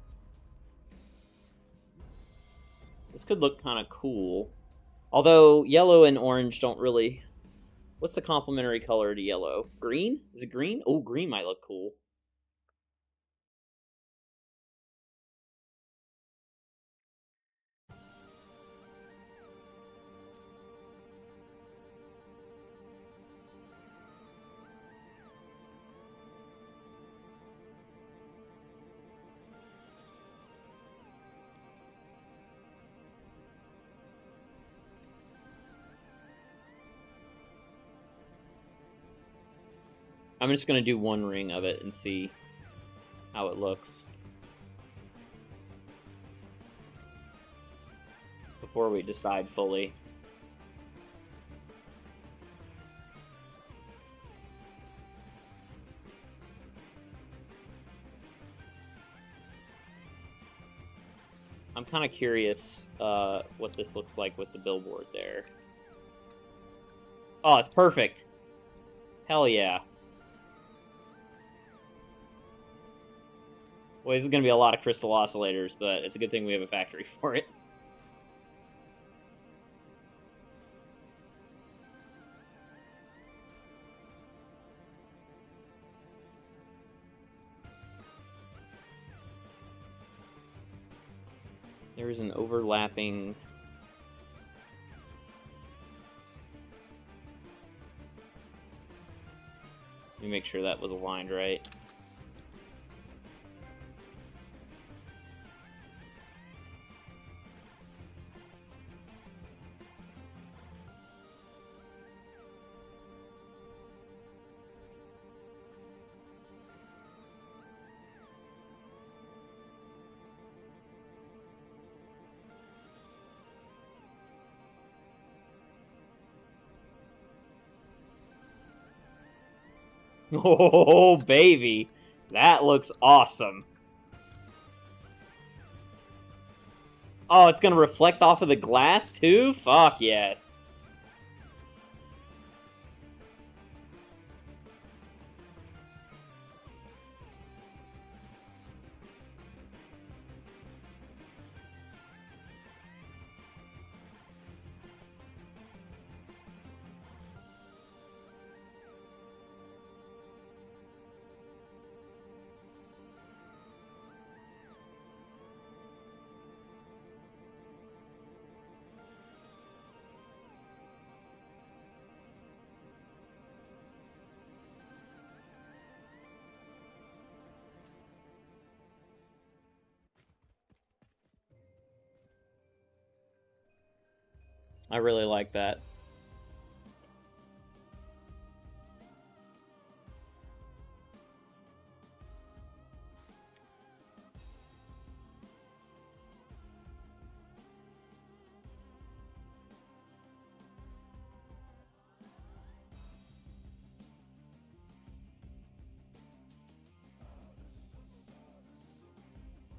This could look kind of cool. Although yellow and orange don't really... What's the complementary color to yellow? Green? Is it green? Oh, green might look cool. I'm just going to do one ring of it and see how it looks before we decide fully. I'm kind of curious what this looks like with the billboard there. Oh, it's perfect. Hell yeah. Well, this is going to be a lot of crystal oscillators, but it's a good thing we have a factory for it. There is an overlapping... Let me make sure that was aligned right. Oh, baby. That looks awesome. Oh, it's gonna reflect off of the glass, too? Fuck yes. I really like that.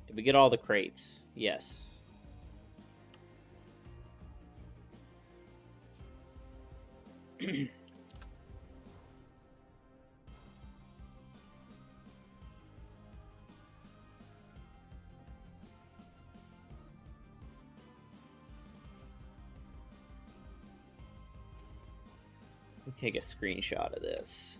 Did we get all the crates? Yes. Take a screenshot of this.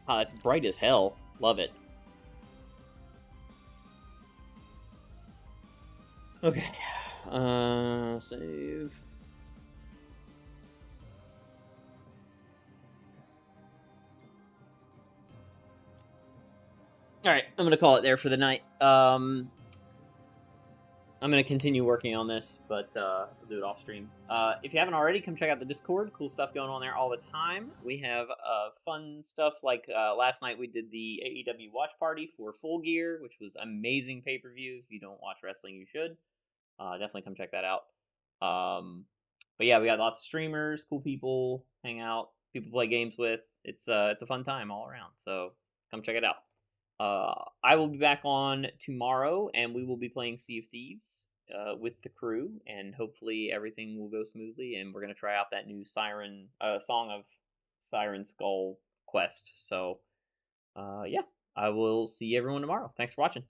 Ah, it's bright as hell. Love it. Okay. Save. Alright, I'm gonna call it there for the night. I'm gonna continue working on this, but we'll do it off stream. If you haven't already, come check out the Discord. Cool stuff going on there all the time. We have fun stuff like last night we did the AEW watch party for Full Gear, which was amazing pay-per-view. If you don't watch wrestling, you should. Definitely come check that out. But yeah, we got lots of streamers, cool people, hang out, people play games with. It's a fun time all around. So come check it out. I will be back on tomorrow, and we will be playing Sea of Thieves with the crew, and hopefully everything will go smoothly. And we're gonna try out that new Siren Song of Siren Skull quest. So, yeah, I will see everyone tomorrow. Thanks for watching.